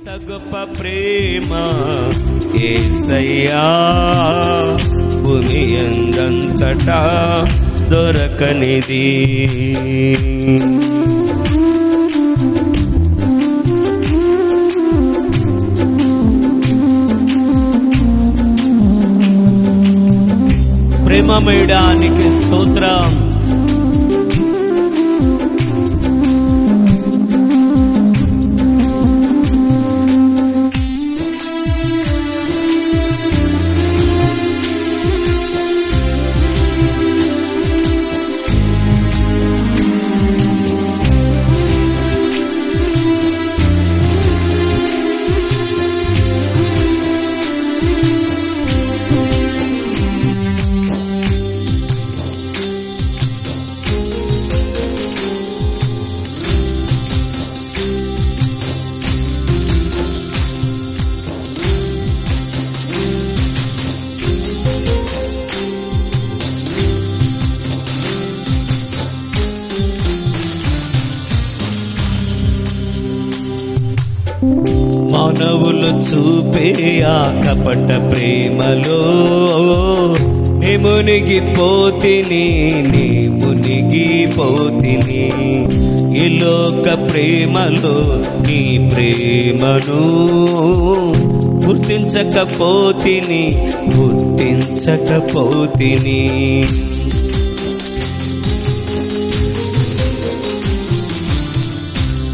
గొప్ప ప్రేమ యేసయ్యా, భూమి యందంతటా దొరకనిది. ప్రేమమయుడానికి స్తోత్రం. మానవులు చూపే ఆ కపట ప్రేమలో నే మునిగిపోతిని, నీ మునిగిపోతిని. ఈ లోక ప్రేమలో నీ ప్రేమను గుర్తించకపోతిని.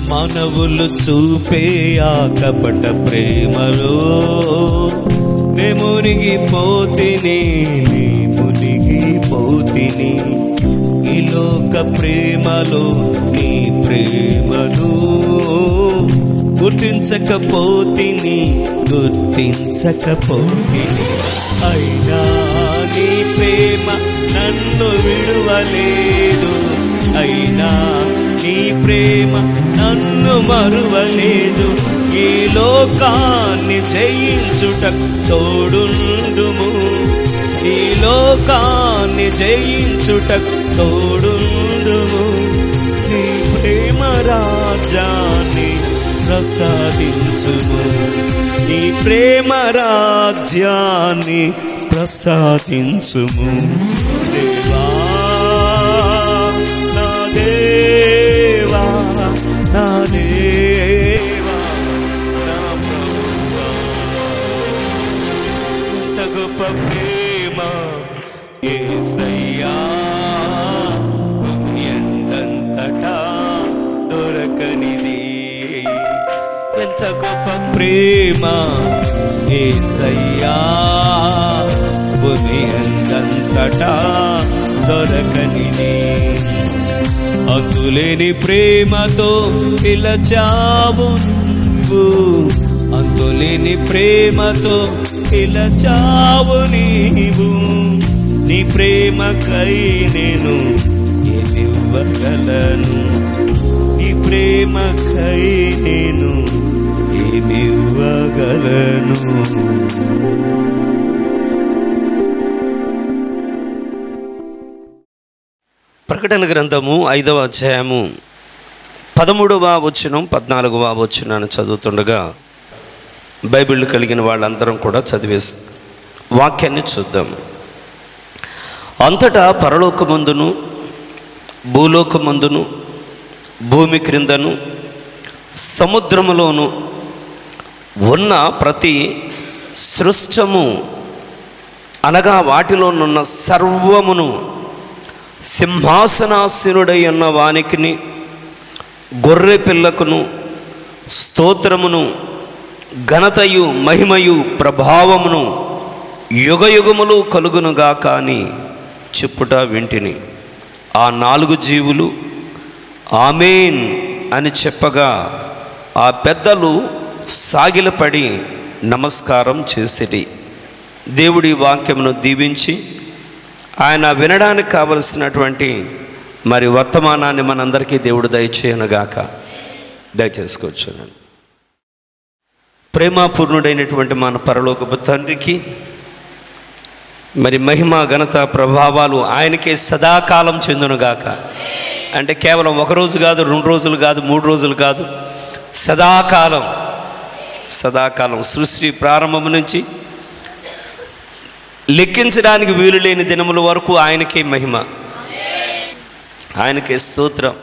మానవులు చూపే ఆ కపట ప్రేమలో నే మునిగిపోతిని, నీ మునిగిపోతిని. ఈ లోక ప్రేమలో నీ ప్రేమను గుర్తించకపోతిని. అయినా నీ ప్రేమ నన్ను విడువలేదు, అయినా నీ ప్రేమ నన్ను మరువలేదు. ఈ లోకాన్ని జయించుటకు తోడుండుము, ఈ లోకాన్ని జయించుటకు తోడుండుము. నీ ప్రేమ రాజ్యాన్ని ప్రసాదించుము, నీ ప్రేమ రాజ్యాన్ని ప్రసాదించుము. దేవా నా దేవా, నా దేవా, నా ప్రభువా, ఎంత గొప్ప ప్రేమ యేసయ్యా, ఎంతంతటా దొరకనిది. ఎంత గొప్ప ప్రేమ యేసయ్యా, భూమి ఎంతంతటా దొరకనిది. అంతులేని ప్రేమతో పిలచావు నువ్వు, అంతులేని ప్రేమతో పిలచావు నీవు. నీ ప్రేమకై నేను ఏమివ్వగలను, నీ ప్రేమకై నేను ఏమివ్వగలను. ప్రకటన గ్రంథము 5వ అధ్యాయము 13వ వచనం 14వ వచనాన్ని చదువుతుండగా బైబిల్ కలిగిన వాళ్ళందరం కూడా చదివే వాక్యాన్ని చూద్దాం. అంతటా పరలోకమందును భూలోకమందును భూమి క్రిందను సముద్రములోను ఉన్న ప్రతి సృష్టము అనగా వాటిలోనున్న సర్వమును సింహాసనాసీనుడై ఉన్న వానికిని గొర్రె పిల్లకును స్తోత్రమును ఘనతయు మహిమయు ప్రభావమును యుగయుగములు కలుగునుగాక అని చెప్పుట వింటిని. ఆ 4 జీవులు ఆమేన్ అని చెప్పగా ఆ పెద్దలు సాగిలపడి నమస్కారం చేసిరి. దేవుడి వాక్యమును దీవించి ఆయన వినడానికి కావలసినటువంటి మరి వర్తమానాన్ని మనందరికీ దేవుడు దయచేయనుగాక. దయచేసుకోవచ్చు. ప్రేమపూర్ణుడైనటువంటి మన పరలోకపు తండ్రికి మరి మహిమ ఘనత ప్రభావాలు ఆయనకే సదాకాలం చెందునుగాక. అంటే కేవలం 1 రోజు కాదు, 2 రోజులు కాదు, 3 రోజులు కాదు, సదాకాలం సదాకాలం సృష్టి ప్రారంభం నుంచి లెక్కించడానికి వీలు లేని దినముల వరకు ఆయనకే మహిమ, ఆయనకే స్తోత్రం.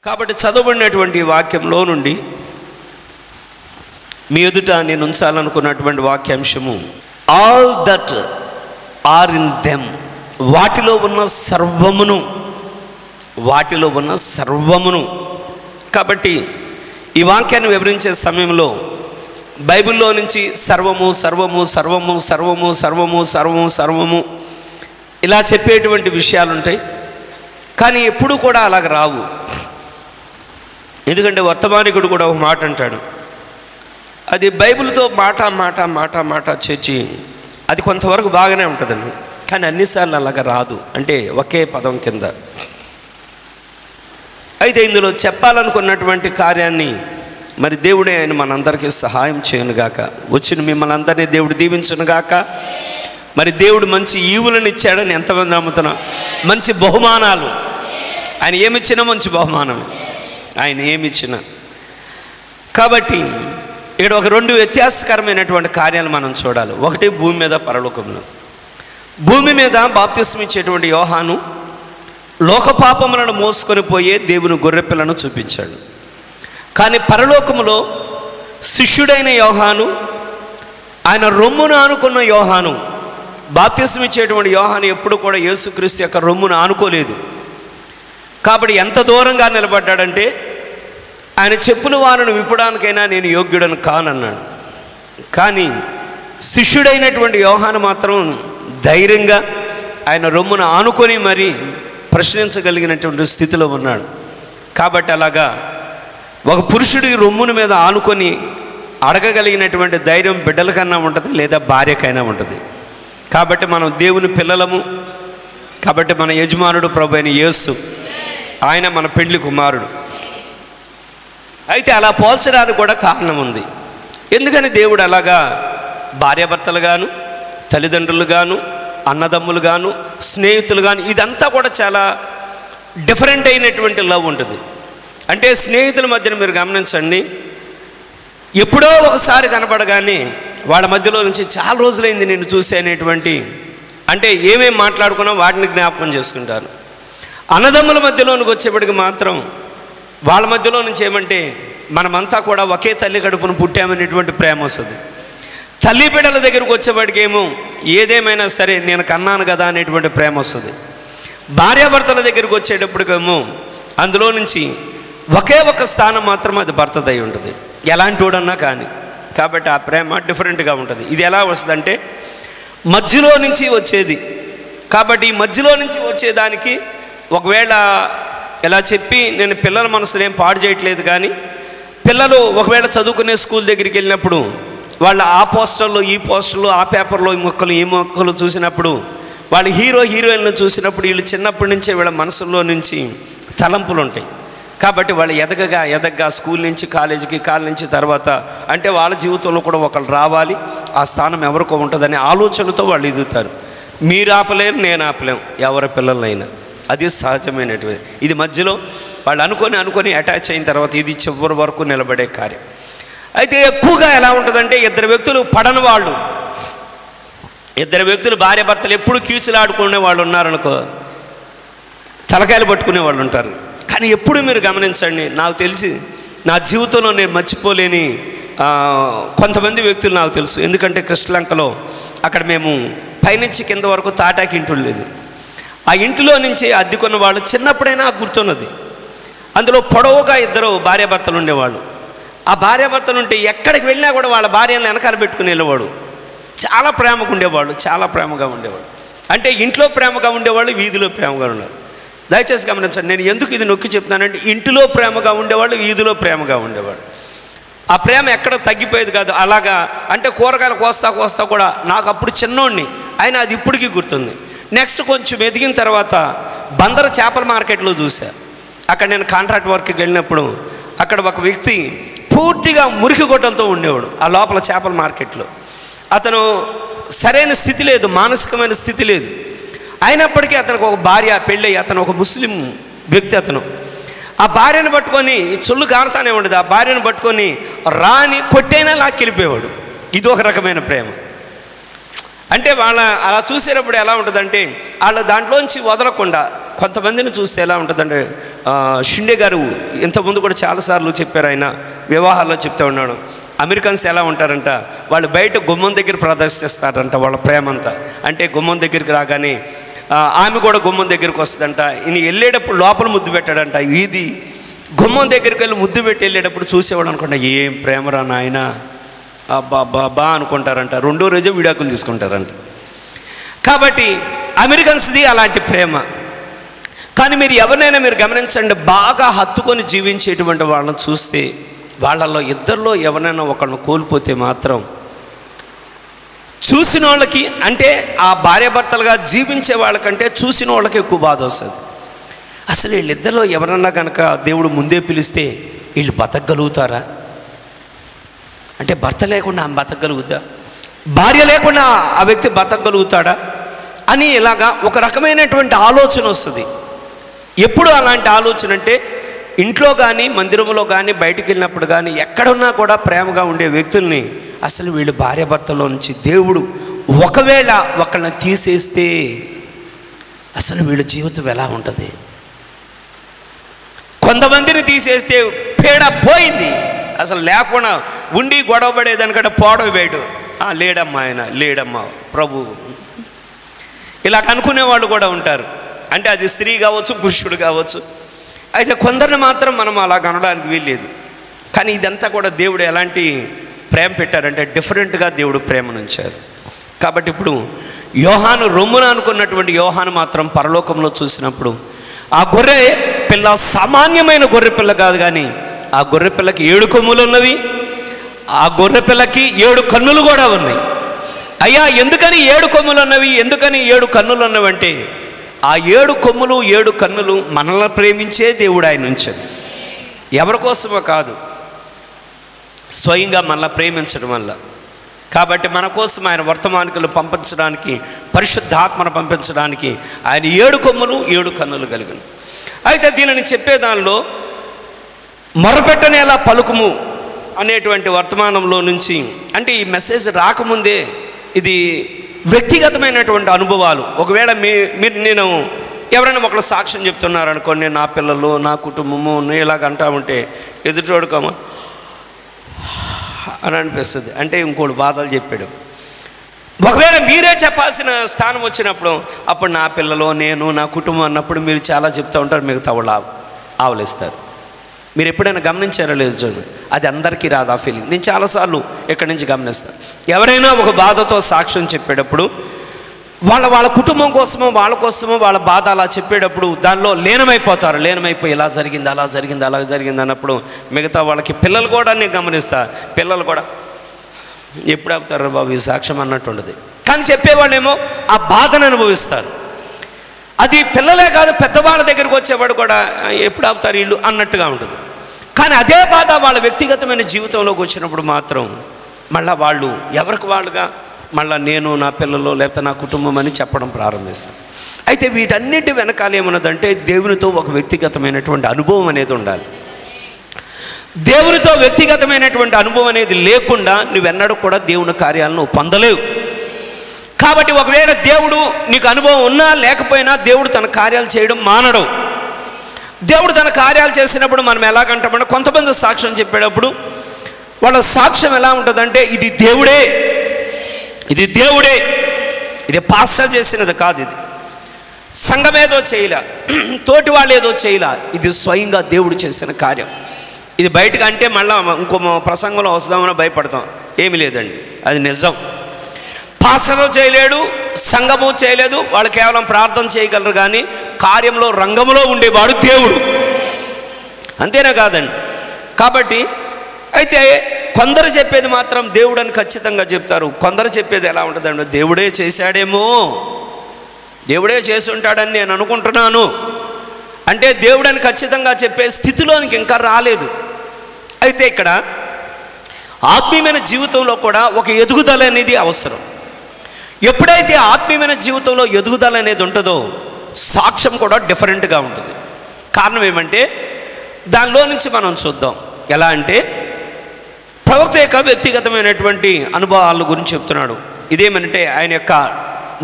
కాబట్టి చదవబడినటువంటి వాక్యంలో నుండి మీ ఎదుట నేను ఉంచాలనుకున్నటువంటి వాక్యాంశము, all that are in them, వాటిలో ఉన్న సర్వమును, వాటిలో ఉన్న సర్వమును. కాబట్టి ఈ వాక్యాన్ని వివరించే సమయంలో బైబిల్లో నుంచి సర్వము సర్వము సర్వము సర్వము సర్వము సర్వము సర్వము ఇలా చెప్పేటువంటి విషయాలు ఉంటాయి. కానీ ఎప్పుడు కూడా అలాగ రావు. ఎందుకంటే వర్తమానికుడు కూడా ఒక మాట అంటాడు, అది బైబిల్తో మాట మాట మాట మాట చేర్చి అది కొంతవరకు బాగానే ఉంటుందండి, కానీ అన్నిసార్లు అలాగ రాదు. అంటే ఒకే పదం కింద. అయితే ఇందులో చెప్పాలనుకున్నటువంటి కార్యాన్ని మరి దేవుడే ఆయన మనందరికీ సహాయం చేయనుగాక. వచ్చిన మిమ్మల్ని అందరినీ దేవుడు దీవించునుగాక. మరి దేవుడు మంచి ఈవులను ఇచ్చాడని ఎంతమంది నమ్ముతున్నా? మంచి బహుమానాలు ఆయన ఏమిచ్చినా మంచి బహుమానం ఆయన ఏమిచ్చినా. కాబట్టి ఇక్కడ ఒక రెండు వ్యత్యాసకరమైనటువంటి కార్యాలు మనం చూడాలి. ఒకటి భూమి మీద, పరలోకంలో. భూమి మీద బాప్తిస్మం ఇచ్చేటువంటి యోహాను లోకపాపములను మోసుకొని పోయే దేవుని గొర్రెపిల్లను చూపించాడు. కానీ పరలోకములో శిష్యుడైన యోహాను, ఆయన రొమ్మును ఆనుకున్న యోహాను, బాప్తిస్మం ఇచ్చేటువంటి యోహాను ఎప్పుడు కూడా యేసుక్రీస్తు యొక్క రొమ్మును ఆనుకోలేదు. కాబట్టి ఎంత దూరంగా నిలబడ్డాడంటే ఆయన చెప్పుల వారిని విప్పడానికైనా నేను యోగ్యుడను కానన్నాడు. కానీ శిష్యుడైనటువంటి యోహాను మాత్రం ధైర్యంగా ఆయన రొమ్మును ఆనుకొని మరీ ప్రశ్నించగలిగినటువంటి స్థితిలో ఉన్నాడు. కాబట్టి అలాగా ఒక పురుషుడి రొమ్ముని మీద ఆనుకొని అడగగలిగినటువంటి ధైర్యం బిడ్డల కన్నా ఉంటుంది, లేదా భార్యకైనా ఉంటుంది. కాబట్టి మనం దేవుని పిల్లలము. కాబట్టి మన యజమానుడు ప్రభు అయిన యేసు, ఆయన మన పెండ్లి కుమారుడు. అయితే అలా పోల్చడానికి కూడా కారణం ఉంది. ఎందుకని దేవుడు అలాగా భార్యాభర్తలు గాను, తల్లిదండ్రులు గాను, అన్నదమ్ములు గాను, స్నేహితులు గాను, ఇదంతా కూడా చాలా డిఫరెంట్ అయినటువంటి లవ్ ఉంటుంది. అంటే స్నేహితుల మధ్యన మీరు గమనించండి, ఎప్పుడో ఒకసారి కనపడగానే వాళ్ళ మధ్యలో నుంచి చాలా రోజులైంది నేను చూసే అనేటువంటి, అంటే ఏమేమి మాట్లాడుకున్నా వాటిని జ్ఞాపకం చేసుకుంటారు. అన్నదమ్ముల మధ్యలోనికి వచ్చేప్పటికి మాత్రం వాళ్ళ మధ్యలో నుంచి ఏమంటే మనమంతా కూడా ఒకే తల్లి కడుపును పుట్టామనేటువంటి ప్రేమ వస్తుంది. తల్లి బిడ్డల దగ్గరకు వచ్చేప్పటికి ఏమో ఏదేమైనా సరే నేను కన్నాను కదా అనేటువంటి ప్రేమ వస్తుంది. భార్యాభర్తల దగ్గరికి వచ్చేటప్పటికేమో అందులో నుంచి ఒకే ఒక స్థానం మాత్రం అది భర్తదై ఉంటుంది, ఎలాంటి వాడన్నా కానీ. కాబట్టి ఆ ప్రేమ డిఫరెంట్గా ఉంటుంది. ఇది ఎలా వస్తుందంటే మధ్యలో నుంచి వచ్చేది. కాబట్టి ఈ మధ్యలో నుంచి వచ్చేదానికి ఒకవేళ ఇలా చెప్పి నేను పిల్లల మనసును ఏం పాడు చేయట్లేదు, కానీ పిల్లలు ఒకవేళ చదువుకునే స్కూల్ దగ్గరికి వెళ్ళినప్పుడు వాళ్ళు ఆ పోస్టర్లో ఈ పోస్టర్లో ఆ పేపర్లో ఈ మొక్కలు చూసినప్పుడు, వాళ్ళు హీరో హీరోయిన్ను చూసినప్పుడు వీళ్ళు చిన్నప్పటి నుంచే వీళ్ళ మనసుల్లో నుంచి తలంపులు ఉంటాయి. కాబట్టి వాళ్ళు ఎదగగా స్కూల్ నుంచి కాలేజీకి, కాలేజ్ నుంచి తర్వాత అంటే వాళ్ళ జీవితంలో కూడా ఒకళ్ళు రావాలి, ఆ స్థానం ఎవరికో ఉంటుందనే ఆలోచనతో వాళ్ళు ఎదుగుతారు. మీరు ఆపలేరు, నేను ఆపలేము, ఎవరి పిల్లలైనా. అది సహజమైనటువంటి. ఇది మధ్యలో వాళ్ళు అనుకొని అటాచ్ అయిన తర్వాత ఇది చివరి వరకు నిలబడే కార్యం. అయితే ఎక్కువగా ఎలా ఉంటుందంటే ఇద్దరు వ్యక్తులు పడని వాళ్ళు, ఇద్దరు వ్యక్తులు భార్యాభర్తలు ఎప్పుడు కీచులాడుకునే వాళ్ళు ఉన్నారనుకో, తలకాయలు పట్టుకునే వాళ్ళు ఉంటారు. కానీ ఎప్పుడు మీరు గమనించండి, నాకు తెలిసి నా జీవితంలో నేను మర్చిపోలేని కొంతమంది వ్యక్తులు నాకు తెలుసు. ఎందుకంటే కృష్ణలంకలో అక్కడ మేము పైనుంచి కింద వరకు తాటాకి ఇంటి ఉండేది. ఆ ఇంటిలో నుంచి అద్దెకున్న వాళ్ళు చిన్నప్పుడైనా గుర్తున్నది. అందులో పొడవుగా ఇద్దరు భార్యాభర్తలు ఉండేవాళ్ళు. ఆ భార్యాభర్తలు ఉంటే ఎక్కడికి వెళ్ళినా కూడా వాళ్ళ భార్యలను వెనకాల పెట్టుకుని వెళ్ళేవాడు. చాలా ప్రేమగా ఉండేవాళ్ళు, చాలా ప్రేమగా ఉండేవాడు. అంటే ఇంట్లో ప్రేమగా ఉండేవాళ్ళు, వీధిలో ప్రేమగా ఉండేవాళ్ళు. దయచేసి గమనించండి, నేను ఎందుకు ఇది నొక్కి చెప్తున్నానంటే ఇంటిలో ప్రేమగా ఉండేవాళ్ళు, వీధిలో ప్రేమగా ఉండేవాళ్ళు. ఆ ప్రేమ ఎక్కడ తగ్గిపోయేది కాదు. అలాగా అంటే కూరగాయలు కోస్తా కూడా నాకు అప్పుడు చిన్నోడిని, అయినా అది ఇప్పటికీ గుర్తుంది. నెక్స్ట్ కొంచెం ఎదిగిన తర్వాత బందర చేపల మార్కెట్లో చూసా. అక్కడ నేను కాంట్రాక్ట్ వర్క్కి వెళ్ళినప్పుడు అక్కడ ఒక వ్యక్తి పూర్తిగా మురికి గొడ్డలతో ఉండేవాడు ఆ లోపల చేపల మార్కెట్లో. అతను సరైన స్థితి లేదు, మానసికమైన స్థితి లేదు. అయినప్పటికీ అతనికి ఒక భార్య, పెళ్ళి, అతను ఒక ముస్లిం వ్యక్తి. ఆ భార్యను పట్టుకొని చొల్లు కారుతానే ఉండదు, ఆ భార్యను పట్టుకొని రాని కొట్టైనా లాక్కెళ్ళిపోయేవాడు. ఇది ఒక రకమైన ప్రేమ. అంటే వాళ్ళ అలా చూసేటప్పుడు ఎలా ఉంటుందంటే వాళ్ళ దాంట్లోంచి వదలకుండా, కొంతమందిని చూస్తే ఎలా ఉంటుందంటే షిండే గారు ఇంతకుముందు కూడా చాలాసార్లు చెప్పారు, ఆయన వివాహాల్లో చెప్తూ ఉన్నాడు. అమెరికన్స్ ఎలా ఉంటారంట, వాళ్ళు బయట గుమ్మం దగ్గర ప్రదర్శిస్తారంట వాళ్ళ ప్రేమంతా. అంటే గుమ్మం దగ్గరికి రాగానే ఆమె కూడా గుమ్మం దగ్గరికి వస్తుందంట. ఈయన వెళ్ళేటప్పుడు లోపల ముద్దు పెట్టాడంట. ఇది గుమ్మం దగ్గరికి వెళ్ళి ముద్దు పెట్టి వెళ్ళేటప్పుడు చూసేవాడు అనుకుంటా, ఏం ప్రేమరా నాయన, అబ్బా బాబా అనుకుంటారంట. రెండో రోజే విడాకులు తీసుకుంటారంట. కాబట్టి అమెరికన్స్ది అలాంటి ప్రేమ. కానీ మీరు ఎవరినైనా మీరు గమనించండి, బాగా హత్తుకొని జీవించేటువంటి వాళ్ళని చూస్తే వాళ్ళల్లో ఇద్దరిలో ఎవరైనా ఒకళ్ళని కోల్పోతే మాత్రం చూసిన వాళ్ళకి, అంటే ఆ భార్యాభర్తలుగా జీవించే వాళ్ళకంటే చూసిన వాళ్ళకి ఎక్కువ బాధ వస్తుంది. అసలు వీళ్ళిద్దరిలో ఎవరన్నా కనుక దేవుడు ముందే పిలిస్తే వీళ్ళు బతకగలుగుతారా? అంటే భర్త లేకుండా ఆమె బతకగలుగుతా, భార్య లేకుండా ఆ వ్యక్తి బతకగలుగుతాడా అని ఇలాగా ఒక రకమైనటువంటి ఆలోచన వస్తుంది. ఎప్పుడు అలాంటి ఆలోచన అంటే ఇంట్లో కానీ మందిరంలో కానీ బయటికి వెళ్ళినప్పుడు కానీ ఎక్కడున్నా కూడా ప్రేమగా ఉండే వ్యక్తుల్ని అసలు వీళ్ళు భార్యాభర్తలో నుంచి దేవుడు ఒకవేళ ఒకళ్ళని తీసేస్తే అసలు వీళ్ళ జీవితం ఎలా ఉంటుంది? కొంతమందిని తీసేస్తే పేడ పోయింది, అసలు లేకుండా ఉండి గొడవ పడేదానికంటే పోవడం బయట, లేడమ్మా ఆయన, లేడమ్మా ప్రభు, ఇలా అనుకునే వాళ్ళు కూడా ఉంటారు. అంటే అది స్త్రీ కావచ్చు, పురుషుడు కావచ్చు. అయితే కొందరిని మాత్రం మనం అలా కనడానికి వీల్లేదు. కానీ ఇదంతా కూడా దేవుడు ఎలాంటి ప్రేమ పెట్టారంటే డిఫరెంట్గా దేవుడు ప్రేమనుంచారు. కాబట్టి ఇప్పుడు యోహాను రొమ్మున అనుకున్నటువంటి యోహాను మాత్రం పరలోకంలో చూసినప్పుడు ఆ గొర్రె పిల్ల సామాన్యమైన గొర్రె పిల్ల కాదు, కానీ ఆ గొర్రె పిల్లకి 7 కొమ్ములు ఉన్నవి, ఆ గొర్రె పిల్లకి 7 కన్నులు కూడా ఉన్నాయి. అయ్యా ఎందుకని 7 కొమ్ములు ఉన్నవి, ఎందుకని 7 కన్నులు ఉన్నవంటే ఆ 7 కొమ్ములు 7 కన్నులు మనల్ని ప్రేమించే దేవుడు ఆయన ఉంచాడు. ఎవరి కోసమో కాదు, స్వయంగా మనల్ని ప్రేమించడం వల్ల. కాబట్టి మన కోసం ఆయన వర్తమానికులు పంపించడానికి, పరిశుద్ధాత్మను పంపించడానికి ఆయన 7 కొమ్ములు 7 కన్నులు కలిగిన. అయితే దీనిని చెప్పేదానిలో మొరపెట్టనేలా పలుకుము అనేటువంటి వర్తమానంలో నుంచి, అంటే ఈ మెసేజ్ రాకముందే ఇది వ్యక్తిగతమైనటువంటి అనుభవాలు. ఒకవేళ నేను ఎవరైనా ఒకళ్ళు సాక్ష్యం చెప్తున్నారు అనుకోండి, నా పిల్లలు, నా కుటుంబము ఇలాగ అంటా ఉంటే ఎదుటోడుకోమా అని అనిపిస్తుంది. అంటే ఇంకోటి బాధలు చెప్పాడు. ఒకవేళ మీరే చెప్పాల్సిన స్థానం వచ్చినప్పుడు అప్పుడు నా పిల్లలు, నేను, నా కుటుంబం అన్నప్పుడు మీరు చాలా చెప్తూ ఉంటారు, మిగతా వాళ్ళు ఆవలిస్తారు. మీరు ఎప్పుడైనా గమనించారో లేదు చూడండి, అది అందరికీ రాదు ఆ ఫీలింగ్. నేను చాలాసార్లు ఇక్కడి నుంచి గమనిస్తాను. ఎవరైనా ఒక బాధతో సాక్ష్యం చెప్పేటప్పుడు వాళ్ళ కుటుంబం కోసమో వాళ్ళ కోసమో వాళ్ళ బాధ అలా చెప్పేటప్పుడు దానిలో లీనమైపోతారు. లీనమైపోయి ఇలా జరిగింది, అలా జరిగింది, అలా జరిగింది అన్నప్పుడు మిగతా వాళ్ళకి పిల్లలు కూడా నేను గమనిస్తా, పిల్లలు కూడా ఎప్పుడు ఆపుతారు బాబు ఈ సాక్ష్యం అన్నట్టు ఉండదు. కానీ చెప్పేవాళ్ళేమో ఆ బాధను అనుభవిస్తారు. అది పిల్లలే కాదు, పెద్దవాళ్ళ దగ్గరికి వచ్చేవాడు కూడా ఎప్పుడు ఆపుతారు వీళ్ళు అన్నట్టుగా ఉంటుంది. కానీ అదే బాధ వాళ్ళ వ్యక్తిగతమైన జీవితంలోకి వచ్చినప్పుడు మాత్రం మళ్ళీ వాళ్ళు ఎవరికి వాళ్ళుగా మళ్ళీ నేను, నా పిల్లలు, లేకపోతే నా కుటుంబం అని చెప్పడం ప్రారంభిస్తాను. అయితే వీటన్నిటి వెనకాల ఏమన్నదంటే దేవునితో ఒక వ్యక్తిగతమైనటువంటి అనుభవం అనేది ఉండాలి. దేవునితో వ్యక్తిగతమైనటువంటి అనుభవం అనేది లేకుండా నువ్వెన్నడూ కూడా దేవుని కార్యాలను పొందలేవు. కాబట్టి ఒకవేళ దేవుడు నీకు అనుభవం ఉన్నా లేకపోయినా దేవుడు తన కార్యాలు చేయడం మానడు. దేవుడు తన కార్యాలు చేసినప్పుడు మనం ఎలాగంటామంటే, కొంతమంది సాక్ష్యం చెప్పేటప్పుడు వాళ్ళ సాక్ష్యం ఎలా ఉంటుందంటే ఇది దేవుడే, ఇది దేవుడే, ఇది పాస్టర్ చేసినది కాదు, ఇది సంఘం ఏదో చేయలే, తోటి వాళ్ళు ఏదో చేయలే, ఇది స్వయంగా దేవుడు చేసిన కార్యం. ఇది బయటకు అంటే మళ్ళీ ఇంకో ప్రసంగంలో వస్తామని భయపడతాం. ఏమీ లేదండి, అది నిజం. పాస్టరు చేయలేడు, సంఘము చేయలేదు, వాళ్ళు కేవలం ప్రార్థన చేయగలరు. కానీ కార్యంలో రంగంలో ఉండేవాడు దేవుడు, అంతేనా కాదండి? కాబట్టి అయితే కొందరు చెప్పేది మాత్రం దేవుడు అని ఖచ్చితంగా చెప్తారు. కొందరు చెప్పేది ఎలా ఉంటుందండి, దేవుడే చేశాడేమో, దేవుడే చేసి ఉంటాడని నేను అనుకుంటున్నాను అంటే దేవుడని ఖచ్చితంగా చెప్పే స్థితిలోనికి ఇంకా రాలేదు. అయితే ఇక్కడ ఆత్మీయమైన జీవితంలో కూడా ఒక ఎదుగుదల అనేది అవసరం. ఎప్పుడైతే ఆత్మీయమైన జీవితంలో ఎదుగుదల అనేది ఉంటుందో సాక్ష్యం కూడా డిఫరెంట్గా ఉంటుంది. కారణం ఏమంటే దానిలో నుంచి మనం చూద్దాం. ఎలా అంటే ప్రవక్త యొక్క వ్యక్తిగతమైనటువంటి అనుభవాల గురించి చెప్తున్నాడు. ఇదేమనంటే ఆయన యొక్క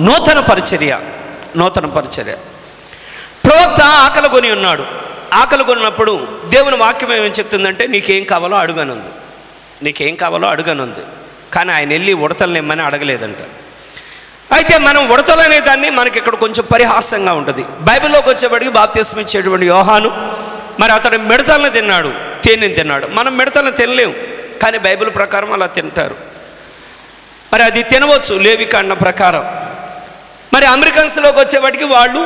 నూతన పరిచర్య. ప్రవక్త ఆకలి కొని ఉన్నాడు. ఆకలి కొన్నప్పుడు దేవుని వాక్యం ఏమని చెప్తుందంటే నీకేం కావాలో అడుగనుంది. కానీ ఆయన వెళ్ళి ఉడతలు నిమ్మని అడగలేదంట. అయితే మనం ఉడతలు అనే దాన్ని మనకి ఇక్కడ కొంచెం పరిహాసంగా ఉంటుంది. బైబిల్లోకి వచ్చేప్పటికి బాప్తిస్మం ఇచ్చేటువంటి యోహాను మరి అతడు మిడతలను తిన్నాడు, తేనెని తిన్నాడు. మనం మిడతలను తినలేము, కానీ బైబిల్ ప్రకారం అలా తింటారు. మరి అది తినవచ్చు లేవికాండం ప్రకారం. మరి అమెరికన్స్లోకి వచ్చేవాటికి వాళ్ళు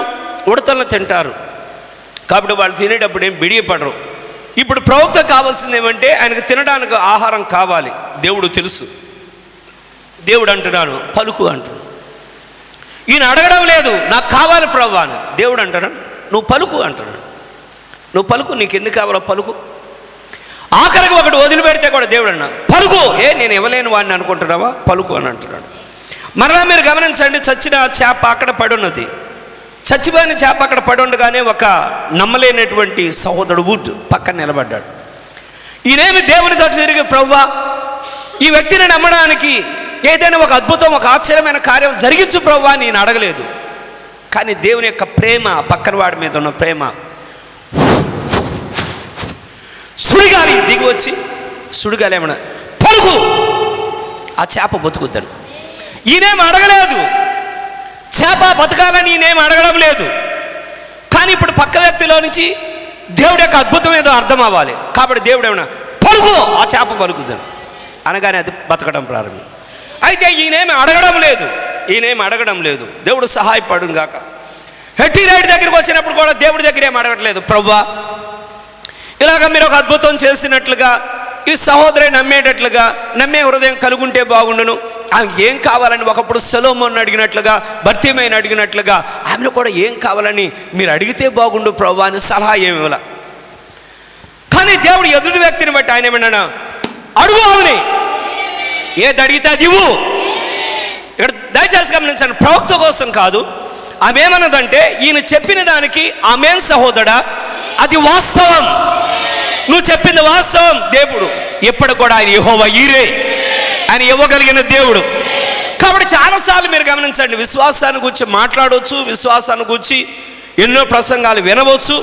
ఉడతలను తింటారు, కాబట్టి వాళ్ళు తినేటప్పుడు ఏం బిడియపడరు. ఇప్పుడు ప్రవక్త కావాల్సింది ఏమంటే ఆయనకు తినడానికి ఆహారం కావాలి. దేవుడు తెలుసు. దేవుడు అంటున్నాను పలుకు అంటున్నాడు. ఈయన అడగడం లేదు నాకు కావాలి ప్రభువా అని. దేవుడు అంటున్నాడు నువ్వు పలుకు అంటున్నాడు. నువ్వు పలుకు, నీకు ఎన్ని కావాలో పలుకు. ఆఖరికి ఒకటి వదిలిపెడితే కూడా దేవుడు అన్నా పలుకు. నేను ఇవ్వలేని వాడిని అనుకుంటున్నావా, పలుకు అని అంటున్నాడు. మరలా మీరు గమనించండి, చచ్చిన చేప అక్కడ పడి ఉన్నది. చచ్చిపోయిన చేప అక్కడ పడి ఉండగానే ఒక నమ్మలేనటువంటి సహోదరుడు వుడ్ పక్కన నిలబడ్డాడు. ఈయనేమి దేవుని తట్టు తిరిగి ప్రభువా ఈ వ్యక్తిని నమ్మడానికి ఏదైనా ఒక అద్భుతం, ఒక ఆశ్చర్యమైన కార్యం జరిగించు ప్రభువా అని నేను అడగలేదు. కానీ దేవుని యొక్క ప్రేమ, పక్కన వాడి మీద ఉన్న ప్రేమ, సుడిగాలి దిగి వచ్చి సుడిగాలి ఏమన్నా పలుకు, ఆ చేప బతుకుద్దాడు. ఈయనేం అడగలేదు, చేప బతకాలని ఈయనేం అడగడం లేదు. కానీ ఇప్పుడు పక్క వ్యక్తిలో నుంచి దేవుడి యొక్క అద్భుతం ఏదో అర్థం అవ్వాలి. కాబట్టి దేవుడు ఏమన్నా పలుకు, ఆ చేప పలుకుద్దాడు అనగానే అది బతకడం ప్రారంభం. అయితే ఈయనేమి అడగడం లేదు. దేవుడు సహాయపడును గాక. హెట్టి రైడ్ దగ్గరికి వచ్చినప్పుడు కూడా దేవుడి దగ్గర ఏం అడగట్లేదు. ప్రభువా ఇలాగ మీరు ఒక అద్భుతం చేసినట్లుగా ఈ సహోదరి నమ్మేటట్లుగా, నమ్మే హృదయం కలుగుంటే బాగుండును. ఆమె ఏం కావాలని ఒకప్పుడు సొలొమోను అడిగినట్లుగా, బర్తిమేయుని అడిగినట్లుగా ఆమెను కూడా ఏం కావాలని మీరు అడిగితే బాగుండు ప్రభువా అని సలహా ఏమి ఇవ్వాల. కానీ దేవుడు ఎదుటి వ్యక్తిని బట్టి ఆయన ఏమన్నా అడుగు, ఆమెని ఏది అడిగితే అది ఇవ్వు. ఇక్కడ దయచేసి గమనించండి, ప్రవక్త కోసం కాదు. ఆమె ఏమన్నదంటే ఈయన చెప్పిన దానికి ఆమెన్ సహోదరా అది వాస్తవం, నువ్వు చెప్పింది వాస్తవం. దేవుడు ఎప్పుడు కూడా ఆయన యెహోవా ఈరే, ఆయన ఇవ్వగలిగిన దేవుడు. కాబట్టి చాలాసార్లు మీరు గమనించండి, విశ్వాసాన్ని గురించి మాట్లాడవచ్చు, విశ్వాసాన్ని గురించి ఎన్నో ప్రసంగాలు వినవచ్చు.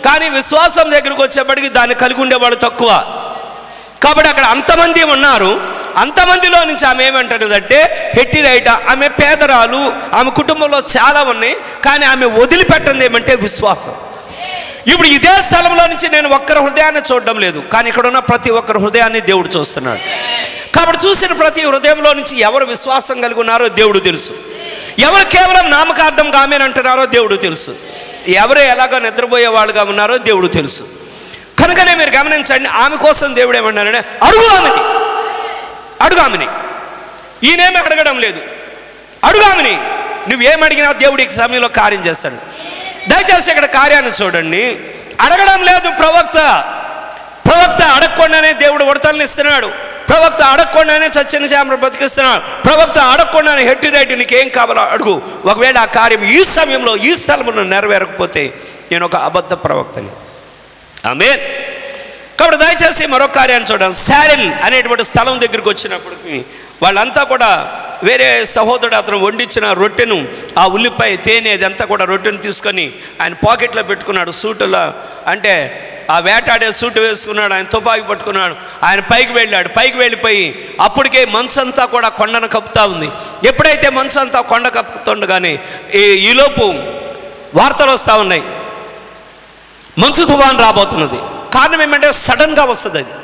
కానీ విశ్వాసం దగ్గరకు వచ్చేప్పటికి దాన్ని కలిగి ఉండేవాళ్ళు తక్కువ. కాబట్టి అక్కడ అంతమంది ఉన్నారు, అంతమందిలో నుంచి ఆమె ఏమంటున్నదంటే హెట్టి రైట, ఆమె పేదరాలు, ఆమె కుటుంబంలో చాలా ఉన్నాయి. కానీ ఆమె వదిలిపెట్టింది ఏమంటే విశ్వాసం. ఇప్పుడు ఇదే స్థలంలో నుంచి నేను ఒక్కరి హృదయాన్ని చూడడం లేదు, కానీ ఇక్కడ ఉన్న ప్రతి ఒక్కరి హృదయాన్ని దేవుడు చూస్తున్నాడు. కాబట్టి చూసిన ప్రతి హృదయంలో నుంచి ఎవరు విశ్వాసం కలిగి ఉన్నారో దేవుడు తెలుసు, ఎవరు కేవలం నామకార్థంగా ఆమెనంటున్నారో దేవుడు తెలుసు, ఎవరు ఎలాగో నిద్రపోయే వాళ్ళుగా ఉన్నారో దేవుడు తెలుసు. కనుకనే మీరు గమనించండి, ఆమె కోసం దేవుడు ఏమన్నారంటే అడుగు ఆమెని. ఈయనేమి అడగడం లేదు, అడుగు ఆమెని. నువ్వేమడిగినా దేవుడికి సమయంలో కార్యం చేస్తాడు. దయచేసి ఇక్కడ కార్యాన్ని చూడండి. అడగడం లేదు ప్రవక్త అడగకుండానే దేవుడు ఉడతల్ని ఇస్తున్నాడు. ప్రవక్త అడగకుండానే చచ్చిన చేపను బతికిస్తున్నాడు. ప్రవక్త అడగకుండానే హెట్టి రైట్ నీకేం కావాలో అడుగు. ఒకవేళ ఆ కార్యం ఈ సమయంలో ఈ స్థలంలో నెరవేరకపోతే నేను ఒక అబద్ధ ప్రవక్తని. ఆమేన్. కాబట్టి దయచేసి మరొక కార్యాన్ని చూడండి. శారెల్ అనేటువంటి స్థలం దగ్గరికి వచ్చినప్పటికి వాళ్ళంతా కూడా వేరే సహోదరుడు అతను వండించిన రొట్టెను, ఆ ఉల్లిపాయ, తేనె అదంతా కూడా రొట్టెను తీసుకొని ఆయన పాకెట్లో పెట్టుకున్నాడు. సూటులో అంటే ఆ వేటాడే సూటు వేసుకున్నాడు, ఆయన తుపాకి పట్టుకున్నాడు. ఆయన పైకి వెళ్ళిపోయి అప్పటికే మంచు అంతా కూడా కొండను కప్పుతూ ఉంది. ఎప్పుడైతే మంచు అంతా కొండ కప్పుతుండగానే ఈలోపు వార్తలు వస్తూ ఉన్నాయి, మంచు తుఫాను రాబోతున్నది. కారణం ఏమంటే సడన్గా వస్తుంది. అది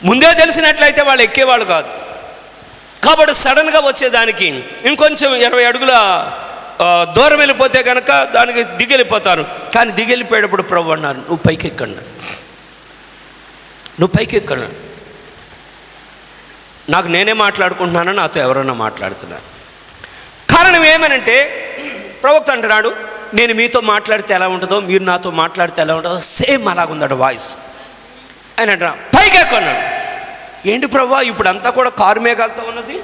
ముందే తెలిసినట్లయితే వాళ్ళు ఎక్కేవాళ్ళు కాదు. కాబట్టి సడన్గా వచ్చేదానికి ఇంకొంచెం 20 అడుగుల దూరం వెళ్ళిపోతే కనుక దానికి దిగెళ్ళిపోతారు. కానీ దిగెళ్ళిపోయేటప్పుడు ప్రభు అన్నారు నువ్వు పైకి ఎక్కడు. నాకు నేనే మాట్లాడుకుంటున్నాను, నాతో ఎవరన్నా మాట్లాడుతున్నారు. కారణం ఏమనంటే ప్రవక్త అంటున్నాడు నేను మీతో మాట్లాడితే ఎలా ఉంటుందో, మీరు నాతో మాట్లాడితే ఎలా ఉంటుందో సేమ్ అలాగుందట వాయిస్. ఆయన అంటున్నాడు పైకి ఎక్కన్నాడు. ఏంటి ప్రభా ఇప్పుడు అంతా కూడా కారు మేఘాలతో ఉన్నది,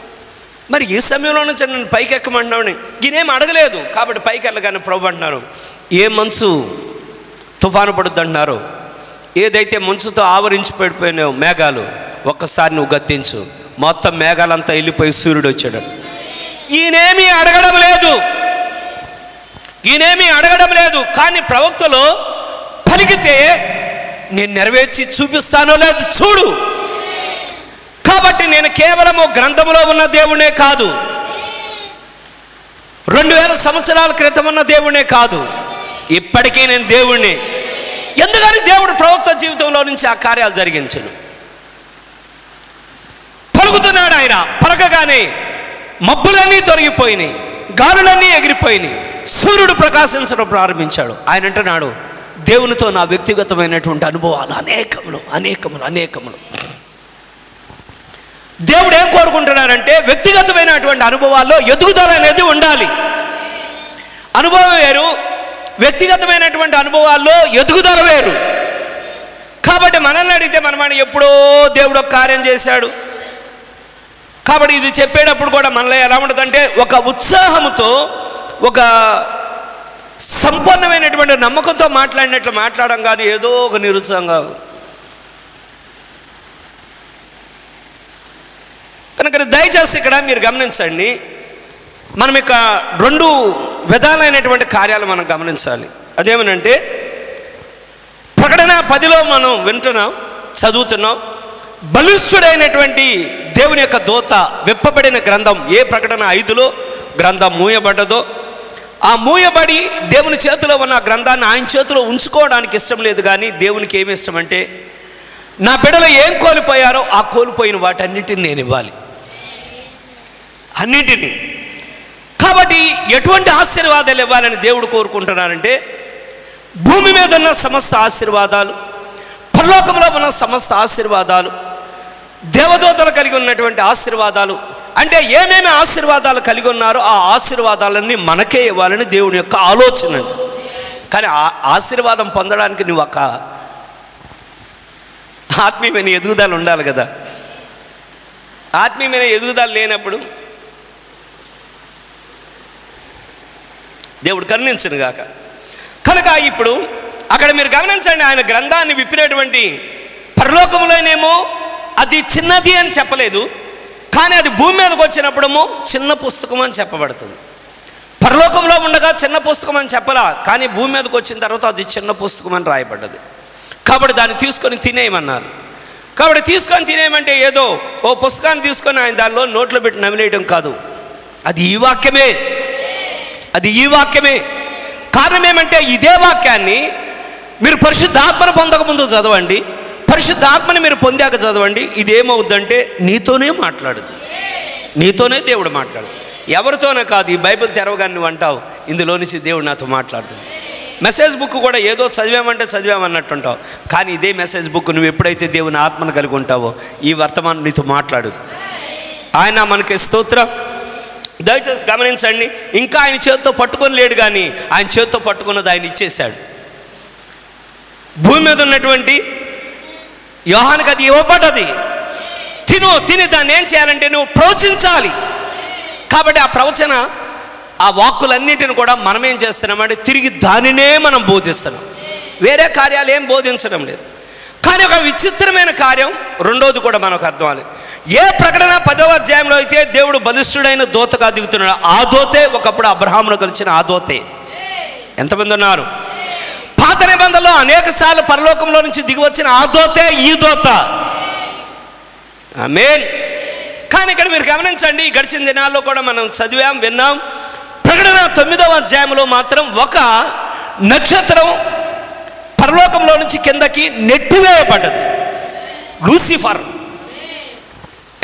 మరి ఈ సమయంలో నుంచి నన్ను పైకి ఎక్కమంటున్నావు. ఈయనేం అడగలేదు. కాబట్టి పైకి వెళ్ళగానే ప్రభు అంటున్నారు ఏ మంచు తుఫాను పడుద్ది అంటున్నారు, ఏదైతే మంచుతో ఆవరించి పడిపోయినాయో మేఘాలు, ఒక్కసారి నువ్వు గద్దించు, మొత్తం మేఘాలంతా వెళ్ళిపోయి సూర్యుడు వచ్చాడు. ఈయనేమీ అడగడం లేదు, కానీ ప్రవక్తలో పలికితే నేను నెరవేర్చి చూపిస్తానో లేదు చూడు. కాబట్టి నేను కేవలము గ్రంథంలో ఉన్న దేవుడే కాదు, 2000 సంవత్సరాల క్రితం ఉన్న దేవుడే కాదు, ఇప్పటికీ నేను దేవుణ్ణి. ఎందుకని దేవుడు ప్రవక్త జీవితంలో నుంచి ఆ కార్యాలు జరిగించను. పలుకుతున్నాడు ఆయన, పలకగానే మబ్బులన్నీ తొలగిపోయినాయి, గాలులన్నీ ఎగిరిపోయినాయి, సూర్యుడు ప్రకాశించడం ప్రారంభించాడు. ఆయన అంటున్నాడు, దేవునితో నా వ్యక్తిగతమైనటువంటి అనుభవాలు అనేకములు. దేవుడు ఏం కోరుకుంటున్నారంటే వ్యక్తిగతమైనటువంటి అనుభవాల్లో ఎదుగుదల అనేది ఉండాలి. అనుభవం వేరు, వ్యక్తిగతమైనటువంటి అనుభవాల్లో ఎదుగుదల వేరు. కాబట్టి మనల్ని అడిగితే మనమని ఎప్పుడో దేవుడు ఒక కార్యం చేశాడు. కాబట్టి ఇది చెప్పేటప్పుడు కూడా మనలో ఎలా ఉంటుందంటే ఒక ఉత్సాహంతో, ఒక సంపన్నమైనటువంటి నమ్మకంతో మాట్లాడినట్లు మాట్లాడడం, కానీ ఏదో ఒక నిరుత్సాహంగా. కనుక దయచేసి ఇక్కడ మీరు గమనించండి, మనం ఇక 2 విధాలైనటువంటి కార్యాలు మనం గమనించాలి. అదేమనంటే ప్రకటన 10లో మనం వింటున్నాం, చదువుతున్నాం, బలిష్ఠుడైనటువంటి దేవుని యొక్క దూత విప్పబడిన గ్రంథం, ఏ ప్రకటన 5లో గ్రంథం మూయబడ్డదో, ఆ మూయబడి దేవుని చేతిలో ఉన్న గ్రంథాన్ని ఆయన చేతిలో ఉంచుకోవడానికి ఇష్టం లేదు. కానీ దేవునికి ఏమి ఇష్టం అంటే నా బిడ్డలు ఏం కోల్పోయారో ఆ కోల్పోయిన వాటన్నిటిని నేను ఇవ్వాలి, అన్నింటినీ. కాబట్టి ఎటువంటి ఆశీర్వాదాలు ఇవ్వాలని దేవుడు కోరుకుంటున్నారంటే భూమి మీద ఉన్న సమస్త ఆశీర్వాదాలు, పరలోకంలో ఉన్న సమస్త ఆశీర్వాదాలు, దేవదూతలు కలిగి ఉన్నటువంటి ఆశీర్వాదాలు, అంటే ఏమేమి ఆశీర్వాదాలు కలిగి ఉన్నారో ఆ ఆశీర్వాదాలన్నీ మనకే ఇవ్వాలని దేవుని యొక్క ఆలోచన. కానీ ఆశీర్వాదం పొందడానికి నువ్వు ఒక ఆత్మీయమైన ఎదుగుదల ఉండాలి కదా. ఆత్మీయమైన ఎదుగుదల లేనప్పుడు దేవుడు కరుణించను గాక. కనుక ఇప్పుడు అక్కడ మీరు గమనించండి, ఆయన గ్రంథాన్ని విప్పినటువంటి పరలోకంలోనేమో అది చిన్నది అని చెప్పలేదు, కానీ అది భూమి మీదకి వచ్చినప్పుడేమో చిన్న పుస్తకం అని చెప్పబడుతుంది. పరలోకంలో ఉండగా చిన్న పుస్తకం అని చెప్పలా, కానీ భూమి మీదకి వచ్చిన తర్వాత అది చిన్న పుస్తకం అని రాయబడ్డది. కాబట్టి దాన్ని తీసుకొని తినేయమన్నారు. కాబట్టి తీసుకొని తినేయమంటే ఏదో ఓ పుస్తకాన్ని తీసుకొని ఆయన దానిలో నోట్లో పెట్టి నమిలేయడం కాదు, అది ఈ వాక్యమే. కారణం ఏమంటే ఇదే వాక్యాన్ని మీరు పరిశుద్ధాత్మను పొందకముందు చదవండి, పరిశుద్ధాత్మని మీరు పొందాక చదవండి. ఇదేమవుద్దంటే నీతోనే మాట్లాడుద్ది, నీతోనే దేవుడు మాట్లాడు, ఎవరితోనే కాదు. ఈ బైబిల్ తెరవగానే నువ్వు అంటావు ఇందులో నుంచి దేవుడు నాతో మాట్లాడుతుంది. మెసేజ్ బుక్ కూడా ఏదో చదివామన్నట్టుంటావు, కానీ ఇదే మెసేజ్ బుక్ నువ్వు ఎప్పుడైతే దేవుని ఆత్మను కలిగి ఉంటావో ఈ వర్తమానం నీతో మాట్లాడు. ఆయన మనకి స్తోత్రం. దయచేసి గమనించండి, ఇంకా ఆయన చేతితో పట్టుకొని లేడు, కానీ ఆయన చేతితో పట్టుకున్నది ఆయన ఇచ్చేశాడు. భూమి మీద ఉన్నటువంటి యోహానికి అది ఇవ్వబడ్డది. తిని దాన్ని ఏం చేయాలంటే నువ్వు ప్రవచించాలి. కాబట్టి ఆ ప్రవచన, ఆ వాక్కులన్నింటిని కూడా మనం ఏం చేస్తున్నామంటే తిరిగి దానినే మనం బోధిస్తున్నాం, వేరే కార్యాలు ఏం బోధించడం లేదు. కానీ ఒక విచిత్రమైన కార్యం రెండోది కూడా మనకు అర్థం అవ్వాలి. ఏ ప్రకటన 10వ అధ్యాయంలో అయితే దేవుడు బలిష్ఠుడైన దూతగా దిగుతున్నాడు, ఆ దూతే ఒకప్పుడు అబ్రహామును కలిసిన ఆ దూతే. ఎంతమంది ఉన్నారు? పాత నిబంధనలో అనేక సార్లు పరలోకంలో నుంచి దిగి వచ్చిన ఆ దూతే ఈ దూత. ఆమేన్. కానీ ఇక్కడ మీరు గమనించండి, గడిచిన దినాల్లో కూడా మనం చదివాం, విన్నాం. ప్రకటన 9వ అధ్యాయంలో మాత్రం ఒక నక్షత్రం పరలోకంలో నుంచి కిందకి నెట్టివేయబడ్డది, లూసిఫర్.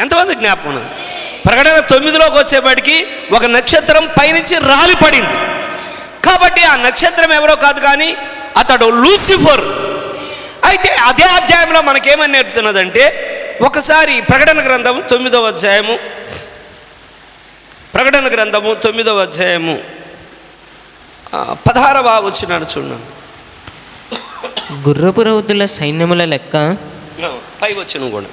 ఎంతమంది జ్ఞాపకం? ప్రకటన 9లోకి వచ్చేప్పటికి ఒక నక్షత్రం పైనుంచి రాలిపడింది. కాబట్టి ఆ నక్షత్రం ఎవరో కాదు, కానీ అతడు లూసిఫర్. అయితే అదే అధ్యాయంలో మనకేమని నేర్పుతున్నదంటే, ఒకసారి ప్రకటన గ్రంథము 9వ అధ్యాయము, ప్రకటన గ్రంథము 9వ అధ్యాయము 16వ వచనాన్ని చూడండి. గుర్రపు రౌతుల సైన్యముల లెక్క పై వచనం కూడా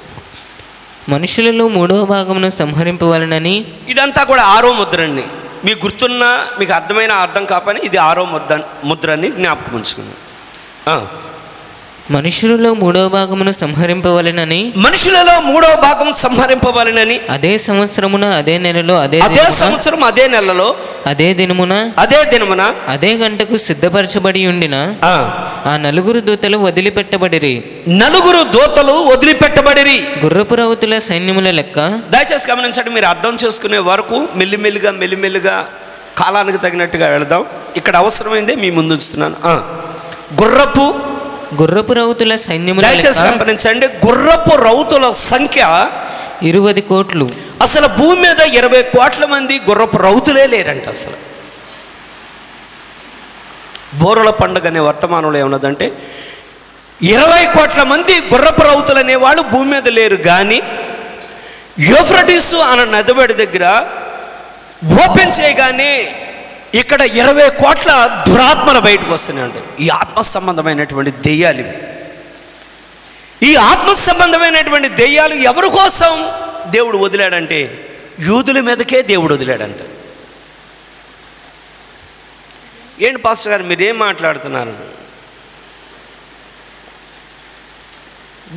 మనుషులలో 3వ భాగమును సంహరింపవలనని. ఇదంతా కూడా 6వ ముద్రండి. మీకు గుర్తున్నా మీకు అర్థమైన అర్థం కాపని ఇది 6వ ముద్ర అని జ్ఞాపకం ఉంచుకున్నాం. మనుషులలో మూడవ భాగమును సంహరింపవలెనని మనుషులలో మూడవ భాగం సంహరింపవలెనని అదే సంవత్సరమున అదే నెలలో అదే సంవత్సరం అదే నెలలో అదే దినమున అదే గంటకు సిద్ధపరచబడి ఉండిన ఆ నలుగురు దూతలు వదిలిపెట్టబడిరి. గుర్రపు రౌతుల సైన్యముల లెక్క. దయచేసి గమనించండి, మీరు అర్థం చేసుకునే వరకు మెల్లిమెల్లిగా కాలానికి తగినట్టుగా వెళదాం. ఇక్కడ అవసరమైందే మీ ముందు ఉంచుతున్నాను. గుర్రపు రౌతుల సైన్యముల దయచేసి గమనించండి, గుర్రపు రౌతుల సంఖ్య 20 కోట్లు. అసలు భూమి మీద 20 కోట్ల మంది గుర్రపు రౌతులే లేరంట. అసలు బోరల పండుగ అనే వర్తమానంలో ఏమన్నదంటే 20 కోట్ల మంది గుర్రపు రౌతులు అనేవాళ్ళు భూమి మీద లేరు. కానీ యూఫ్రటీసు అన్న నదిబడి దగ్గర ఓపెన్ చేయగానే ఇక్కడ 20 కోట్ల దురాత్మలు బయటకు వస్తున్నాయండి. ఈ ఆత్మ సంబంధమైనటువంటి దెయ్యాలు ఇవి. ఈ ఆత్మ సంబంధమైనటువంటి దెయ్యాలు ఎవరి కోసం దేవుడు వదిలాడంటే యూదుల మీదకే దేవుడు వదిలాడంట. ఏంటి పాస్టర్ గారు మీరేం మాట్లాడుతున్నారు?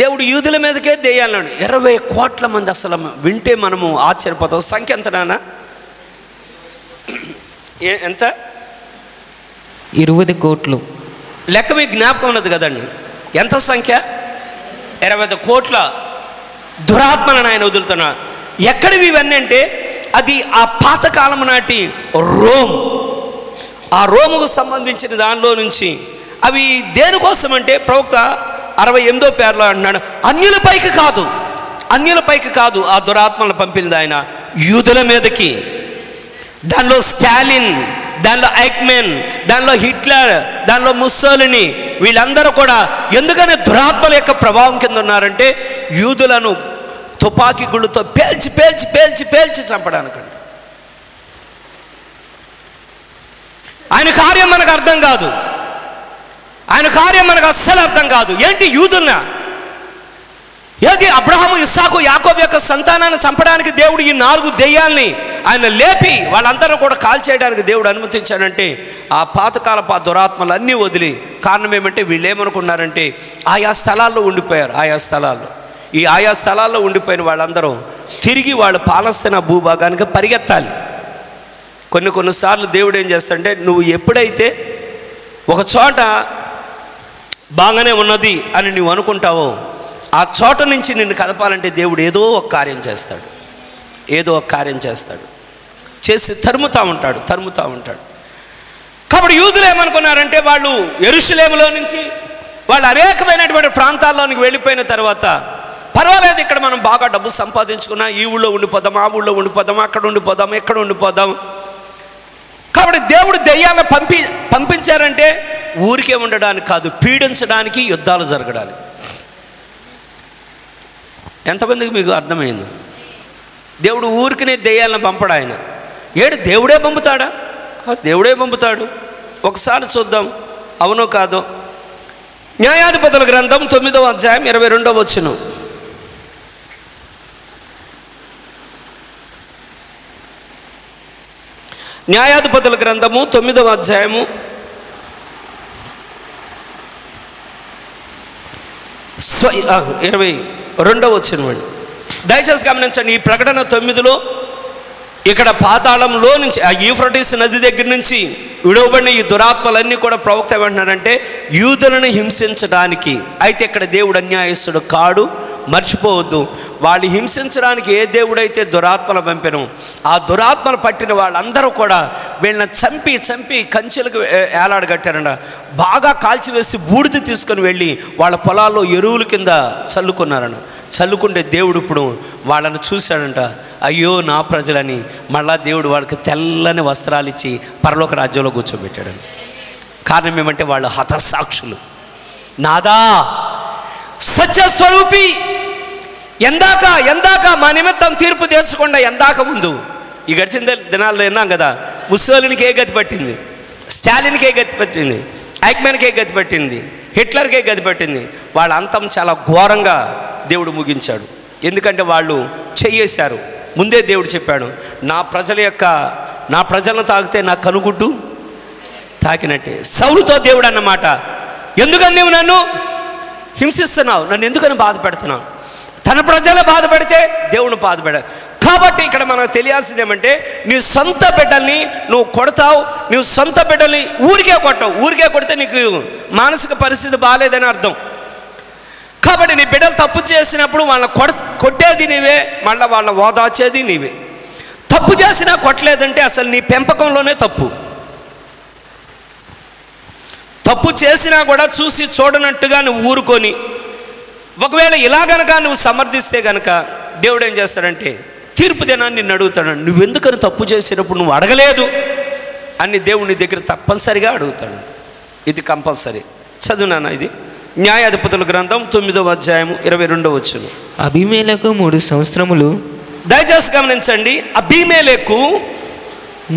దేవుడు యూదుల మీదకే దెయ్యాలను 20 కోట్ల మంది. అసలు వింటే మనము ఆశ్చర్యపోతాం. సంఖ్య ఎంత నాన్న? ఎంత? 20 కోట్లు. లెక్క మీకు జ్ఞాపకం ఉన్నది కదండి. ఎంత సంఖ్య? 20 కోట్ల దురాత్మలను ఆయన వదులుతున్నాడు. ఎక్కడివి ఇవన్నీ అంటే అది ఆ పాతకాలం నాటి రోమ్, ఆ రోముకు సంబంధించిన దానిలో నుంచి. అవి దేనికోసం అంటే ప్రవక్త 68వ పేరులో అంటున్నాడు, అన్యులపైకి కాదు ఆ దురాత్మలను పంపినది ఆయన, యూదుల మీదకి. దానిలో స్టాలిన్, దానిలో ఐక్మెన్, దానిలో హిట్లర్, దానిలో ముస్సోలిని, వీళ్ళందరూ కూడా ఎందుకని దురాత్మల యొక్క ప్రభావం కింద ఉన్నారంటే యూదులను తుపాకీ గుళ్ళతో పేల్చి పేల్చి పేల్చి పేల్చి చంపడానికండి. ఆయన కార్యం మనకు అర్థం కాదు. ఆయన కార్యం మనకు అస్సలు అర్థం కాదు. ఏంటి యూదుల్నా? ఏది అబ్రహాము, ఇస్సాకు, యాకోబు యొక్క సంతానాన్ని చంపడానికి దేవుడు ఈ 4 దెయ్యాల్ని ఆయన లేపి వాళ్ళందరూ కూడా కాల్చేయడానికి దేవుడు అనుమతించాడంటే ఆ పాతకాలపు ఆ దురాత్మలు అన్నీ వదిలి. కారణం ఏమంటే వీళ్ళు ఏమనుకున్నారంటే ఆయా స్థలాల్లో ఉండిపోయారు. ఆయా స్థలాల్లో ఉండిపోయిన వాళ్ళందరూ తిరిగి వాళ్ళు పాలస్తీనా భూభాగానికి పరిగెత్తాలి. కొన్నిసార్లు దేవుడు ఏం చేస్తాడంటే నువ్వు ఎప్పుడైతే ఒక చోట బాగానే ఉన్నది అని నువ్వు అనుకుంటావో ఆ చోట నుంచి నిన్ను కదపాలంటే దేవుడు ఏదో ఒక కార్యం చేస్తాడు. చేసి తరుముతూ ఉంటాడు. కాబట్టి యూదులు ఏమనుకున్నారంటే వాళ్ళు యెరూషలేములో నుంచి వాళ్ళు అనేకమైనటువంటి ప్రాంతాల్లోనికి వెళ్ళిపోయిన తర్వాత పర్వాలేదు, ఇక్కడ మనం బాగా డబ్బు సంపాదించుకున్నా, ఈ ఊళ్ళో ఉండిపోదాం, ఆ ఊళ్ళో ఉండిపోదాం, అక్కడ ఉండిపోదాం, ఎక్కడ ఉండిపోదాం. కాబట్టి దేవుడు దెయ్యాలను పంపించారంటే ఊరికే ఉండడానికి కాదు, పీడించడానికి, యుద్ధాలు జరగడానికి. ఎంతమందికి మీకు అర్థమైంది? దేవుడు ఊరికినే దెయ్యాలను పంపడు. ఆయన దేవుడే పంపుతాడా? దేవుడే పంపుతాడు. ఒకసారి చూద్దాం, అవునో కాదో. న్యాయాధిపతుల గ్రంథం 9వ అధ్యాయం 22వ వచనం. న్యాయాధిపతుల గ్రంథము 9వ అధ్యాయము 22వ వచనం అండి. దయచేసి గమనించండి. ఈ ప్రకటన 9లో ఇక్కడ పాతాళంలో నుంచి ఆ యూఫ్రటీస్ నది దగ్గర నుంచి విడవబడిన ఈ దురాత్మలన్నీ కూడా ప్రవక్త ఏమంటున్నాడంటే యూదులను హింసించడానికి. అయితే ఇక్కడ దేవుడు అన్యాయస్తుడు కాడు, మర్చిపోవద్దు. వాళ్ళు హింసించడానికి ఏ దేవుడైతే దురాత్మలు పంపెనో ఆ దురాత్మలు పట్టిన వాళ్ళందరూ కూడా వీళ్ళని చంపి కంచెలకు ఏలాడగట్టారంట. బాగా కాల్చివేసి బూడిద తీసుకొని వెళ్ళి వాళ్ళ పొలాల్లో ఎరువుల కింద చల్లుకుంటే దేవుడు ఇప్పుడు వాళ్ళని చూశాడంట. అయ్యో నా ప్రజలని. మళ్ళా దేవుడు వాళ్ళకి తెల్లని వస్త్రాలు ఇచ్చి పరలోక రాజ్యంలో కూర్చోబెట్టాడని. కారణం ఏమంటే వాళ్ళు హతసాక్షులు. నాదా సత్యస్వరూపి, ఎందాక మా నిమిత్తం తీర్పు తీర్చకుండా ఎందాక ముందు. ఈ గడిచిన దినాల్లో విన్నాం కదా, ముస్సోలినికి ఏ గతి పట్టింది, స్టాలిన్కి ఏ గతి పట్టింది, ఐక్మెన్కి ఏ గతి పట్టింది, హిట్లర్కి ఏ గతి పట్టింది. వాళ్ళ అంతం చాలా ఘోరంగా దేవుడు ముగించాడు. ఎందుకంటే వాళ్ళు చెయ్యేశారు. ముందే దేవుడు చెప్పాడు, నా ప్రజలను తాకితే నా కనుగుడ్డు తాకినట్టే. సౌలుతో దేవుడు అన్నమాట, ఎందుకని నువ్వు నన్ను హింసిస్తున్నావు, నన్ను ఎందుకని బాధ పెడుతున్నావు? తన ప్రజలు బాధ పెడితే దేవుని బాధ పెడ. కాబట్టి ఇక్కడ మనకు తెలియాల్సింది ఏమంటే, నీ సొంత బిడ్డల్ని నువ్వు కొడతావు, నువ్వు సొంత బిడ్డల్ని ఊరికే కొట్టవు. ఊరికే కొడితే నీకు మానసిక పరిస్థితి బాగాలేదని అర్థం. కాబట్టి నీ బిడ్డలు తప్పు చేసినప్పుడు వాళ్ళని కొట్టేది నీవే, మళ్ళీ వాళ్ళ ఓదార్చేది నీవే. తప్పు చేసినా కొట్టలేదంటే అసలు నీ పెంపకంలోనే తప్పు. తప్పు చేసినా కూడా చూసి చూడనట్టుగా నువ్వు ఊరుకొని, ఒకవేళ ఇలా గనక నువ్వు సమర్థిస్తే గనక దేవుడు ఏం చేస్తాడంటే తీర్పు దినాన్ని నిన్ను అడుగుతాడు. నువ్వెందుకని తప్పు చేసినప్పుడు నువ్వు అడగలేదు అని దేవుని దగ్గర తప్పనిసరిగా అడుగుతాడు. ఇది కంపల్సరీ. చదువునానా ఇది న్యాయాధిపతుల గ్రంథం 9వ అధ్యాయం 22వ వచనం. అబీమెలెకు 3 సంవత్సరములు. దయచేసి గమనించండి. అబీమెలెకు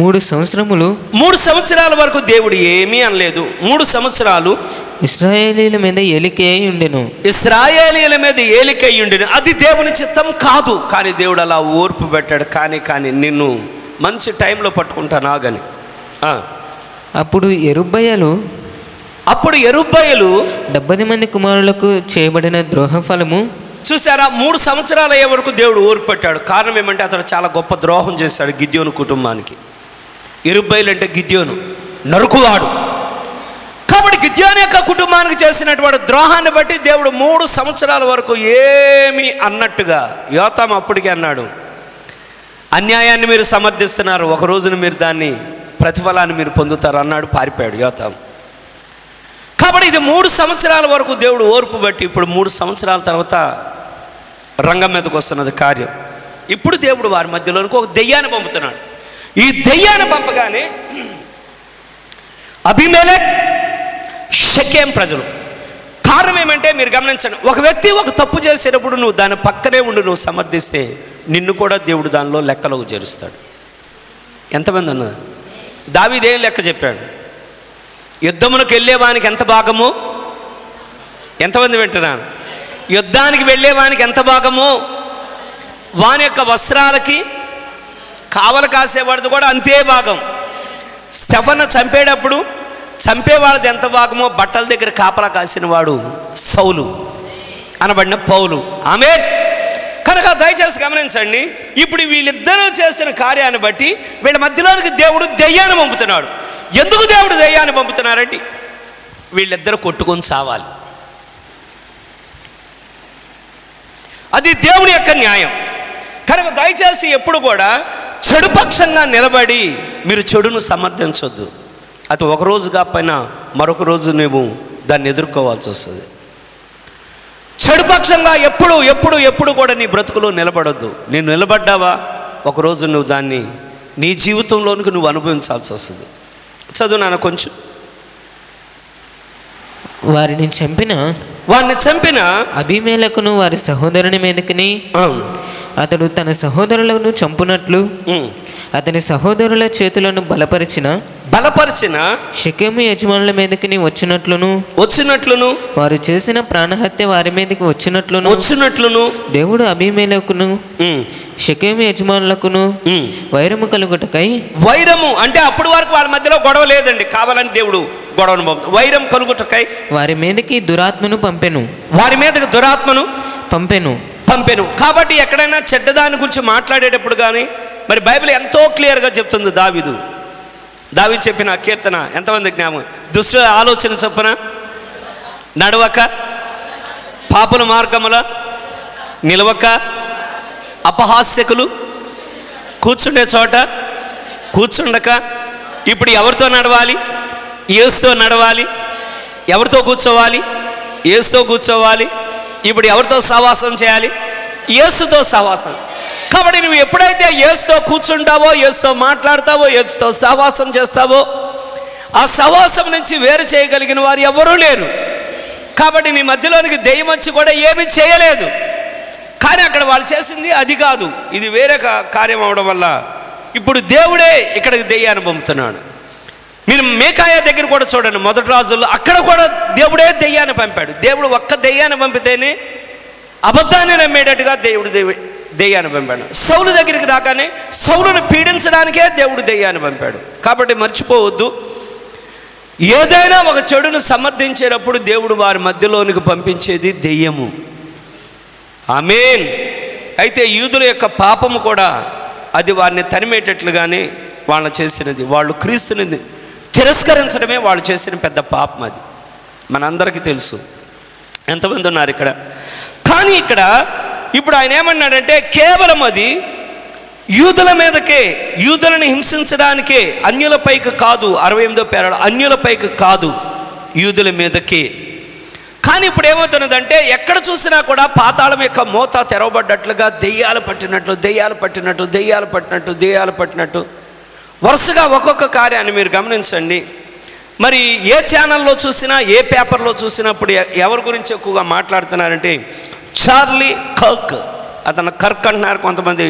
3 సంవత్సరములు 3 సంవత్సరాల వరకు దేవుడు ఏమీ అనలేదు. 3 సంవత్సరాలు ఇశ్రాయేలీల మీద ఏలికై ఉండెను. ఇశ్రాయేలీల మీద ఏలికై ఉండెను. అది దేవుని చిత్తం కాదు. కానీ దేవుడు అలా ఓర్పు పెట్టాడు. కానీ నిన్ను మంచి టైంలో పట్టుకుంటాను ఆగని. అప్పుడు యెరుబ్బయలు 70 మంది కుమారులకు చేయబడిన ద్రోహ ఫలము. చూసారా, 3 సంవత్సరాలు అయ్యే వరకు దేవుడు ఓర్పు పెట్టాడు. కారణం ఏమంటే అతడు చాలా గొప్ప ద్రోహం చేశాడు గిద్యోను కుటుంబానికి. యెరుబ్బయలు అంటే గిద్యోను నరుకువాడు. కాబట్టి గిద్యోను యొక్క కుటుంబానికి చేసినటువంటి ద్రోహాన్ని బట్టి దేవుడు 3 సంవత్సరాల వరకు ఏమి అన్నట్టుగా యోతాము అప్పటికే అన్నాడు, అన్యాయాన్ని మీరు సమర్థిస్తున్నారు, ఒక రోజున మీరు దాన్ని ప్రతిఫలాన్ని మీరు పొందుతారు అన్నాడు. పారిపోయాడు యోతాము. కాబట్టి ఇది 3 సంవత్సరాల వరకు దేవుడు ఓర్పు బట్టి ఇప్పుడు 3 సంవత్సరాల తర్వాత రంగం మీదకి వస్తున్నది కార్యం. ఇప్పుడు దేవుడు వారి మధ్యలోనికి ఒక దెయ్యాన్ని పంపుతున్నాడు. ఈ దెయ్యాన్ని పంపగానే అబీమెలెక్, షెకెం ప్రజలు. కారణం ఏమంటే మీరు గమనించండి, ఒక వ్యక్తి ఒక తప్పు చేసేటప్పుడు నువ్వు దాని పక్కనే ఉండి నువ్వు సమర్థిస్తే నిన్ను కూడా దేవుడు దానిలో లెక్కలోకి చేరుస్తాడు. ఎంతమంది ఉన్నారు? దావీదేం లెక్క చెప్పాడు? యుద్ధమునకు వెళ్ళేవానికి ఎంత భాగము? ఎంతమంది వింటున్నాను? యుద్ధానికి వెళ్ళేవానికి ఎంత భాగము? వాని యొక్క వస్త్రాలకి కావలి కాసేవాడిది కూడా అంతే భాగం. స్టెఫను చంపేటప్పుడు చంపేవాడిది ఎంత భాగమో బట్టల దగ్గర కాపలా కాసిన వాడు సౌలు అనబడిన పౌలు. ఆమేన్. కనుక దయచేసి గమనించండి, ఇప్పుడు వీళ్ళిద్దరూ చేసిన కార్యాన్ని బట్టి వీళ్ళ మధ్యలోనికి దేవుడు దెయ్యాన్ని పంపుతున్నాడు. ఎందుకు దేవుడు దెయ్యాన్ని పంపుతున్నారంటే వీళ్ళిద్దరూ కొట్టుకొని చావాలి. అది దేవుని యొక్క న్యాయం. కనుక దయచేసి ఎప్పుడు కూడా చెడుపక్షంగా నిలబడి మీరు చెడును సమర్థించొద్దు. అది ఒక రోజు కాకపోయినా మరొక రోజు నువ్వు దాన్ని ఎదుర్కోవాల్సి వస్తుంది. చెడుపక్షంగా ఎప్పుడు ఎప్పుడు ఎప్పుడు కూడా నీ బ్రతుకులో నిలబడొద్దు. నేను నిలబడ్డావా ఒకరోజు నువ్వు దాన్ని నీ జీవితంలోనికి నువ్వు అనుభవించాల్సి వస్తుంది. చదువు నాన్న కొంచెం. వారిని చంపిన అబీమెలెకును వారి సహోదరుని మీదకిని అతడు తన సహోదరులను చంపునట్లు అతని సహోదరుల చేతులను బలపరిచిన షెకెము యజమానుల మీదకి వచ్చినట్లును వారు చేసిన ప్రాణహత్య వారి మీదకి వచ్చినట్లును దేవుడు అబీమెలెకును షెకెము యజమానులకును వైరము కలుగుటకై. వైరము అంటే అప్పటి వరకు వాళ్ళ మధ్యలో గొడవ లేదండి, కావాలని దేవుడు గొడవను పంపుతాడు. వైరం కలుగుటకై వారి మీదకి దురాత్మను పంపెను. కాబట్టి ఎక్కడైనా చెడ్డదాని గురించి మాట్లాడేటప్పుడు కానీ మరి బైబిల్ ఎంతో క్లియర్గా చెప్తుంది. దావీదు చెప్పిన కీర్తన ఎంతమంది జ్ఞాపకం? దుష్టుల ఆలోచన చొప్పున నడవక, పాపుల మార్గముల నిలవక, అపహాస్యకులు కూర్చుండే చోట కూర్చుండక. ఇప్పుడు ఎవరితో నడవాలి? యేసుతో నడవాలి. ఎవరితో కూర్చోవాలి? యేసుతో కూర్చోవాలి. ఇప్పుడు ఎవరితో సహవాసం చేయాలి? యేసుతో సహవాసం. కాబట్టి నువ్వు ఎప్పుడైతే యేసుతో కూర్చుంటావో, యేసుతో మాట్లాడతావో, యేసుతో సహవాసం చేస్తావో, ఆ సహవాసం నుంచి వేరు చేయగలిగిన వారు ఎవరూ లేరు. కాబట్టి నీ మధ్యలోనికి దెయ్యం వచ్చి కూడా ఏమీ చేయలేదు. కానీ అక్కడ వాళ్ళు చేసింది అది కాదు, ఇది వేరే కార్యం అవడం వల్ల ఇప్పుడు దేవుడే ఇక్కడికి దెయ్యాన్ని పంపుతున్నాడు. మీరు మేకాయ దగ్గర కూడా చూడండి, మొదటి రాజుల్లో అక్కడ కూడా దేవుడే దెయ్యాన్ని పంపాడు. దేవుడు ఒక్క దెయ్యాన్ని పంపితేనే అబద్ధాన్ని నమ్మేటట్టుగా దేవుడు దెయ్యాన్ని పంపాడు. సౌలు దగ్గరికి రాగానే సౌలును పీడించడానికే దేవుడు దెయ్యాన్ని పంపాడు. కాబట్టి మర్చిపోవద్దు, ఏదైనా ఒక చెడును సమర్థించేటప్పుడు దేవుడు వారి మధ్యలోనికి పంపించేది దెయ్యము. ఆమేన్. అయితే యూదుల యొక్క పాపము కూడా అది వారిని తరిమేటట్లుగానే వాళ్ళు చేసినది. వాళ్ళు క్రీస్తుని తిరస్కరించడమే వాళ్ళు చేసిన పెద్ద పాపం. అది మనందరికీ తెలుసు. ఎంతమంది ఉన్నారు ఇక్కడ? కానీ ఇక్కడ ఇప్పుడు ఆయన ఏమన్నాడంటే కేవలం అది యూదుల మీదకే, యూదులను హింసించడానికే, అన్యులపైకి కాదు. 68వ పేరాడు అన్యులపైకి కాదు, యూదుల మీదకే. కానీ ఇప్పుడు ఏమవుతున్నదంటే ఎక్కడ చూసినా కూడా పాతాళం యొక్క మోత తెరవబడ్డట్లుగా దెయ్యాలు పట్టినట్లు, దెయ్యాలు పట్టినట్టు, దెయ్యాలు పట్టినట్టు, దెయ్యాలు పట్టినట్టు వరుసగా ఒక్కొక్క కార్యాన్ని మీరు గమనించండి. మరి ఏ ఛానల్లో చూసినా, ఏ పేపర్లో చూసినప్పుడు ఎవరి గురించి ఎక్కువగా మాట్లాడుతున్నారంటే చార్లీ కర్క్. అతను కర్క్ అంటున్నారు, కొంతమంది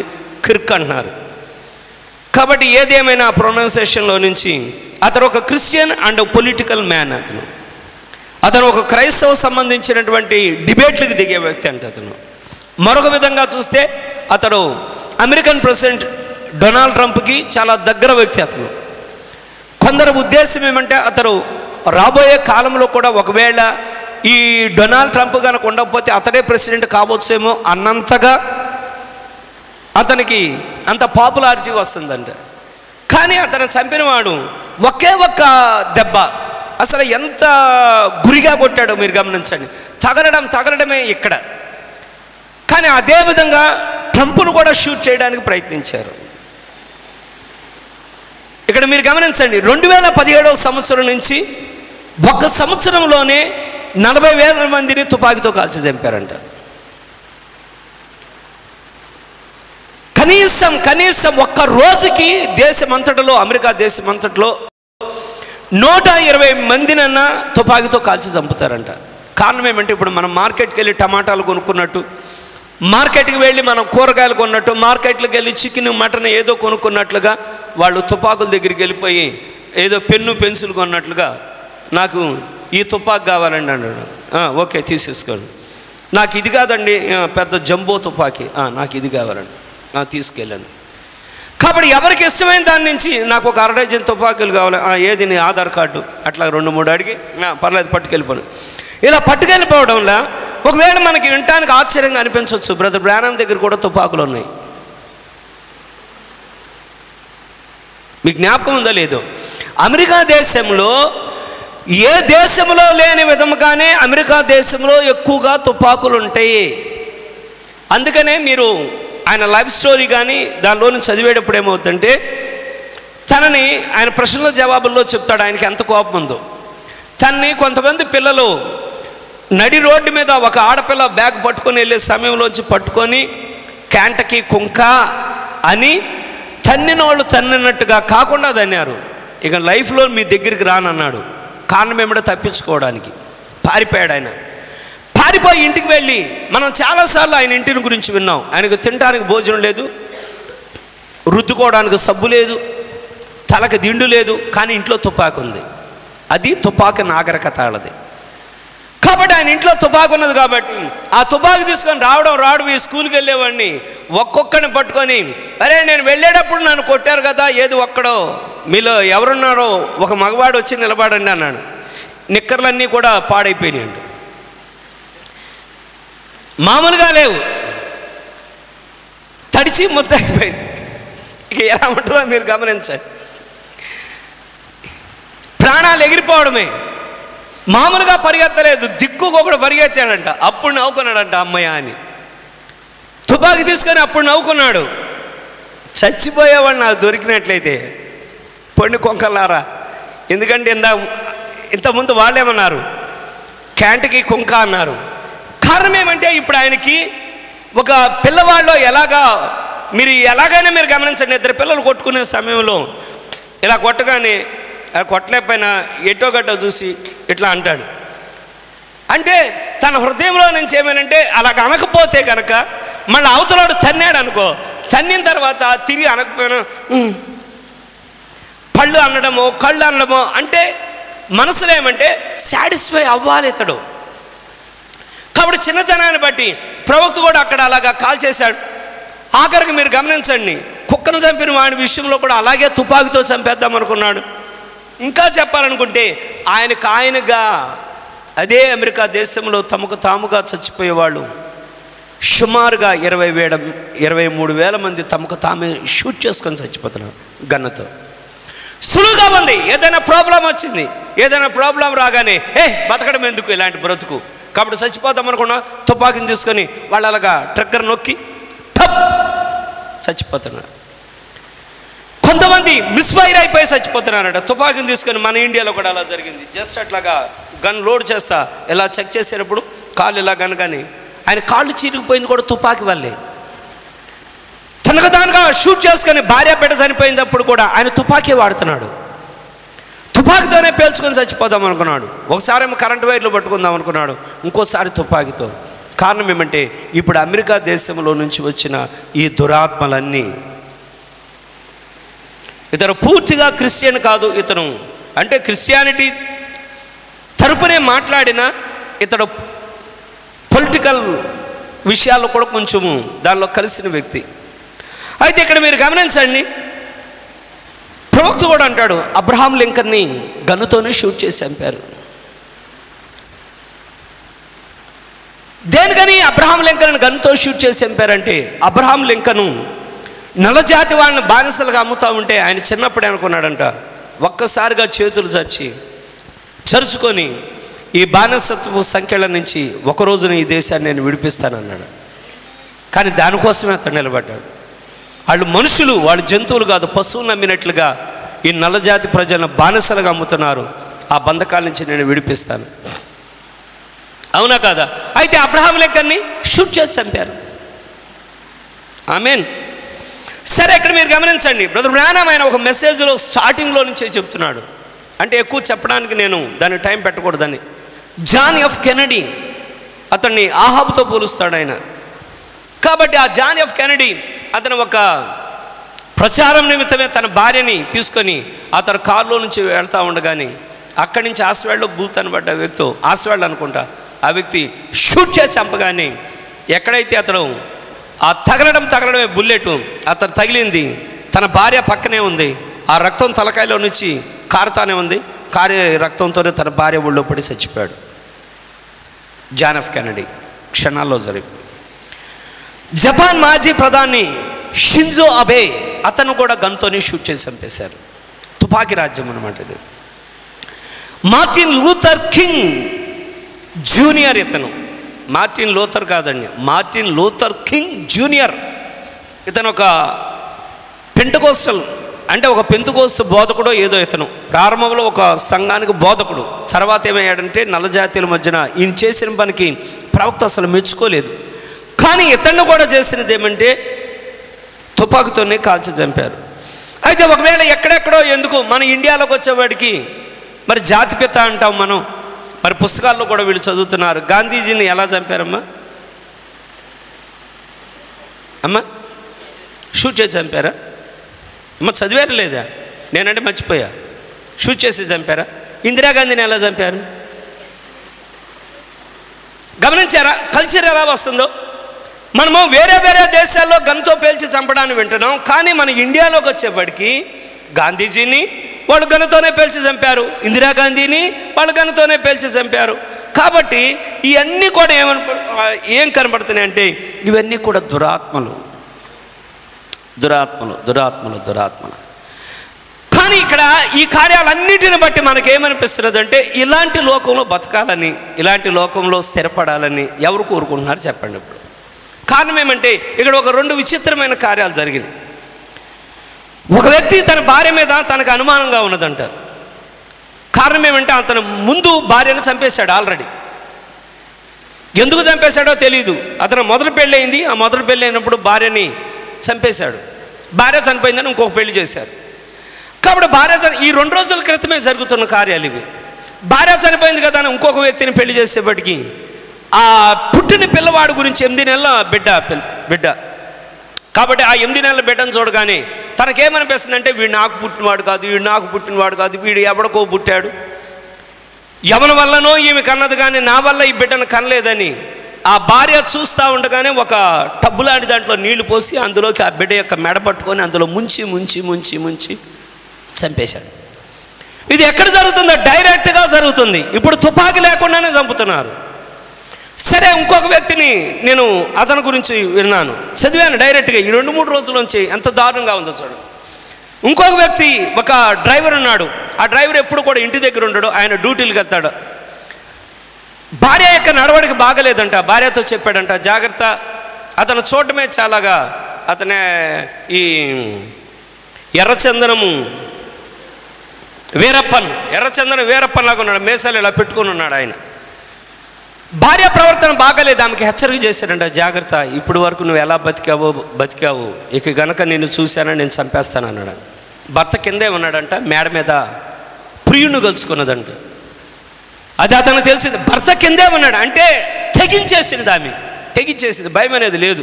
కిర్క్ అంటున్నారు. కాబట్టి ఏదేమైనా ప్రొనౌన్సియేషన్లో నుంచి అతను ఒక క్రిస్టియన్ అండ్ పొలిటికల్ మ్యాన్. అతను ఒక క్రైస్తవ సంబంధించినటువంటి డిబేట్లకు దిగే వ్యక్తి అంటే అతను. మరొక విధంగా చూస్తే అతడు అమెరికన్ ప్రెసిడెంట్ డొనాల్డ్ ట్రంప్కి చాలా దగ్గర వ్యక్తి అతను. కొందరు ఉద్దేశం ఏమంటే అతడు రాబోయే కాలంలో కూడా ఒకవేళ ఈ డొనాల్డ్ ట్రంప్ కనుక ఉండకపోతే అతడే ప్రెసిడెంట్ కావచ్చేమో అన్నంతగా అతనికి అంత పాపులారిటీ వస్తుందంట. కానీ అతను చంపినవాడు ఒకే ఒక్క దెబ్బ. అసలు ఎంత గురిగా కొట్టాడో మీరు గమనించండి. తగలడమే ఇక్కడ. కానీ అదేవిధంగా ట్రంప్ను కూడా షూట్ చేయడానికి ప్రయత్నించారు. ఇక్కడ మీరు గమనించండి, 2017వ సంవత్సరం నుంచి ఒక సంవత్సరంలోనే 40,000 మందిని తుపాకీతో కాల్చి చంపారంట. కనీసం ఒక్క రోజుకి దేశమంతటిలో, అమెరికా దేశమంతటిలో 120 మందినన్నా తుపాకీతో కాల్చి చంపుతారంట. కారణం ఏమంటే ఇప్పుడు మనం మార్కెట్కి వెళ్ళి టమాటాలు కొనుక్కున్నట్టు, మార్కెట్కి వెళ్ళి మనం కూరగాయలు కొన్నట్టు, మార్కెట్కి వెళ్ళి చికెన్ మటన్ ఏదో కొనుక్కున్నట్లుగా వాళ్ళు తుపాకుల దగ్గరికి వెళ్ళిపోయి ఏదో పెన్ను పెన్సిల్ కొన్నట్లుగా నాకు ఈ తుపాకు కావాలండి అన్నాడు. ఓకే తీసేసుకోండి. నాకు ఇది కాదండి పెద్ద జంబో తుపాకీ, నాకు ఇది కావాలండి, తీసుకెళ్ళండి. కాబట్టి ఎవరికి ఇష్టమైన దాని నుంచి నాకు ఒక 1/2 డజన్ తుపాకీలు కావాలి, ఏది నీ ఆధార్ కార్డు, అట్లా 2-3 అడిగి పర్లేదు పట్టుకెళ్ళిపోను. ఇలా పట్టుకెళ్ళిపోవడంలో ఒకవేళ మనకి వినటానికి ఆశ్చర్యంగా అనిపించవచ్చు, బ్రదర్ బ్రానమ్ దగ్గర కూడా తుపాకులు ఉన్నాయి. మీకు జ్ఞాపకం ఉందో లేదో, అమెరికా దేశంలో ఏ దేశంలో లేని విధముగానే అమెరికా దేశంలో ఎక్కువగా తుపాకులు ఉంటాయి. అందుకనే మీరు ఆయన లైఫ్ స్టోరీ కానీ దానిలోని చదివేటప్పుడు ఏమవుతుందంటే తనని ఆయన ప్రశ్నల జవాబుల్లో చెప్తాడు ఆయనకి ఎంత కోపం ఉందో. తనని కొంతమంది పిల్లలు నడి రోడ్డు మీద ఒక ఆడపిల్ల బ్యాగ్ పట్టుకొని వెళ్ళే సమయంలోంచి పట్టుకొని క్యాంటకి కుంక అని తన్నినోళ్ళు తన్నినట్టుగా కాకుండా తన్నారు. ఇక లైఫ్లో మీ దగ్గరికి రానన్నాడు. కారణం ఏమిటో తప్పించుకోవడానికి పారిపోయాడు ఆయన. పారిపోయి ఇంటికి వెళ్ళి మనం చాలాసార్లు ఆయన ఇంటిని గురించి విన్నాం. ఆయనకు తినడానికి భోజనం లేదు, రుద్దుకోవడానికి సబ్బు లేదు, తలకు దిండు లేదు, కానీ ఇంట్లో తుపాకు ఉంది. అది తుపాకు నాగరికత వాళ్ళది. కాబట్టి ఆయన ఇంట్లో తుపాకు ఉన్నది కాబట్టి ఆ తుపాకు తీసుకొని రావడం ఈ స్కూల్కి వెళ్ళేవాడిని ఒక్కొక్కడిని పట్టుకొని, అరే నేను వెళ్ళేటప్పుడు నన్ను కొట్టారు కదా, ఏది ఒక్కడో మీలో ఎవరున్నారో ఒక మగవాడు వచ్చి నిలబడండి అన్నాడు. నిక్కర్లన్నీ కూడా పాడైపోయినాయి అంట, మామూలుగా లేవు, తడిచి ముద్ద అయిపోయింది. ఇక ఎలా ఉంటుందో మీరు గమనించండి. ప్రాణాలు ఎగిరిపోవడమే, మామూలుగా పరిగెత్తలేదు, దిక్కుకొకడు పరిగెత్తాడంట. అప్పుడు నవ్వుకున్నాడంట అమ్మయ్య అని. తుపాకీ తీసుకొని అప్పుడు నవ్వుకున్నాడు. చచ్చిపోయేవాడు నాకు దొరికినట్లయితే పొండి కొంకలారా. ఎందుకంటే ఇంతకుముందు వాళ్ళేమన్నారు, క్యాంట్కి కుంక అన్నారు. కారణం ఏమంటే ఇప్పుడు ఆయనకి ఒక పిల్లవాళ్ళు ఎలాగైనా మీరు గమనించండి, 2 పిల్లలు కొట్టుకునే సమయంలో ఇలా కొట్టగానే కొట్టలేకపోయినా ఎటో గట్టో చూసి ఇట్లా అంటాడు. అంటే తన హృదయంలో నుంచి ఏమనంటే అలాగ అనకపోతే కనుక మళ్ళీ అవతలాడు తన్నాడు అనుకో, తన్నిన తర్వాత తిరిగి అనకపోయినా పళ్ళు అనడమో కళ్ళు అనడమో, అంటే మనసులో ఏమంటే సాటిస్ఫై అవ్వాలి ఇతడు. కాబట్టి చిన్నతనాన్ని బట్టి ప్రవక్త కూడా అక్కడ అలాగా కాల్ చేశాడు. ఆఖరికి మీరు గమనించండి, కుక్కను చంపిన వాడి విషయంలో కూడా అలాగే తుపాకీతో చంపేద్దాం అనుకున్నాడు. ఇంకా చెప్పాలనుకుంటే ఆయనగా అదే అమెరికా దేశంలో తమకు తాముగా చచ్చిపోయేవాళ్ళు సుమారుగా 23,000 మంది తమకు తామే షూట్ చేసుకొని చచ్చిపోతున్నారు గన్నుతో. సులువుగా ఉంది. ఏదైనా ప్రాబ్లం వచ్చింది, ఏదైనా ప్రాబ్లం రాగానే బతకడం ఎందుకు ఇలాంటి బ్రతుకు, కాబట్టి చచ్చిపోతాం అనుకున్నా తుపాకీని తీసుకొని వాళ్ళు అలాగా ట్రిగ్గర్ నొక్కి చచ్చిపోతున్నారు. కొంతమంది మిస్ఫైర్ అయిపోయి చచ్చిపోతున్నారట తుపాకీని తీసుకొని. మన ఇండియాలో కూడా అలా జరిగింది. జస్ట్ అట్లాగా గన్ లోడ్ చేస్తా ఇలా చెక్ చేసేటప్పుడు కాళ్ళు ఇలా గనగానే ఆయన కాళ్ళు చీరిగిపోయింది కూడా తుపాకీ వల్లే. తనకు తానుగా షూట్ చేసుకొని భార్య బిడ్డ చనిపోయినప్పుడు కూడా ఆయన తుపాకీ వాడుతున్నాడు. తుపాకీతోనే పేల్చుకొని చచ్చిపోదాం అనుకున్నాడు. ఒకసారేమో కరెంటు వైర్లు పట్టుకుందాం అనుకున్నాడు, ఇంకోసారి తుపాకీతో. కారణం ఏమంటే ఇప్పుడు అమెరికా దేశంలో నుంచి వచ్చిన ఈ దురాత్మలన్నీ, ఇతను పూర్తిగా క్రిస్టియన్ కాదు, ఇతను అంటే క్రిస్టియానిటీ తరపునే మాట్లాడిన ఇతడు పొలిటికల్ విషయాల్లో కూడా కొంచెము దానిలో కలిసిన వ్యక్తి. అయితే ఇక్కడ మీరు గమనించండి, ప్రవక్త కూడా అంటాడు అబ్రహాం లింకన్ని గన్నుతోనే షూట్ చేసి చంపారు. దేనికని అబ్రహాం లింకన్ గన్నుతో షూట్ చేసి చంపారంటే, అబ్రహాం లింకను నల్లజాతి వాళ్ళని బానిసలుగా అమ్ముతూ ఉంటే ఆయన చిన్నప్పుడే అనుకున్నాడంట, ఒక్కసారిగా చేతులు చరుచుకొని ఈ బానిసత్వ సంఖ్యల నుంచి ఒకరోజున ఈ దేశాన్ని నేను విడిపిస్తానన్నాడు. కానీ దానికోసమే అతను నిలబడ్డాడు. వాళ్ళు మనుషులు, వాళ్ళు జంతువులు కాదు, పశువులు నమ్మినట్లుగా ఈ నల్లజాతి ప్రజలను బానిసలుగా అమ్ముతున్నారు, ఆ బంధకాల నుంచి నేను విడిపిస్తాను. అవునా కాదా? అయితే అబ్రహాం లింకన్ని షూట్ చేసి చంపారు. ఆమేన్. సరే, ఇక్కడ మీరు గమనించండి, బ్రదర్ బ్రానమ్ ఆయన ఒక మెసేజ్లో స్టార్టింగ్లో నుంచే చెప్తున్నాడు. అంటే ఎక్కువ చెప్పడానికి నేను దానికి టైం పెట్టకూడదని. జాన్ ఎఫ్ కెనడీ, అతన్ని ఆహాబుతో పోలుస్తాడు ఆయన. కాబట్టి ఆ జాన్ ఎఫ్ కెనడీ అతను ఒక ప్రచారం నిమిత్తమే తన భార్యని తీసుకొని అతను కారులో నుంచి వెళ్తూ ఉండగానే అక్కడి నుంచి ఆస్వాడ్లో బూత్ అనబడ్డ వ్యక్తి, ఆస్వాడ్ అనుకుంటా, ఆ వ్యక్తి షూట్ చేసి చంపగానే ఎక్కడైతే అతను ఆ తగలడమే బుల్లెట్ అతను తగిలింది, తన భార్య పక్కనే ఉంది, ఆ రక్తం తలకాయలో నుంచి కారుతానే ఉంది, కారే రక్తంతోనే తన భార్య ఒళ్ళో పడి చచ్చిపోయాడు. జాన్ ఎఫ్ కెనడీ క్షణాల్లో జరిగి. జపాన్ మాజీ ప్రధాని షింజో అబే, అతను కూడా గన్తోని షూట్ చేసి చంపేశారు. తుపాకీ రాజ్యం అన్నమాట ఇది. మార్టిన్ లూథర్ కింగ్ జూనియర్, ఇతను మార్టిన్ లూథర్ కాదండి, మార్టిన్ లూథర్ కింగ్ జూనియర్. ఇతను ఒక పెంటకోస్టల్ అంటే ఒక పెంతుకోస్తు బోధకుడో ఏదో. ఇతను ప్రారంభంలో ఒక సంఘానికి బోధకుడు, తర్వాత ఏమయ్యాడంటే నల్లజాతీయుల మధ్యన ఈయన చేసిన పనికి ప్రవక్త అసలు మెచ్చుకోలేదు. కానీ ఇతన్ని కూడా చేసినది ఏమంటే తుపాకుతోనే కాల్చి చంపారు. అయితే ఒకవేళ ఎక్కడెక్కడో ఎందుకు మన ఇండియాలోకి వచ్చేవాడికి మరి జాతిపిత అంటాం మనం, మరి పుస్తకాల్లో కూడా వీళ్ళు చదువుతున్నారు. గాంధీజీని ఎలా చంపారమ్మా? అమ్మా షూట్ చేసి చంపారా? అమ్మ చదివారు లేదా? నేనంటే మర్చిపోయా. షూట్ చేసి చంపారా? ఇందిరాగాంధీని ఎలా చంపారు? గమనించారా కల్చర్ ఎలా వస్తుందో? మనము వేరే వేరే దేశాల్లో గన్తో పేల్చి చంపడాన్ని వింటున్నాం, కానీ మన ఇండియాలోకి వచ్చేప్పటికి గాంధీజీని వాళ్ళు గన్నుతోనే పేల్చి చంపారు, ఇందిరాగాంధీని వాళ్ళు గన్నుతోనే పేల్చి చంపారు. కాబట్టి ఇవన్నీ కూడా ఏం కనబడుతున్నాయి అంటే ఇవన్నీ కూడా దురాత్మలు. కానీ ఇక్కడ ఈ కార్యాలన్నిటిని బట్టి మనకేమనిపిస్తున్నది అంటే ఇలాంటి లోకంలో బతకాలని, ఇలాంటి లోకంలో స్థిరపడాలని ఎవరు కోరుకుంటున్నారు చెప్పండి. ఇప్పుడు కారణం ఏమంటే ఇక్కడ ఒక 2 విచిత్రమైన కార్యాలు జరిగినాయి. ఒక వ్యక్తి తన భార్య మీద తనకు అనుమానంగా ఉన్నదంట. కారణం ఏమంటే అతను ముందు భార్యను చంపేశాడు ఆల్రెడీ. ఎందుకు చంపేశాడో తెలియదు. అతను మొదటి పెళ్ళి అయింది, ఆ మొదటి పెళ్ళి అయినప్పుడు భార్యని చంపేశాడు. భార్య చనిపోయిందని ఇంకొక పెళ్లి చేశారు. కాబట్టి ఈ 2 రోజుల క్రితమే జరుగుతున్న కార్యాలు ఇవి. భార్య చనిపోయింది కదా అని ఇంకొక వ్యక్తిని పెళ్లి చేసేప్పటికీ ఆ పుట్టిన పిల్లవాడు గురించి 8 నెలల బిడ్డ కాబట్టి ఆ 8 నెలల బిడ్డను చూడగానే తనకేమనిపిస్తుందంటే వీడు నాకు పుట్టినవాడు కాదు, వీడు ఎవడికో పుట్టాడు, ఎవరి వల్లనో ఈమె కన్నది కానీ నా వల్ల ఈ బిడ్డను కనలేదని ఆ భార్య చూస్తూ ఉండగానే ఒక టబ్బు లాంటి దాంట్లో నీళ్లు పోసి అందులోకి ఆ బిడ్డ యొక్క మెడ పట్టుకొని అందులో ముంచి చంపేశాడు. ఇది ఎక్కడ జరుగుతుందో డైరెక్ట్గా జరుగుతుంది. ఇప్పుడు తుపాకీ లేకుండానే చంపుతున్నారు. సరే, ఇంకొక వ్యక్తిని నేను అతని గురించి విన్నాను, చదివాను డైరెక్ట్గా. ఈ 2-3 రోజుల నుంచి ఎంత దారుణంగా ఉందో చూడండి. ఇంకొక వ్యక్తి, ఒక డ్రైవర్ ఉన్నాడు. ఆ డ్రైవర్ ఎప్పుడు కూడా ఇంటి దగ్గర ఉండడు, ఆయన డ్యూటీలకు వెళ్తాడు. భార్య యొక్క నడవడికి బాగలేదంట. భార్యతో చెప్పాడంట, జాగ్రత్త. అతను చూడటమే చాలాగా, అతనే ఈ ఎర్రచందనం వీరప్పన్ లాగా ఉన్నాడు. మేసాలు ఇలా పెట్టుకుని ఉన్నాడు ఆయన. భార్య ప్రవర్తన బాగాలేదు, ఆమెకి హెచ్చరిక చేశాడంట, జాగ్రత్త, ఇప్పుడు వరకు నువ్వు ఎలా బతికావు, ఇక గనక నిన్ను చూశానని నేను చంపేస్తాను అన్నాడు. భర్త కిందే ఉన్నాడంట, మేడ మీద ప్రియుని కలుసుకున్నదంట. అది అతను తెలిసింది. భర్త కిందే ఉన్నాడు అంటే తెగించేసింది ఆమె, తెగించేసింది, భయం అనేది లేదు.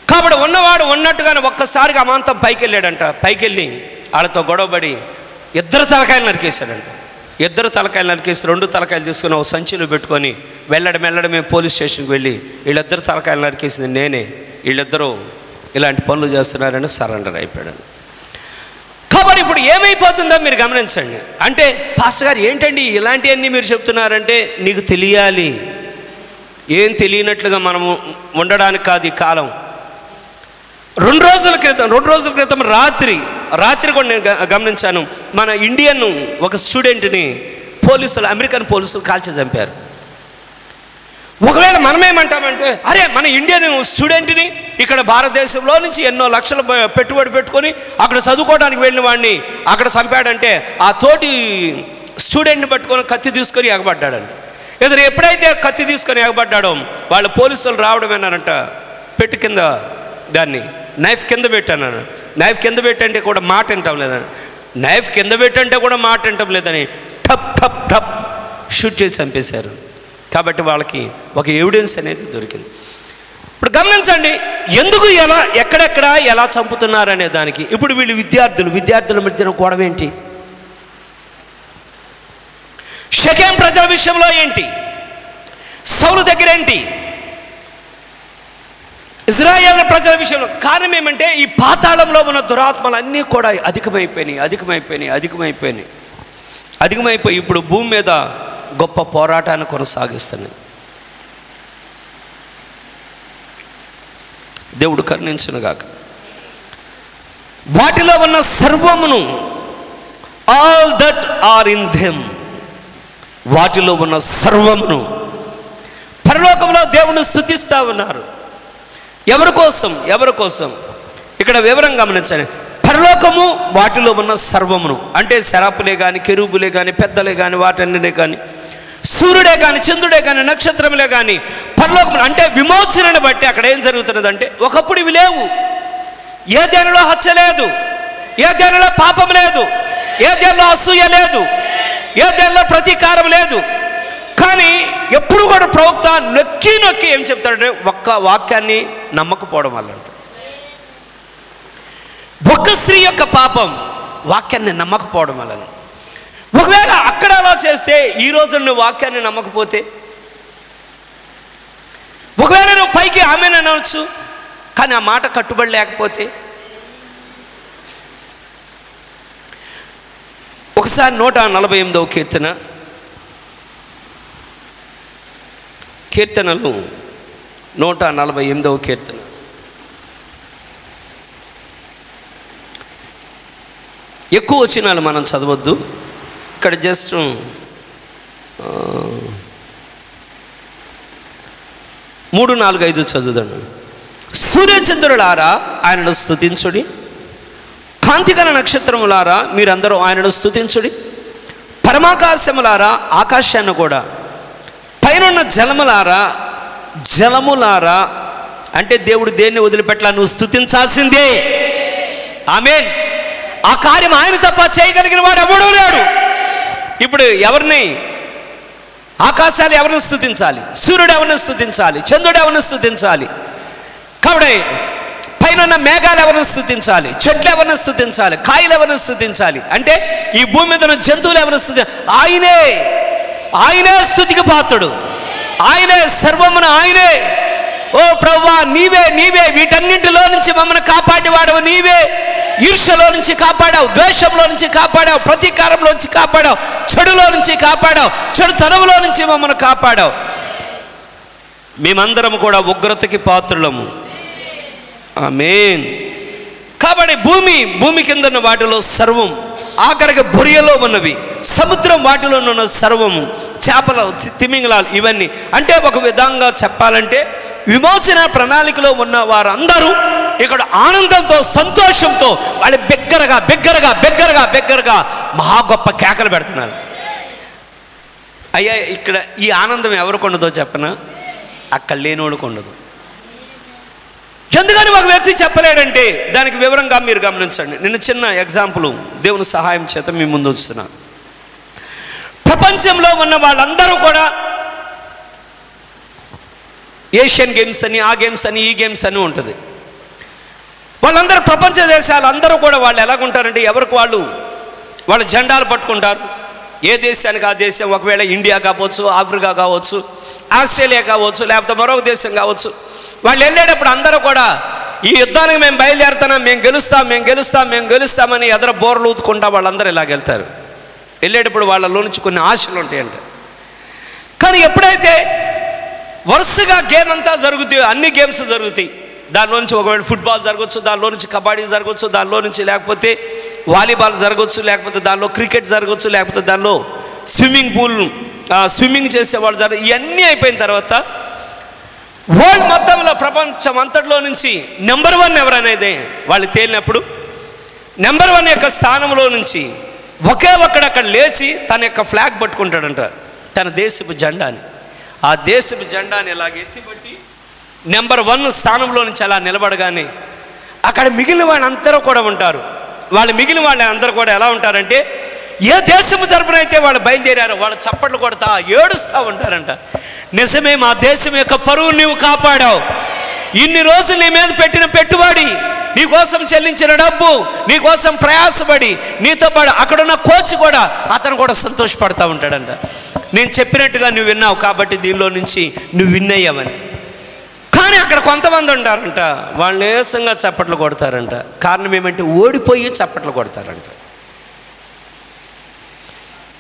కాబట్టి ఉన్నవాడు ఉన్నట్టుగానే ఒక్కసారిగా అమాంతం పైకి వెళ్ళాడంట. పైకి వెళ్ళి వాళ్ళతో గొడవపడి ఇద్దరు తలకాయలు నరికేశాడంట. ఇద్దరు తలకాయలు నరికేసి 2 తలకాయలు తీసుకుని ఒక సంచిలో పెట్టుకొని వెళ్ళడమే పోలీస్ స్టేషన్కి వెళ్ళి వీళ్ళిద్దరు తలకాయలు నరికేసింది నేనే, వీళ్ళిద్దరూ ఇలాంటి పనులు చేస్తున్నారని సరెండర్ అయిపోయాడు. కాబట్టి ఇప్పుడు ఏమైపోతుందో మీరు గమనించండి. అంటే పాస్టర్ గారు ఏంటండి ఇలాంటివన్నీ మీరు చెప్తున్నారంటే, నీకు తెలియాలి. ఏం తెలియనట్లుగా మనము ఉండడానికి కాదు ఈ కాలం. 2 రోజుల క్రితం రాత్రి కూడా నేను గమనించాను. మన ఇండియన్ ఒక స్టూడెంట్ని అమెరికన్ పోలీసులు కాల్చి చంపారు. ఒకవేళ మనమేమంటామంటే, అరే మన ఇండియన్ స్టూడెంట్ని ఇక్కడ భారతదేశంలో నుంచి ఎన్నో లక్షలు పెట్టుబడి పెట్టుకొని అక్కడ చదువుకోవడానికి వెళ్ళిన వాడిని అక్కడ చంపాడంటే, ఆ తోటి స్టూడెంట్ని పట్టుకొని కత్తి తీసుకొని ఎగబడ్డాడంట. ఇతను ఎప్పుడైతే కత్తి తీసుకొని ఎగబడ్డాడో వాళ్ళ పోలీసులు రావడమేనారంట, పెట్టు కింద దాన్ని నైఫ్ కింద పెట్టాను. నైఫ్ కింద పెట్టంటే కూడా మాట వింటాం లేదని, నైఫ్ కింద పెట్టంటే కూడా మాట వింటాం లేదని టప్ టప్ టప్ షూట్ చేసి చంపేశారు. కాబట్టి వాళ్ళకి ఒక ఎవిడెన్స్ అనేది దొరికింది. ఇప్పుడు గమనించండి, ఎందుకు ఎక్కడెక్కడ ఎలా చంపుతున్నారు అనే దానికి. ఇప్పుడు వీళ్ళు విద్యార్థుల మధ్యన గొడవ ఏంటి? షెకెం ప్రజల విషయంలో ఏంటి? సౌలు దగ్గర ఏంటి? ఇజ్రాయేల్ ప్రజల విషయంలో. కారణం ఏమంటే, ఈ పాతాళంలో ఉన్న దురాత్మలు అన్నీ కూడా అధికమైపోయి ఇప్పుడు భూమి మీద గొప్ప పోరాటాన్ని కొనసాగిస్తున్నాయి. దేవుడు కరుణించునుగాక. వాటిలో ఉన్న సర్వమును, all that are in them, వాటిలో ఉన్న సర్వమును పరలోకంలో దేవుని స్తుతిస్తూ ఉన్నారు. ఎవరి కోసం? ఇక్కడ వివరం గమనించండి. పరలోకము, వాటిలో ఉన్న సర్వమును అంటే శరాపులే కానీ, కెరూబులే కానీ, పెద్దలే కానీ, వాటన్నినే కానీ, సూర్యుడే కానీ, చంద్రుడే కానీ, నక్షత్రములే కానీ, పరలోకము అంటే విమోచనను బట్టి అక్కడ ఏం జరుగుతున్నదంటే, ఒకప్పుడు ఇవి లేవు. ఏ దేనిలో హత్య లేదు, ఏ దేనిలో పాపం లేదు, ఏ దేనిలో అసూయ లేదు, ఏ దేనిలో ప్రతీకారం లేదు. కానీ ఎప్పుడు కూడా ప్రవక్త నొక్కి ఏం చెప్తాడంటే, ఒక్క వాక్యాన్ని నమ్మకపోవడం వల్ల అంట. ఒక స్త్రీ యొక్క పాపం వాక్యాన్ని నమ్మకపోవడం వల్ల. ఒకవేళ అక్కడ అలా చేస్తే, ఈరోజు నువ్వు వాక్యాన్ని నమ్మకపోతే, ఒకవేళ నువ్వు పైకి ఆమెను అనవచ్చు కానీ ఆ మాట కట్టుబడి లేకపోతే, ఒకసారి 148వ కీర్తనలు 148వ కీర్తన ఎక్కువ వచనాలు మనం చదవద్దు. ఇక్కడ జస్ట్ 3, 4, 5 చదువుదాను. సూర్యచంద్రులారా ఆయనను స్తుతించుడి, కాంతిగల నక్షత్రములారా మీరందరూ ఆయనను స్తుతించుడి, పరమాకాశములారా ఆకాశాన్ని కూడా, పైనున్న జలములారా అంటే దేవుడు దేన్ని వదిలిపెట్టలా, నువ్వు స్తుతించాల్సిందే. ఆమేన్. ఆ కార్యం ఆయన తప్ప చేయగలిగిన వాడు ఎవడూ లేడు. ఇప్పుడు ఎవరిని, ఆకాశాలు ఎవరిని స్తుతించాలి? సూర్యుడు ఎవరిని స్తుతించాలి? చంద్రుడు ఎవరిని స్తుతించాలి? కాబట్టి పైన మేఘాలు ఎవరిని స్తుతించాలి? చెట్లు ఎవరిని స్తుతించాలి? కాయలు ఎవరిని స్తుతించాలి? అంటే ఈ భూమి మీద ఉన్న జంతువులు ఎవరిని స్తుతించాలి? ఆయనే స్తుతికి పాత్రుడు, ఆయనే సర్వమును ఆయనే. ఓ ప్రభువా, నీవే వీటన్నింటిలో నుంచి మమ్మల్ని కాపాడేవాడవు నీవే. ఈర్ష్యలో నుంచి కాపాడావు, ద్వేషంలో నుంచి కాపాడావు, ప్రతీకారంలో నుంచి కాపాడావు, చెడులో నుంచి కాపాడావు, చెడుతనంలో నుంచి మమ్మల్ని కాపాడావు. మేమందరం కూడా ఉగ్రతకి పాత్రులము. ఆమేన్. కాబట్టి భూమి కింద ఉన్న వాటిలో సర్వం, ఆఖరికి బొరియలో ఉన్నవి, సముద్రం వాటిలో ఉన్న సర్వము, చేపలు, తిమింగలాలు, ఇవన్నీ. అంటే ఒక విధంగా చెప్పాలంటే విమోచన ప్రణాళికలో ఉన్న వారందరూ ఇక్కడ ఆనందంతో, సంతోషంతో వాళ్ళు బిగ్గరగా మహా గొప్ప కేకలు పెడుతున్నారు. అయ్యా, ఇక్కడ ఈ ఆనందం ఎవరికి ఉండదో చెప్పనా? అక్కడ లేనివాడికి ఉండదు. ఎందుకని ఒక వ్యక్తి చెప్పలేడంటే దానికి వివరంగా మీరు గమనించండి. నేను చిన్న ఎగ్జాంపుల్ దేవుని సహాయం చేత మీ ముందు ఉంచుతున్నాను. ప్రపంచంలో ఉన్న వాళ్ళందరూ కూడా ఏషియన్ గేమ్స్ అని, ఆ గేమ్స్ అని, ఈ గేమ్స్ అని ఉంటుంది. వాళ్ళందరూ ప్రపంచ దేశాలు అందరూ కూడా వాళ్ళు ఎలాగుంటారంటే ఎవరికి వాళ్ళు జెండాలు పట్టుకుంటారు. ఏ దేశానికి ఆ దేశం, ఒకవేళ ఇండియా కావచ్చు, ఆఫ్రికా కావచ్చు, ఆస్ట్రేలియా కావచ్చు, లేకపోతే మరొక దేశం కావచ్చు. వాళ్ళు వెళ్ళేటప్పుడు అందరూ కూడా ఈ యుద్ధానికి మేము బయలుదేరుతున్నాం, మేము గెలుస్తామని ఎదర బోర్లు ఊదుకుంటా వాళ్ళందరూ ఇలాగ వెళ్తారు. వెళ్ళేటప్పుడు వాళ్ళలో నుంచి కొన్ని ఆశలు ఉంటాయంట. కానీ ఎప్పుడైతే వరుసగా గేమ్ అంతా జరుగుతాయో, అన్ని గేమ్స్ జరుగుతాయి, దానిలో నుంచి ఒకవేళ ఫుట్బాల్ జరగవచ్చు, దానిలో నుంచి కబడ్డీ జరగవచ్చు, దానిలో నుంచి లేకపోతే వాలీబాల్ జరగవచ్చు, లేకపోతే దానిలో క్రికెట్ జరగవచ్చు, లేకపోతే దానిలో స్విమ్మింగ్ చేసేవాళ్ళు జరగదు. ఇవన్నీ అయిపోయిన తర్వాత వరల్డ్ మొత్తంలో, ప్రపంచం అంతట్లో నుంచి నెంబర్ 1 ఎవరనేది వాళ్ళు తేలినప్పుడు, నెంబర్ 1 యొక్క స్థానంలో నుంచి ఒకే ఒక్కడు అక్కడ లేచి తన యొక్క ఫ్లాగ్ పట్టుకుంటాడంట, తన దేశపు జెండాని. ఆ దేశపు జెండాని ఇలాగ ఎత్తిపట్టి నెంబర్ 1 స్థానంలో నుంచి అలా నిలబడగానే అక్కడ మిగిలిన వాళ్ళందరూ కూడా ఉంటారు. మిగిలిన వాళ్ళందరూ కూడా ఎలా ఉంటారంటే, ఏ దేశము తరపునైతే వాళ్ళు బయలుదేరారో వాళ్ళు చప్పట్లు కొడతా ఏడుస్తూ ఉంటారంట. నిజమే, మా దేశం యొక్క పరువు నీవు కాపాడావు. ఇన్ని రోజులు నీ మీద పెట్టిన పెట్టుబడి, నీ కోసం చెల్లించిన డబ్బు, నీ కోసం ప్రయాసపడి నీతో పాటు అక్కడున్న కోచ్ కూడా, అతను కూడా సంతోషపడతా ఉంటాడంట. నేను చెప్పినట్టుగా నువ్వు విన్నావు కాబట్టి దీనిలో నుంచి నువ్వు విన్ అయ్యావని. కానీ అక్కడ కొంతమంది ఉంటారంట, వాళ్ళు నీరసంగా చప్పట్లు కొడతారంట. కారణం ఏమంటే ఓడిపోయి చప్పట్లు కొడతారంట.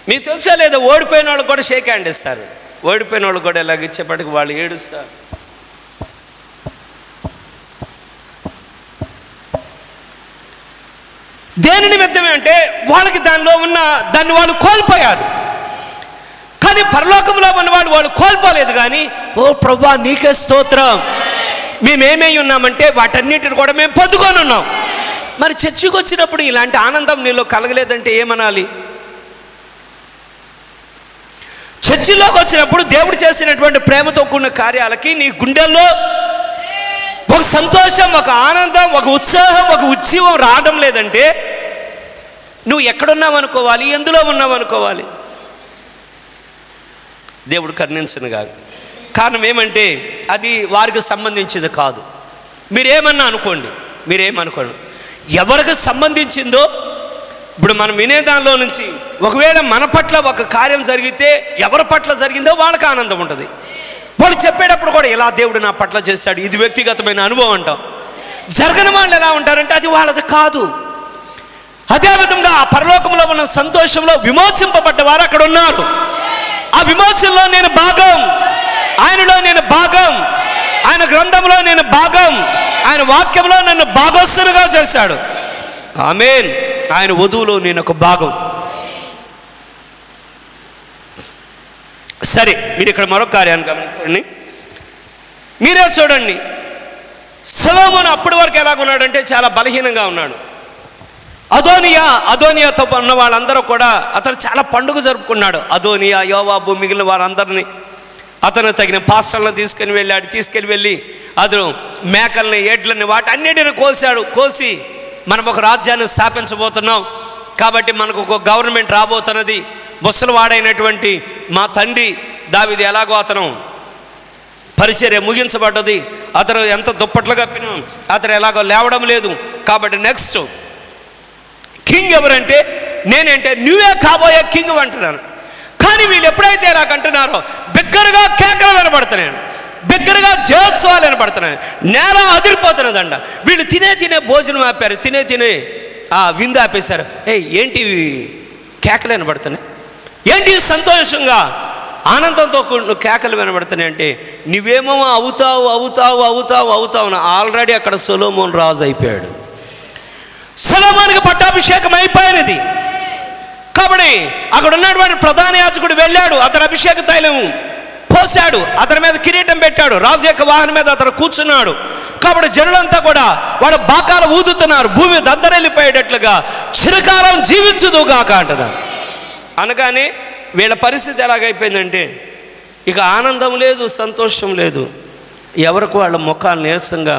మీకు తెలుసా లేదా, ఓడిపోయిన వాళ్ళు కూడా షేక్ హ్యాండ్ ఇస్తారు. ఓడిపోయిన వాళ్ళు కూడా ఇలాగ ఇచ్చేపటికి వాళ్ళు ఏడుస్తారు. దేని నిమిత్తమే అంటే వాళ్ళకి దానిలో ఉన్న దాన్ని వాళ్ళు కోల్పోయారు. కానీ పరలోకంలో ఉన్న వాళ్ళు కోల్పోలేదు. కానీ ఓ ప్రభువా నీకే స్తోత్రం, మేమేమై ఉన్నామంటే వాటన్నిటిని కూడా మేము పొందుకొని ఉన్నాం. మరి చర్చికి వచ్చినప్పుడు ఇలాంటి ఆనందం నీలో కలగలేదంటే ఏమనాలి? చర్చిలోకి వచ్చినప్పుడు దేవుడు చేసినటువంటి ప్రేమతో కూడిన కార్యాలకి నీ గుండెల్లో ఒక సంతోషం, ఒక ఆనందం, ఒక ఉత్సాహం, ఒక ఉజ్జీవం రావడం లేదంటే నువ్వు ఎక్కడున్నావు అనుకోవాలి, ఎందులో ఉన్నావు అనుకోవాలి? దేవుడు కరుణించను కాదు. కారణం ఏమంటే అది వారికి సంబంధించింది కాదు. మీరేమన్నా అనుకోండి, ఎవరికి సంబంధించిందో ఇప్పుడు మనం వినే దానిలో నుంచి ఒకవేళ మన పట్ల ఒక కార్యం జరిగితే ఎవరి పట్ల జరిగిందో వాళ్ళకి ఆనందం ఉంటుంది. వాళ్ళు చెప్పేటప్పుడు కూడా ఇలా దేవుడు నా పట్ల చేశాడు, ఇది వ్యక్తిగతమైన అనుభవం అంటాం. జరగని వాళ్ళు ఎలా ఉంటారంటే అది వాళ్ళది కాదు. అదేవిధంగా ఆ పరలోకంలో ఉన్న సంతోషంలో విమోచింపబడ్డ వారు అక్కడ ఉన్నారు. ఆ విమోచనలో నేను భాగం, ఆయనలో నేను భాగం, ఆయన గ్రంథంలో నేను భాగం, ఆయన వాక్యంలో నన్ను భాగస్తులుగా చేశాడు. ఆమేన్. ఆయన వధువులో నేను ఒక భాగం. సరే, మీరు ఇక్కడ మరొక కార్యాన్ని గమనించండి. మీరే చూడండి, సొలొమోను అప్పటి వరకు ఎలాగున్నాడంటే చాలా బలహీనంగా ఉన్నాడు. అదోనియాతో ఉన్న వాళ్ళందరూ కూడా అతను చాలా పండుగ జరుపుకున్నాడు. అదోనియా, యోవాబు, మిగిలిన వారందరినీ అతను తగిన పాస్టర్లను తీసుకెళ్ళి వెళ్ళి అతను మేకల్ని, ఎడ్లని, వాటి అన్నిటిని కోసి మనం ఒక రాజ్యాన్ని స్థాపించబోతున్నాం కాబట్టి మనకు ఒక గవర్నమెంట్ రాబోతున్నది. ముసలివాడైనటువంటి మా తండ్రి దావీదు ఎలాగో అతను పరిచర్య ముగించబడ్డది, అతను ఎంత దుప్పట్లు కప్పినా అతను ఎలాగో లేవడం లేదు. కాబట్టి నెక్స్ట్ కింగ్ ఎవరంటే నేనంటే నువ్వే కాబోయే కింగ్ అంటున్నాను. కానీ వీళ్ళు ఎప్పుడైతే ఇలాగంటున్నారో బిగ్గరగా కేకలు వినబడుతున్నాను, బిగ్గరగా జయోత్సవాలు వినబడుతున్నాయి, నేల అదిరిపోతున్నదండ. వీళ్ళు తినే భోజనం ఆపారు, తినే ఆ విందు ఆపేశారు. ఏంటి కేకలు వినబడుతున్నాయి, ఏంటి సంతోషంగా ఆనందంతో కేకలు వినబడుతున్నాయి అంటే, నువ్వేమో అవుతావు అవుతావు అవుతావు అవుతావు. ఆల్రెడీ అక్కడ సొలొమోను రాజు అయిపోయాడు. సొలొమోనుకి పట్టాభిషేకం అయిపోయినది. కాబట్టి అక్కడ ఉన్నటువంటి ప్రధాన యాజకుడు వెళ్ళాడు, అతని అభిషేక తైలం పోసాడు, అతని మీద కిరీటం పెట్టాడు, రాజు యొక్క వాహనం మీద అతను కూర్చున్నాడు. కాబట్టి జనులంతా కూడా వాడు బాకాలు ఊదుతున్నారు, భూమి దద్దరెళ్ళిపోయేటట్లుగా చిరకాలం జీవించుదుగాక అంటున్నారు. అనగానే వీళ్ళ పరిస్థితి ఎలాగైపోయిందంటే, ఇక ఆనందం లేదు, సంతోషం లేదు, ఎవరికి వాళ్ళ ముఖాలు నీరసంగా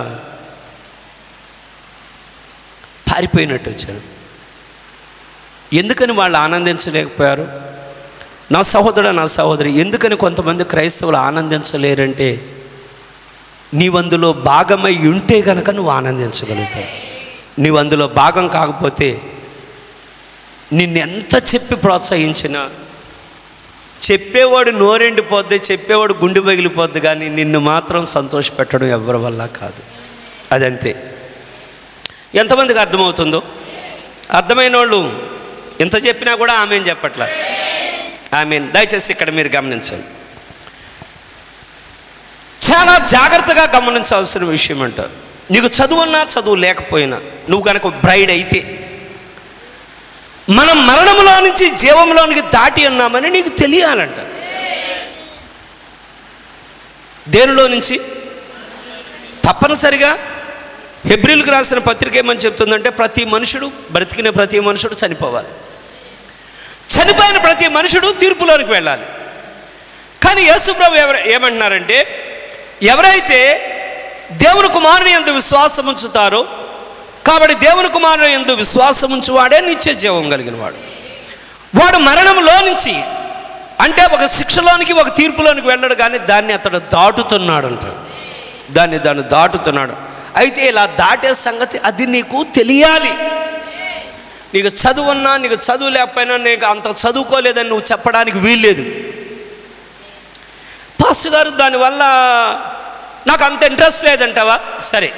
పారిపోయినట్టు వచ్చారు. ఎందుకని వాళ్ళు ఆనందించలేకపోయారు? నా సహోదరుడు, నా సహోదరి, ఎందుకని కొంతమంది క్రైస్తవులు ఆనందించలేరంటే, నీవందులో భాగమై ఉంటే కనుక నువ్వు ఆనందించగలుగుతావు. నీవందులో భాగం కాకపోతే నిన్నెంత చెప్పి ప్రోత్సహించినా, చెప్పేవాడు నోరెండిపోద్ది, చెప్పేవాడు గుండె పగిలిపోద్ది, కానీ నిన్ను మాత్రం సంతోషపెట్టడం ఎవరి వల్ల కాదు. అదంతే. ఎంతమందికి అర్థమవుతుందో? అర్థమైన వాళ్ళు ఎంత చెప్పినా కూడా ఆమెన్ చెప్పట్లా. ఆమెన్. దయచేసి ఇక్కడ మీరు గమనించండి, చాలా జాగ్రత్తగా గమనించాల్సిన విషయం అంట. నీకు చదువున్నా చదువు లేకపోయినా, నువ్వు కనుక బ్రైడ్ అయితే, మనం మరణంలో నుంచి జీవంలోనికి దాటి ఉన్నామని నీకు తెలియాలంట. దేనిలో నుంచి? తప్పనిసరిగా హెబ్రీలకు రాసిన పత్రిక ఏమని చెప్తుందంటే, ప్రతి మనుషుడు, బ్రతికిన ప్రతి మనుషుడు చనిపోవాలి, చనిపోయిన ప్రతి మనుషుడు తీర్పులోనికి వెళ్ళాలి. కానీ యేసుప్రభు ఏమంటున్నారంటే, ఎవరైతే దేవుని కుమారుని యందు విశ్వాసం ఉంచుతారో, కాబట్టి దేవుని కుమారుని యందు విశ్వాసం ఉంచువాడే నిత్య జీవం కలిగిన వాడు. వాడు మరణంలో నుంచి, అంటే ఒక శిక్షలోనికి, ఒక తీర్పులోనికి వెళ్ళడు, కానీ దాన్ని అతడు దాటుతున్నాడు అంట. దాన్ని దాటుతున్నాడు. అయితే ఇలా దాటే సంగతి అది నీకు తెలియాలి. నీకు చదువున్నా, నీకు చదువు లేకపోయినా, నీకు అంత చదువుకోలేదని నువ్వు చెప్పడానికి వీల్లేదు. పాస్టర్ గారు దానివల్ల నాకు అంత ఇంట్రెస్ట్ లేదంటావా? సరే,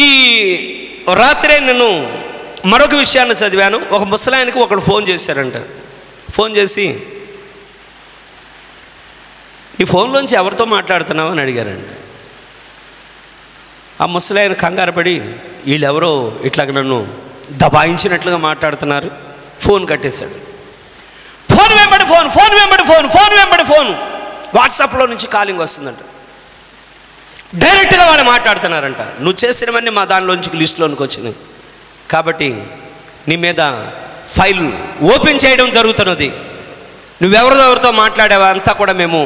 ఈ రాత్రే నేను మరొక విషయాన్ని చదివాను. ఒక ముసలాయనకి ఒకడు ఫోన్ చేశారంట. ఫోన్ చేసి, ఈ ఫోన్లోంచి ఎవరితో మాట్లాడుతున్నావు అని అడిగారండి. ఆ ముసలాయన కంగారు పడి, వీళ్ళెవరో ఇట్లాగ నన్ను దబాయించినట్లుగా మాట్లాడుతున్నారు, ఫోన్ కట్టేశాడు. ఫోన్ వెంబడి ఫోన్, ఫోన్ వెంబడి ఫోన్, ఫోన్ వెంబడి ఫోన్, వాట్సాప్లో నుంచి కాలింగ్ వస్తుందంట. డైరెక్ట్గా వాళ్ళు మాట్లాడుతున్నారంట. నువ్వు చేసినవన్నీ మా దానిలోంచి లిస్టులోనికి వచ్చినాయి, కాబట్టి నీ మీద ఫైల్ ఓపెన్ చేయడం జరుగుతున్నది. నువ్వెవరితో మాట్లాడావా అంతా కూడా మేము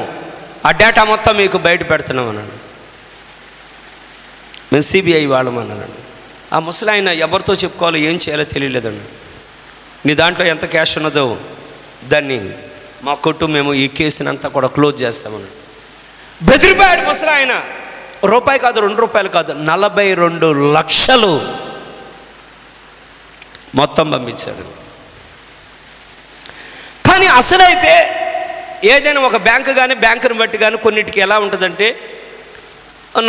ఆ డేటా మొత్తం మీకు బయట పెడుతున్నాం అన్నాడు. మేము సిబిఐ వాళ్ళమన్నాను. ఆ ముసలాయన ఎవరితో చెప్పుకోవాలో ఏం చేయాలో తెలియలేదండి. నీ దాంట్లో ఎంత క్యాష్ ఉన్నదో దాన్ని మా కొట్టు, మేము ఈ కేసుని అంతా కూడా క్లోజ్ చేస్తామన్నాడు. బెదిరిపోయాడు ముసలాయన. రూపాయి కాదు, 2 రూపాయలు కాదు, 42 లక్షలు మొత్తం పంపించాడు. కానీ అసలైతే ఏదైనా ఒక బ్యాంకు కానీ, బ్యాంకుని బట్టి కానీ కొన్నిటికి ఎలా ఉంటుందంటే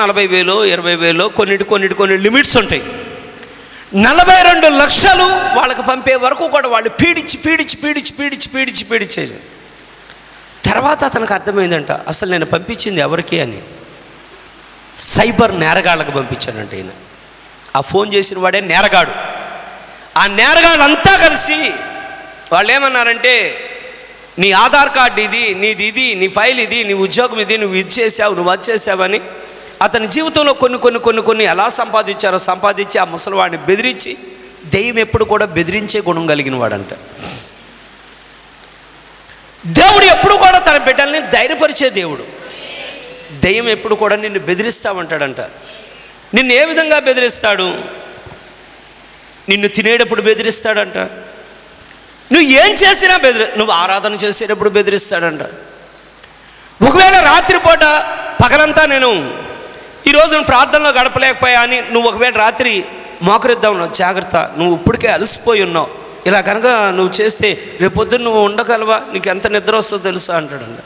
40,000, 20,000, కొన్ని లిమిట్స్ ఉంటాయి. 42 లక్షలు వాళ్ళకి పంపే వరకు కూడా వాళ్ళు పీడించి తర్వాత అతనికి అర్థమైందంట, అసలు నేను పంపించింది ఎవరికి అని. సైబర్ నేరగాళ్ళకి పంపించానంట ఈయన. ఆ ఫోన్ చేసిన వాడే నేరగాడు. ఆ నేరగాళ్ళంతా కలిసి వాళ్ళు ఏమన్నారంటే, నీ ఆధార్ కార్డు ఇది, నీది ఇది, నీ ఫైల్ ఇది, నీ ఉద్యోగం ఇది, నువ్వు ఇది చేసావు, నువ్వు అది చేసావని అతని జీవితంలో కొన్ని ఎలా సంపాదించి ఆ ముసలివాడిని బెదిరించి, దెయ్యం ఎప్పుడు కూడా బెదిరించే గుణం కలిగిన వాడంట. దేవుడు ఎప్పుడు కూడా తన బిడ్డల్ని ధైర్యపరిచే దేవుడు. దెయ్యం ఎప్పుడు కూడా నిన్ను బెదిరిస్తామంటాడంట. నిన్ను ఏ విధంగా బెదిరిస్తాడు? నిన్ను తినేటప్పుడు బెదిరిస్తాడంట. నువ్వు ఏం చేసినా నువ్వు ఆరాధన చేసేటప్పుడు బెదిరిస్తాడంట. ఒకవేళ రాత్రిపూట పగలంతా నేను ఈరోజు ప్రార్థనలో గడపలేకపోయా అని నువ్వు ఒకవేళ రాత్రి మోకరిద్దాం ఉన్నావు, జాగ్రత్త, నువ్వు ఇప్పటికే అలసిపోయి ఉన్నావు, ఇలా కనుక నువ్వు చేస్తే రేపొద్దున నువ్వు ఉండగలవా, నీకు ఎంత నిద్ర వస్తుందో తెలుసా అంటాడంట.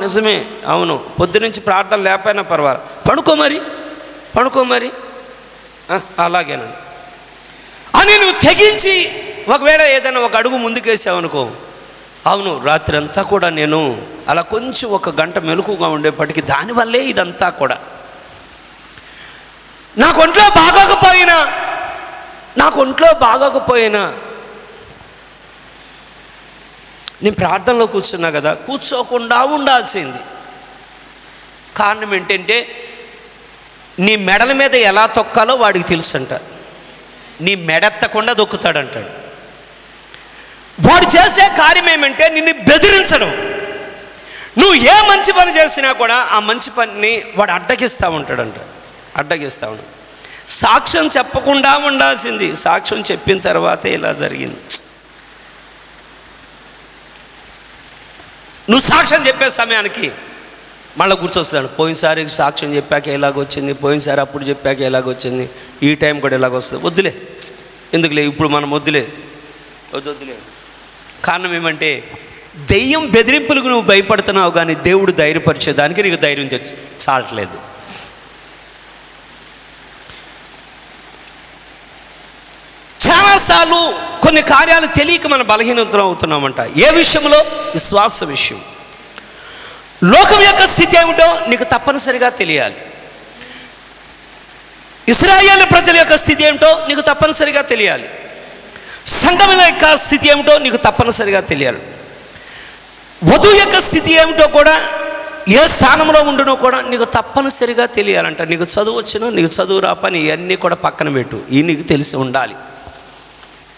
నిజమే, అవును, పొద్దునుంచి ప్రార్థన లేకపోయినా పర్వాలేదు, పడుకో మరి అలాగేనండి. అని నువ్వు తెగించి ఒకవేళ ఏదైనా ఒక అడుగు ముందుకేసావు అనుకో, అవును రాత్రి అంతా కూడా నేను అలా కొంచెం ఒక గంట మెలకుగా ఉండేప్పటికీ దానివల్లే ఇదంతా కూడా. నాకు ఒంట్లో బాగోకపోయినా నేను ప్రార్థనలో కూర్చున్నా కదా, కూర్చోకుండా ఉండాల్సింది. కారణం ఏంటంటే నీ మెడల మీద ఎలా తొక్కాలో వాడికి తెలుసంట. నీ మెడెత్తకుండా దొక్కుతాడంటాడు. వాడు చేసే కార్యం ఏమంటే నిన్ను బెదిరించడం. నువ్వు ఏ మంచి పని చేసినా కూడా ఆ మంచి పనిని వాడు అడ్డగిస్తూ ఉంటాడంట. సాక్ష్యం చెప్పకుండా ఉండాల్సింది, సాక్ష్యం చెప్పిన తర్వాతే ఇలా జరిగింది. నువ్వు సాక్ష్యం చెప్పే సమయానికి మళ్ళీ గుర్తొస్తాడు, పోయినసారి సాక్ష్యం చెప్పాక ఎలాగొచ్చింది, పోయినసారి అప్పుడు చెప్పాక ఎలాగొచ్చింది, ఈ టైం కూడా ఎలాగొస్తుంది. వద్దులే, ఎందుకులే, ఇప్పుడు మనం వద్దులే. కారణం ఏమంటే దెయ్యం బెదిరింపులకు నువ్వు భయపడుతున్నావు, కానీ దేవుడు ధైర్యపరిచేదానికి నీకు ధైర్యం చాలట్లేదు. చాలాసార్లు కొన్ని కార్యాలు తెలియక మనం బలహీనతలు అవుతున్నామంట. ఏ విషయంలో? విశ్వాస విషయం. లోకం యొక్క స్థితి ఏమిటో నీకు తప్పనిసరిగా తెలియాలి. ఇశ్రాయేలు ప్రజల యొక్క స్థితి ఏమిటో నీకు తప్పనిసరిగా తెలియాలి. సంఘముల యొక్క స్థితి ఏమిటో నీకు తప్పనిసరిగా తెలియాలి. వధువు యొక్క స్థితి ఏమిటో కూడా, ఏ స్థానంలో ఉండునో కూడా నీకు తప్పనిసరిగా తెలియాలంట. నీకు చదువు వచ్చినా నీకు చదువు రాపని ఇవన్నీ కూడా పక్కన పెట్టు, ఈ నీకు తెలిసి ఉండాలి.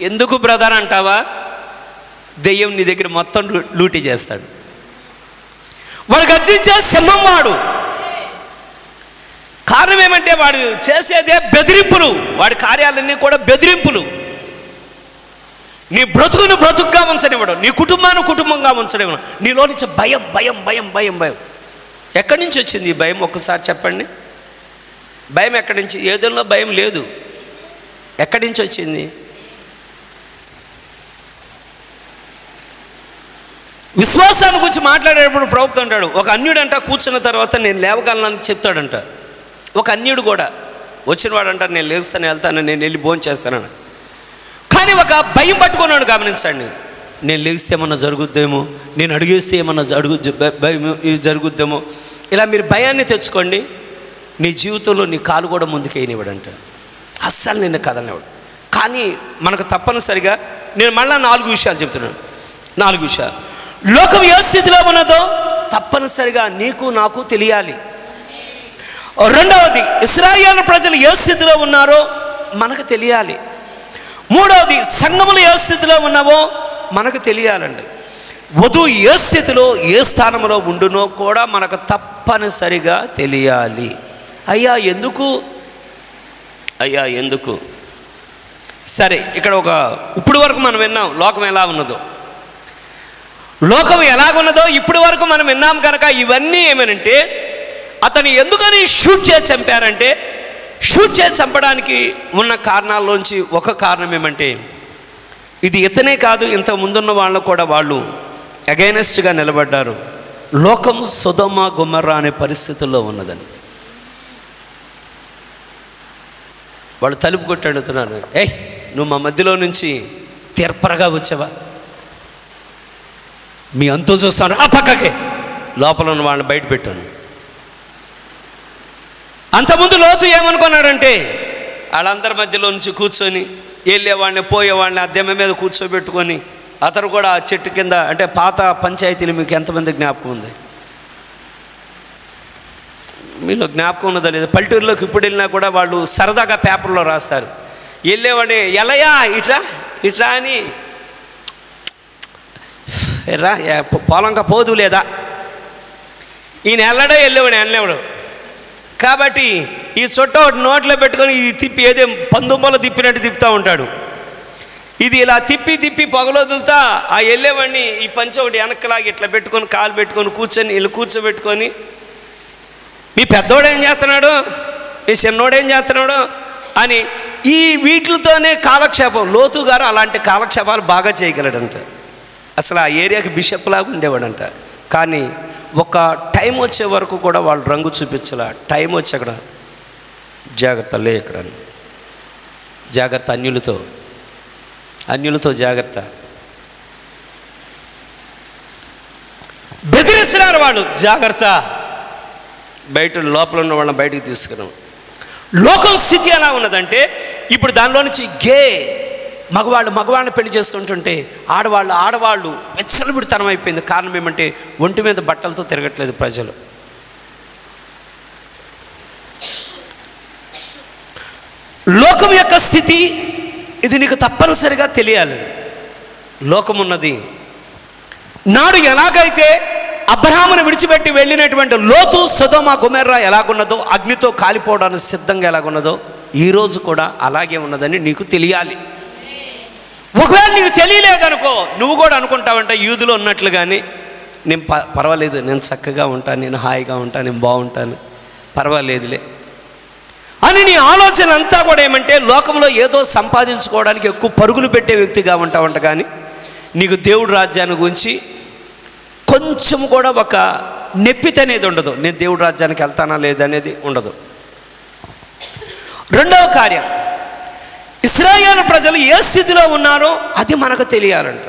ఎందుకు బ్రదర్ అంటావా? దెయ్యం నీ దగ్గర మొత్తం లూటీ చేస్తాడు. వాడు గర్జించే సింహం వాడు. కారణం ఏమంటే వాడు చేసేదే బెదిరింపులు. వాడి కార్యాలన్నీ కూడా బెదిరింపులు. నీ బ్రతుకును బ్రతుకుగా ఉంచనివ్వడు, నీ కుటుంబాన్ని కుటుంబంగా ఉంచనివ్వడు. నీలో నుంచి భయం భయం భయం భయం భయం. ఎక్కడి నుంచి వచ్చింది ఈ భయం? ఒక్కసారి చెప్పండి. భయం ఎక్కడి నుంచి? ఏదైనా భయం లేదు. ఎక్కడి నుంచి వచ్చింది? విశ్వాసాన్ని గురించి మాట్లాడేటప్పుడు ప్రవక్త అంటాడు, ఒక అన్యుడంట కూర్చున్న తర్వాత నేను లేవగలనని చెప్తాడంట. ఒక అన్యుడు కూడా వచ్చినవాడంట, నేను లేస్తాను, వెళ్తాను, నేను వెళ్ళి భోజనం చేస్తానని. కానీ ఒక భయం పట్టుకున్నాడు. గమనించండి, నేను లేస్తే ఏమన్నా జరుగుద్దేమో, నేను అడిగేస్తే ఏమన్నా జరుగుద్దేమో. ఇలా మీరు భయాన్ని తెచ్చుకోండి, నీ జీవితంలో నీ కాలు కూడా ముందుకేయనివ్వడంట. అస్సలు నిన్ను కదలనివ్వడు. కానీ మనకు తప్పనిసరిగా నేను మళ్ళీ 4 విషయాలు చెప్తున్నాను. 4 విషయాలు. లోకం ఏ స్థితిలో ఉన్నదో తప్పనిసరిగా నీకు నాకు తెలియాలి. రెండవది, ఇశ్రాయేలు ప్రజలు ఏ స్థితిలో ఉన్నారో మనకు తెలియాలి. మూడవది, సంఘములు ఏ స్థితిలో ఉన్నావో మనకు తెలియాలండి. వధువు ఏ స్థితిలో ఏ స్థానంలో ఉండునో కూడా మనకు తప్పనిసరిగా తెలియాలి. అయ్యా ఎందుకు? సరే, ఇక్కడ ఇప్పుడు వరకు మనం విన్నాం లోకం ఎలా ఉన్నదో. లోకం ఎలాగున్నదో ఇప్పటి వరకు మనం విన్నాం కనుక ఇవన్నీ ఏమనంటే అతను ఎందుకని షూట్ చేసి చంపారంటే, షూట్ చేసి చంపడానికి ఉన్న కారణాల్లోంచి ఒక కారణం ఏమంటే, ఇది ఇతనే కాదు, ఇంత ముందున్న వాళ్ళు కూడా వాళ్ళు అగైనెస్ట్గా నిలబడ్డారు. లోకం సొదొమ గొమొర్రా అనే పరిస్థితుల్లో ఉన్నదని. వాళ్ళు తలుపు కొట్టి అడుగుతున్నారు, ఏయ్ నువ్వు మా మధ్యలో నుంచి తీర్పరగా వచ్చావా? మీ అంతో చూస్తాను, ఆ పక్కకే లోపల ఉన్న వాళ్ళని బయట పెట్టాను. అంతకుముందు లోతు ఏమనుకున్నాడంటే, వాళ్ళందరి మధ్యలో నుంచి కూర్చొని వెళ్ళేవాడిని పోయేవాడిని అద్దెమ్మ మీద కూర్చోబెట్టుకొని, అతను కూడా ఆ చెట్టు కింద, అంటే పాత పంచాయతీలు మీకు ఎంతమంది జ్ఞాపకం ఉంది? మీలో జ్ఞాపకం ఉన్నదా లేదా? పల్లెటూరులోకి ఇప్పుడు వెళ్ళినా కూడా వాళ్ళు సరదాగా పేపర్లో రాస్తారు, వెళ్ళేవాడిని ఎలయా ఇట్లా అని, ఎర్రా పొలంగా పోదు లేదా, ఈయన వెళ్ళేవాడు. కాబట్టి ఈ చుట్ట ఒకటి నోట్లో పెట్టుకొని ఇది తిప్పి ఏదో పందుంబలో తిప్పినట్టు తిప్పుతూ ఉంటాడు. ఇది ఇలా తిప్పి పొగలొదులుతా ఆ వెళ్ళేవాడిని ఈ పంచె ఒకటి వెనక్కలాగి ఇట్లా పెట్టుకొని కాలు పెట్టుకొని వీళ్ళు కూర్చోబెట్టుకొని, మీ పెద్దోడు ఏం చేస్తున్నాడు, మీ చిన్నోడు ఏం చేస్తున్నాడు అని ఈ వీటితోనే కాలక్షేపం. లోతు గారు అలాంటి కాలక్షేపాలు బాగా చేయగలడంట. అసలు ఆ ఏరియాకి బిషప్ లాగా ఉండేవాడంట. కానీ ఒక టైం వచ్చే వరకు కూడా వాళ్ళు రంగు చూపించాల. టైం వచ్చి అక్కడ జాగ్రత్త లే, ఇక్కడ జాగ్రత్త అన్యులతో అన్యులతో జాగ్రత్త. బెదిరిస్తున్నారు వాళ్ళు, జాగ్రత్త. బయట లోపల ఉన్న వాళ్ళని బయటికి తీసుకున్నాం. లోకం స్థితి ఎలా ఉన్నదంటే ఇప్పుడు దానిలో నుంచి మగవాళ్ళని పెళ్లి చేసుకుంటుంటే ఆడవాళ్ళు వెచ్చలబిడితనం అయిపోయింది. కారణం ఏమంటే ఒంటి మీద బట్టలతో తిరగట్లేదు ప్రజలు. లోకం యొక్క స్థితి ఇది నీకు తప్పనిసరిగా తెలియాలి. లోకం ఉన్నది నాడు ఎలాగైతే అబ్రహామును విడిచిపెట్టి వెళ్ళినటువంటి లోతు, సొదొమ, గొమొర్రా ఎలాగున్నదో, అగ్నితో కాలిపోవడానికి సిద్ధంగా ఎలాగున్నదో ఈరోజు కూడా అలాగే ఉన్నదని నీకు తెలియాలి. ఒకవేళ నీకు తెలియలేదనుకో, నువ్వు కూడా అనుకుంటావంట యూదులో ఉన్నట్లుగానే నేను పర్వాలేదు, నేను చక్కగా ఉంటాను, నేను హాయిగా ఉంటాను, నేను బాగుంటాను, పర్వాలేదులే అని నీ ఆలోచన అంతా కూడా ఏమంటే లోకంలో ఏదో సంపాదించుకోవడానికి ఎక్కువ పరుగులు పెట్టే వ్యక్తిగా ఉంటావంట. కానీ నీకు దేవుడు రాజ్యాన్ని గురించి కొంచెం కూడా ఒక నెప్పిత అనేది ఉండదు. నేను దేవుడు రాజ్యానికి వెళ్తానా లేదనేది ఉండదు. రెండవ కార్యం, ఇశ్రాయేలు ప్రజలు ఏ స్థితిలో ఉన్నారో అది మనకు తెలియాలంట.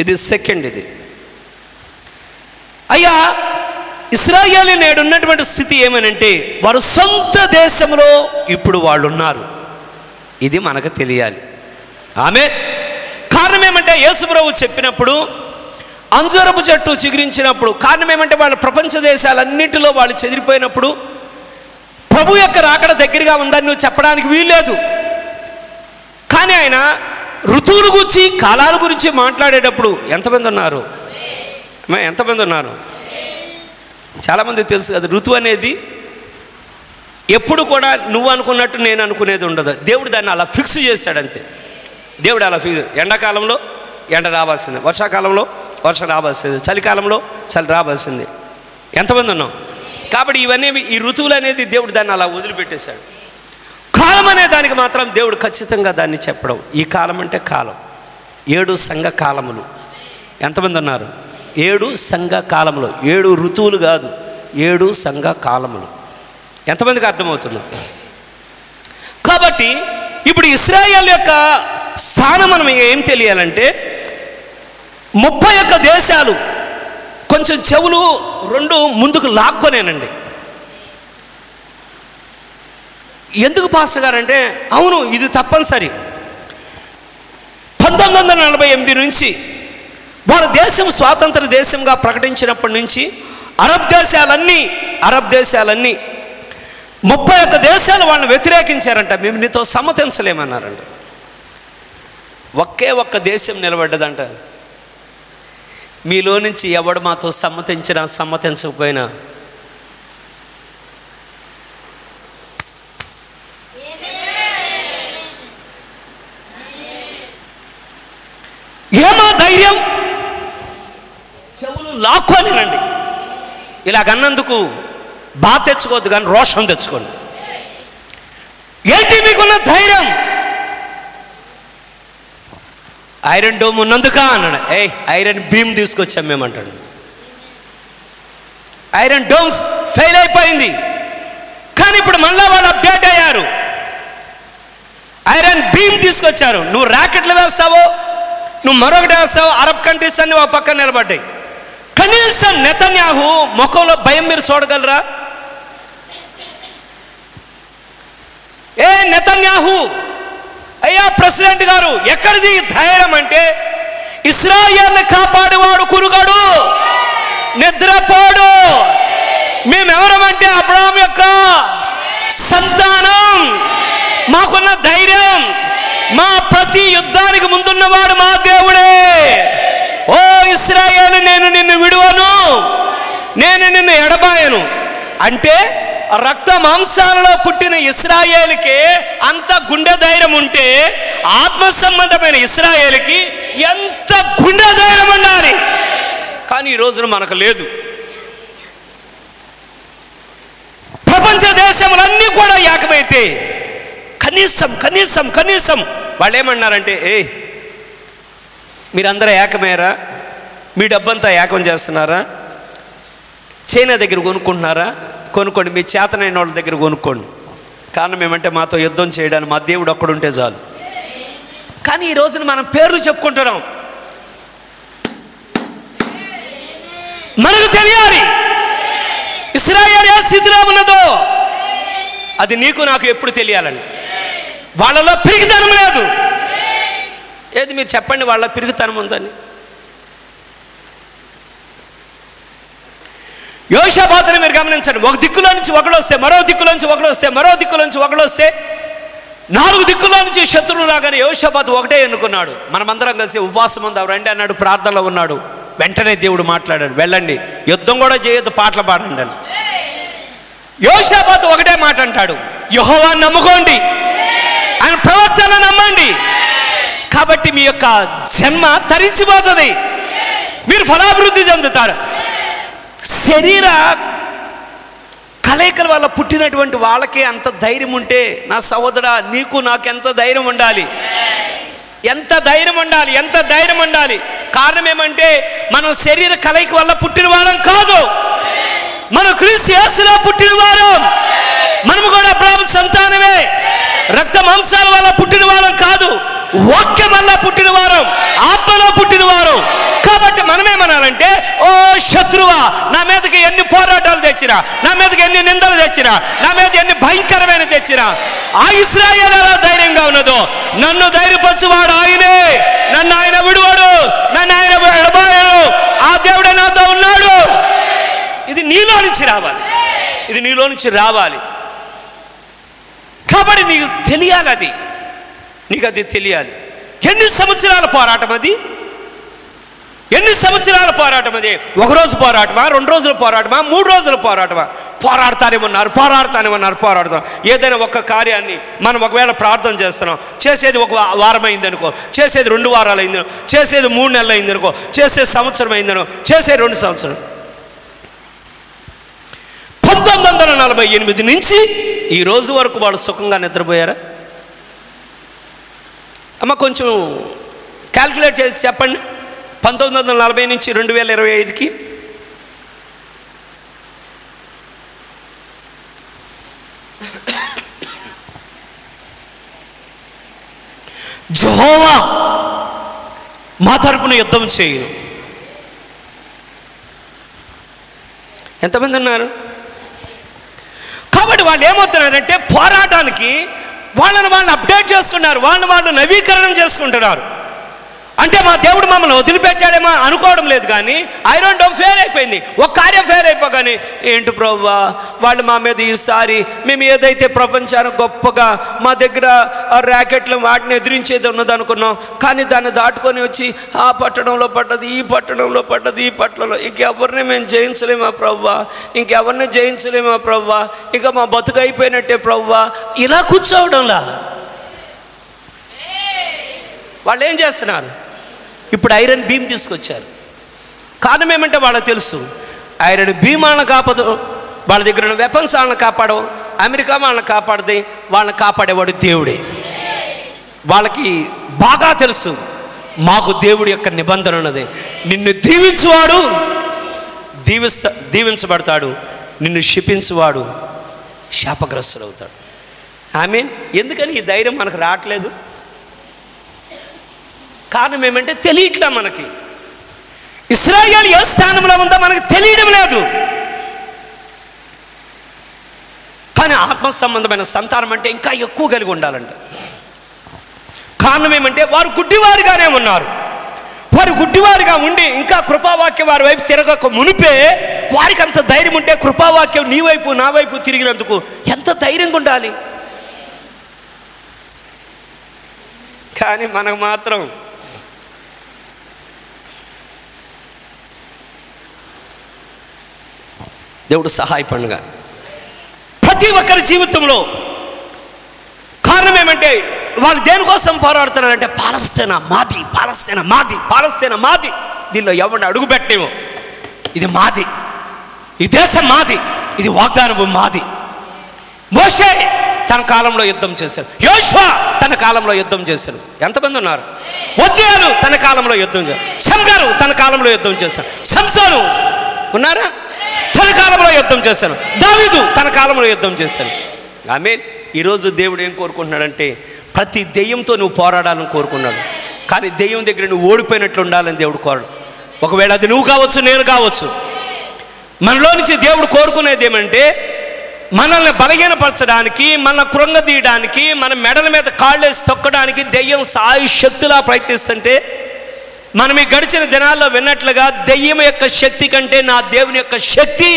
ఇది సెకండ్. ఇది అయ్యా ఇశ్రాయేలు నేడు ఉన్నటువంటి స్థితి ఏమనంటే వారు సొంత దేశంలో ఇప్పుడు వాళ్ళు ఉన్నారు. ఇది మనకు తెలియాలి. ఆమె కారణం ఏమంటే యేసు ప్రభువు చెప్పినప్పుడు అంజూరపు చెట్టు చిగురించినప్పుడు కారణం ఏమంటే వాళ్ళ ప్రపంచ దేశాలన్నింటిలో వాళ్ళు చెదిరిపోయినప్పుడు ప్రభు యొక్క రాకడ దగ్గరగా ఉందని నువ్వు చెప్పడానికి వీల్లేదు. కానీ ఆయన ఋతువుల గురించి కాలాల గురించి మాట్లాడేటప్పుడు ఎంతమంది ఉన్నారు? చాలామంది తెలుసు కదా, ఋతువు అనేది ఎప్పుడు కూడా నువ్వు అనుకున్నట్టు నేను అనుకునేది ఉండదు. దేవుడు దాన్ని అలా ఫిక్స్ చేశాడంతే. దేవుడు అలా ఎండాకాలంలో ఎండ రావాల్సింది, వర్షాకాలంలో వర్షం రావాల్సింది, చలికాలంలో చలి రావాల్సింది. ఎంతమంది ఉన్నాం? కాబట్టి ఇవన్నీ ఈ ఋతువులు అనేది దేవుడు దాన్ని అలా వదిలిపెట్టేశాడు. కాలం అనే దానికి మాత్రం దేవుడు ఖచ్చితంగా దాన్ని చెప్పడం. ఈ కాలం అంటే కాలం, 7 సంఘ కాలములు. ఎంతమంది ఉన్నారు? 7 సంఘ కాలములు, 7 ఋతువులు కాదు, 7 సంఘ కాలములు. ఎంతమందికి అర్థమవుతుందో? కాబట్టి ఇప్పుడు ఇశ్రాయేల్ యొక్క స్థానం మనం ఏం తెలియాలంటే 31 దేశాలు కొంచెం చెవులు 2 ముందుకు లాక్కొనేనండి. ఎందుకు పాస్టర్ గారంటే అవును, ఇది తప్పనిసరి. 1948 నుంచి వాళ్ళ దేశం స్వాతంత్ర దేశంగా ప్రకటించినప్పటి నుంచి అరబ్ దేశాలన్నీ 31 దేశాలు వాళ్ళని వ్యతిరేకించారంట. మేము నీతో సమ్మతించలేమన్నారంట. ఒక్క దేశం నిలబడ్డదంట. మీలో నుంచి ఎవడు మాతో సమ్మతించినా సమ్మతించకపోయినా ఏమా ధైర్యం? చెవులు లాక్కోనినండి. ఇలాగన్నందుకు బాధ తెచ్చుకోవద్దు, కానీ రోషం తెచ్చుకోండి. ఏంటి మీకున్న ధైర్యం? ఐరన్ డోమ్ ఉన్నందుక అన్నాడు. ఐరన్ బీమ్ తీసుకొచ్చాం మేమంటాడు. ఐరన్ డోమ్ ఫెయిల్ అయిపోయింది, కానీ ఇప్పుడు మళ్ళా వాళ్ళు అప్డేట్ అయ్యారు. ఐరన్ బీమ్ తీసుకొచ్చారు. నువ్వు ర్యాకెట్లు వేస్తావో, నువ్వు మరొకటి వేస్తావు. అరబ్ కంట్రీస్ అన్ని ఒక పక్కన నిలబడ్డాయి. కనీసం నెతన్యాహు ముఖంలో భయం మీరు చూడగలరా? నెతన్యాహు అయ్యా ప్రెసిడెంట్ గారు, ఎక్కడిది ధైర్యం అంటే ఇశ్రాయేల్ని కాపాడేవాడు కురుగడు, నిద్రపోడు. మేమెవరమంటే అబ్రహాం యొక్క సంతానం. మాకున్న ధైర్యం, మా ప్రతి యుద్ధానికి ముందున్నవాడు మా దేవుడే. ఓ ఇశ్రాయేలు, నేను నిన్ను విడువను, నేను నిన్ను ఎడబాయను అంటే రక్త మాంసాలలో పుట్టిన ఇశ్రాయేలుకే అంత గుండె ధైర్యం ఉంటే ఆత్మ సంబంధమైన ఇశ్రాయేలుకి ఎంత గుండె ధైర్యం ఉండాలి. కానీ ఈ రోజున మనకు లేదు. ప్రపంచ దేశములన్నీ కూడా ఏకమైతే కనీసం వాళ్ళు ఏమన్నారంటే మీరందరూ ఏకమేరా? మీ డబ్బంతా ఏకం చేస్తున్నారా? చైనా దగ్గర కొనుక్కుంటున్నారా? కొనుక్కోండి. మీ చేతనైన వాళ్ళ దగ్గర కొనుక్కోండి. కారణం ఏమంటే మాతో యుద్ధం చేయడానికి మా దేవుడు ఒక్కడుంటే చాలు. కానీ ఈ రోజున మనం పేర్లు చెప్పుకుంటున్నాం. మనకు తెలియాలి ఇశ్రాయేలు ఏ స్థితిలో ఉన్నదో. అది నీకు నాకు ఎప్పుడు తెలియాలని. వాళ్ళలో పిరిగితనం లేదు. ఏది మీరు చెప్పండి, వాళ్ళ పిరిగితనం ఉందని. యోషాపాతుని మీరు గమనించండి. ఒక దిక్కులో నుంచి ఒకడు వస్తే, మరో దిక్కులో నుంచి ఒకడు వస్తే, మరో దిక్కులో నుంచి ఒకడు వస్తే, 4 దిక్కుల్లో నుంచి శత్రువులు రాగానే యోషాపాతు ఒకటే ఎన్నుకున్నాడు. మనమందరం కలిసి ఉపవాసం ఉందాం రండి అన్నాడు, ప్రార్థనలో ఉన్నాడు. వెంటనే దేవుడు మాట్లాడాడు, వెళ్ళండి యుద్ధం కూడా చేయొద్దు, పాటలు పాడండి అని. యోషాపాతు ఒకటే మాట అంటాడు, యెహోవాను నమ్ముకోండి, ఆయన ప్రవక్తను నమ్మండి. కాబట్టి మీ యొక్క జన్మ తరించిపోతుంది, మీరు ఫలాభివృద్ధి చెందుతారు. శరీర కలయికల వల్ల పుట్టినటువంటి వాళ్ళకి అంత ధైర్యం ఉంటే, నా సహోదరా నీకు నాకు ఎంత ధైర్యం ఉండాలి, ఎంత ధైర్యం ఉండాలి, ఎంత ధైర్యం ఉండాలి. కారణం ఏమంటే మనం శరీర కలయిక వల్ల పుట్టిన వారం కాదు, మనం క్రీస్తు యేసులో పుట్టిన వారం. మనము కూడా అబ్రాహాము సంతానమే. రక్త మాంసాల వల్ల పుట్టిన వారం కాదు, వాక్యం వల్ల పుట్టిన వారం, ఆత్మలో పుట్టిన వారం. కాబట్టి మనమేమనాలంటే, ఓ శత్రువా, నా మీదకి ఎన్ని పోరాటాలు తెచ్చినా, నా మీదకి ఎన్ని నిందలు తెచ్చినా, నా మీద ఎన్ని భయంకరమైన తెచ్చినా, ఆ ఇశ్రాయేలు ఎలా ధైర్యంగా ఉన్నదో, నన్ను ధైర్యపరచువాడు ఆయనే. నన్ను ఆయన విడువాడు, నన్ను ఆయన ఎడబాయడు, ఆ దేవుడే నాతో ఉన్నాడు. ఇది నీలో నుంచి రావాలి, ఇది నీలో నుంచి రావాలి. కాబట్టి నీకు తెలియాలి, అది నీకు అది తెలియాలి. ఎన్ని సంవత్సరాల పోరాటం అది, ఎన్ని సంవత్సరాల పోరాటం అది. 1 రోజు పోరాటమా, 2 రోజుల పోరాటమా, 3 రోజుల పోరాటమా? పోరాడుతానే ఉన్నారు. ఏదైనా ఒక కార్యాన్ని మనం ఒకవేళ ప్రార్థన చేస్తున్నాం, చేసేది 1 వారం అయిందనుకో, చేసేది 2 వారాలు అయిందనుకో, చేసేది 3 నెలలు అయిందనుకో, చేసేది సంవత్సరం అయిందనుకో, చేసేది 2 సంవత్సరం. 1948 నుంచి ఈ రోజు వరకు వాళ్ళు సుఖంగా నిద్రపోయారా? అమ్మ కొంచెం క్యాల్కులేట్ చేసి చెప్పండి. 1940 నుంచి 2025కి యెహోవా మా తరపున యుద్ధం చేయను. ఎంతమంది ఉన్నారు? కాబట్టి వాళ్ళు ఏమవుతున్నారంటే, పోరాటానికి వాళ్ళని వాళ్ళు అప్డేట్ చేసుకున్నారు, వాళ్ళని వాళ్ళు నవీకరణం చేసుకుంటున్నారు. అంటే మా దేవుడు మమ్మల్ని వదిలిపెట్టాడేమో అనుకోవడం లేదు. కానీ ఐరన్ డోమ్ ఫెయిల్ అయిపోయింది, ఒక కార్యం ఫెయిల్ అయిపోగానే, ఏంటి ప్రభువా వాళ్ళు మా మీద ఈసారి మేము ఏదైతే ప్రపంచానికి గొప్పగా మా దగ్గర ర్యాకెట్లు వాటిని ఎదిరించేది ఉన్నదనుకున్నాం, కానీ దాన్ని దాటుకొని వచ్చి ఆ పట్టణంలో పడ్డది, ఈ పట్టణంలో పడ్డది, ఈ పట్టణంలో ఇంకెవరిని మేము జయించలేమా ప్రభువా, ఇంకెవరిని జయించలేమా ప్రభువా, ఇక మా బతుకు అయిపోయినట్టే ప్రభువా. ఇలా కూర్చోవడంలా వాళ్ళు ఏం చేస్తున్నారు? ఇప్పుడు ఐరన్ బీమ్ తీసుకొచ్చారు. కారణం ఏమంటే వాళ్ళకి తెలుసు, ఐరన్ బీమ్ వాళ్ళని కాపాడు, వాళ్ళ దగ్గర ఉన్న వెపన్స్ వాళ్ళని కాపాడవు, అమెరికా వాళ్ళని కాపాడదే, వాళ్ళని కాపాడేవాడు దేవుడే. వాళ్ళకి బాగా తెలుసు, మాకు దేవుడి యొక్క నిబంధన ఉన్నది, నిన్ను దీవించువాడు దీవించబడతాడు, నిన్ను శపించువాడు శాపగ్రస్తుడు అవుతాడు. ఆమేన్. ఎందుకని ఈ ధైర్యం మనకు రావట్లేదు? కారణం ఏమంటే తెలియట్లా మనకి. ఇశ్రాయేలు ఏ స్థానంలో ఉందో మనకు తెలియడం లేదు. కానీ ఆత్మ సంబంధమైన సంతానం అంటే ఇంకా ఎక్కువ కలిగి ఉండాలంట. కారణం ఏమంటే వారు గుడ్డివారిగానే ఉన్నారు. వారు గుడ్డివారిగా ఉండి ఇంకా కృపావాక్యం వారి వైపు తిరగక మునిపే వారికి అంత ధైర్యం ఉంటే, కృపావాక్యం నీ వైపు నా వైపు తిరిగినందుకు ఎంత ధైర్యంగా ఉండాలి. కానీ మనకు మాత్రం దేవుడు సహాయపడుగా ప్రతి ఒక్కరి జీవితంలో. కారణం ఏమంటే వాళ్ళు దేనికోసం పోరాడుతున్నారంటే, పాలస్తీనా మాది, పాలస్తీనా మాది, పాలస్తీనా మాది, దీనిలో ఎవరిని అడుగు పెట్టేమో, ఇది మాది, ఈ దేశం మాది, ఇది వాగ్దానం మాది. మోషే తన కాలంలో యుద్ధం చేశారు, యోషువ తన కాలంలో యుద్ధం చేశారు. ఎంతమంది ఉన్నారు? ఒత్నియేలు తన కాలంలో యుద్ధం చేశారు, షమ్గారు తన కాలంలో యుద్ధం చేశారు, సంసోను ఉన్నారా తన కాలంలో యుద్ధం చేశాను, దావీదు తన కాలంలో యుద్ధం చేశాను. ఆమేన్. ఈరోజు దేవుడు ఏం కోరుకుంటున్నాడంటే, ప్రతి దెయ్యంతో నువ్వు పోరాడాలని కోరుకున్నాడు. కానీ దెయ్యం దగ్గర నువ్వు ఓడిపోయినట్లు ఉండాలని దేవుడు కోరడు. ఒకవేళ అది నువ్వు కావచ్చు, నేను కావచ్చు. మనలో నుంచి దేవుడు కోరుకునేది ఏమంటే, మనల్ని బలహీనపరచడానికి, మన కృంగదీయడానికి, మన మెడల మీద కాళ్ళేసి తొక్కడానికి దెయ్యం సాయశక్తులా ప్రయత్నిస్తుంటే, మనం ఈ గడిచిన దినాల్లో విన్నట్లుగా దెయ్యం యొక్క శక్తి కంటే నా దేవుని యొక్క శక్తి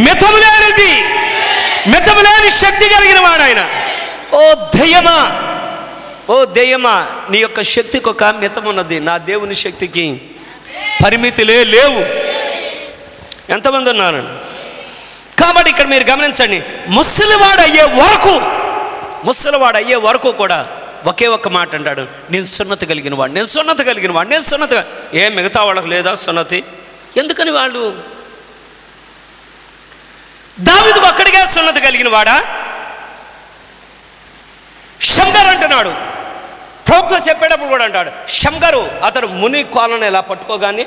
మితములేనిది, మితములేని శక్తి కలిగిన వాడు ఆయన. ఓ దెయ్యమా, ఓ దెయ్యమా, నీ యొక్క శక్తికి ఒక మితమున్నది, నా దేవుని శక్తికి పరిమితులే లేవు. ఎంతమంది ఉన్నారు? కాబట్టి ఇక్కడ మీరు గమనించండి, ముసలివాడు అయ్యే వరకు కూడా ఒకే ఒక్క మాట అంటాడు, నేను సున్నతి కలిగిన వాడు, నేను సున్నతి కలిగిన వాడు, నేను సున్నతి. ఏం మిగతా వాళ్ళకు లేదా సున్నతి? ఎందుకని వాళ్ళు? దావీదు ఒక్కడిగా సున్నతి కలిగిన వాడా? షమ్గర్ అంటున్నాడు, ప్రవక్త చెప్పేటప్పుడు కూడా అంటాడు, షమ్గరు అతడు ముని కోలను ఎలా పట్టుకోగానే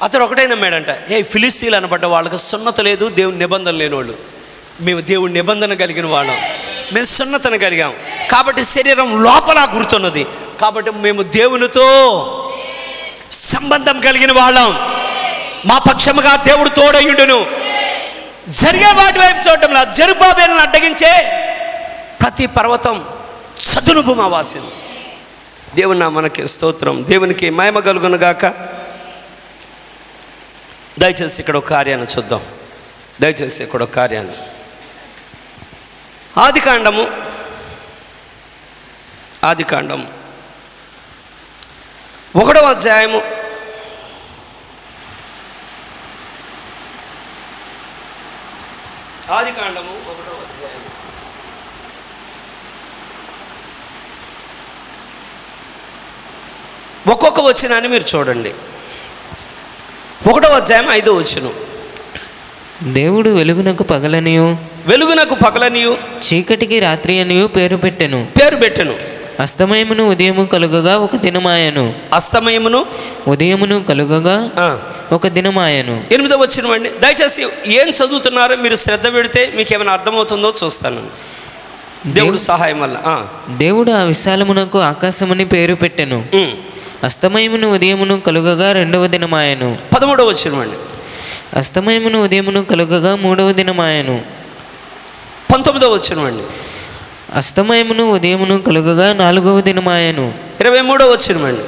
అతడు ఒకటే నమ్మాడంట, ఫిలిస్తీన్లు అనబడ్డ వాళ్ళకి సున్నత లేదు, దేవుని నిబంధన లేని వాళ్ళు. మేము దేవుని నిబంధన కలిగిన వాళ్ళం, మేము సున్నతను కలిగాం. కాబట్టి శరీరం లోపల గుర్తున్నది, కాబట్టి మేము దేవునితో సంబంధం కలిగిన వాళ్ళం. మా పక్షముగా దేవుడు తోడయ్యుండును. జరిగే వాటి వైపు చూడటంలా జెరుబ్బాబెలును అడ్డగించే ప్రతి పర్వతం చదును భూమి వాసింది. దేవుని నామమునకి స్తోత్రం, దేవునికి మహిమ కలుగును గాక. దయచేసి ఇక్కడ ఒక కార్యాన్ని చూద్దాం. దయచేసి ఇక్కడ ఒక కార్యాన్ని, ఆదికాండము 1వ అధ్యాయము 1వ అధ్యాయము ఒక్కొక్క వచనాన్ని మీరు చూడండి. 1వ అధ్యాయం 5వ వచనం, దేవుడు వెలుగునకు పగలనియు చీకటికి రాత్రి అనియు పేరు పెట్టెను. అస్తమయమును ఉదయము కలుగగా ఒక దినమాయను. అస్తమయమును ఉదయమును కలుగగా ఒక దినమాయను. 8వ వచనం అండి. దయచేసి ఏం చదువుతున్నారో మీరు శ్రద్ధ పెడితే మీకు ఏమైనా అర్థమవుతుందో చూస్తాను, దేవుడు సహాయం వల్ల. దేవుడు ఆ విశాలమునకు ఆకాశముని పేరు పెట్టెను. అస్తమయమును ఉదయమును కలుగగా 2వ దినమాయను. 13వ వచనం అండి. అస్తమయమును ఉదయమును కలుగగా 3వ దినమాయను. 19వ వచనం అండి. అస్తమయమును ఉదయమును కలుగగా 4వ దినమాయను. 23వ వచనం అండి.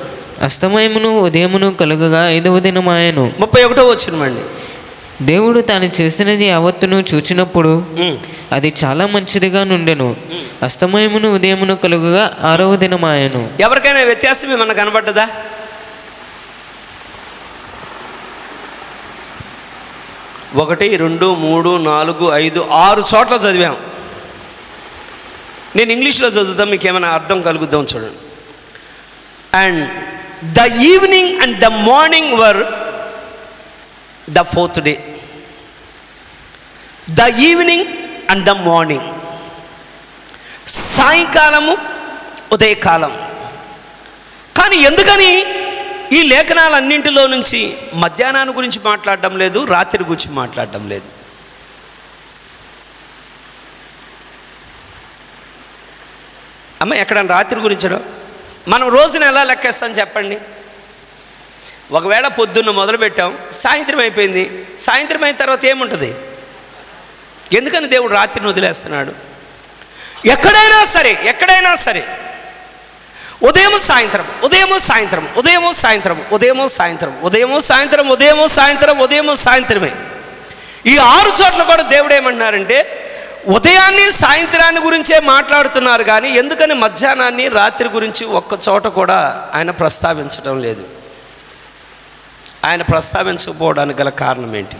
అస్తమయమును ఉదయమును కలుగగా 5వ దినమాయను. 31వ వచనం అండి. దేవుడు తాను చేసినది యావత్తును చూచినప్పుడు అది చాలా మంచిదిగా నుండెను. అస్తమయమును ఉదయమును కలుగగా 6వ దినమాయను. ఎవరికైనా వ్యత్యాసం ఏమన్నా కనబడ్డదా? ఒకటి, 2, 3, 4, 5, 6 చోట్ల చదివాం. నేను ఇంగ్లీష్లో చదువుతాం, మీకు ఏమైనా అర్థం కలుగుద్దాం చూడండి. And the evening and the morning were the 4th day. The evening and the morning, సాయంకాలము ఉదయకాలం. కానీ ఎందుకని ఈ లేఖనాలన్నింటిలో నుంచి మధ్యాహ్నాన్ని గురించి మాట్లాడటం లేదు, రాత్రి గురించి మాట్లాడటం లేదు? అమ్మ ఎక్కడన్నా రాత్రి గురించడం? మనం రోజున ఎలా లెక్కేస్తాం చెప్పండి? ఒకవేళ పొద్దున్న మొదలుపెట్టాం, సాయంత్రం అయిపోయింది, సాయంత్రం అయిన తర్వాత ఏముంటుంది? ఎందుకని దేవుడు రాత్రిని వదిలేస్తున్నాడు? ఎక్కడైనా సరే ఉదయము సాయంత్రం, ఉదయము సాయంత్రం, ఉదయము సాయంత్రం, ఉదయము సాయంత్రం, ఉదయము సాయంత్రం, ఉదయము సాయంత్రం, ఉదయము సాయంత్రమే. ఈ 6 చోట్ల కూడా దేవుడు ఏమంటున్నారంటే ఉదయాన్ని సాయంత్రాన్ని గురించే మాట్లాడుతున్నారు, కానీ ఎందుకని మధ్యాహ్నాన్ని రాత్రి గురించి ఒక్క చోట కూడా ఆయన ప్రస్తావించడం లేదు? ఆయన ప్రస్తావించకపోవడానికి గల కారణం ఏంటి?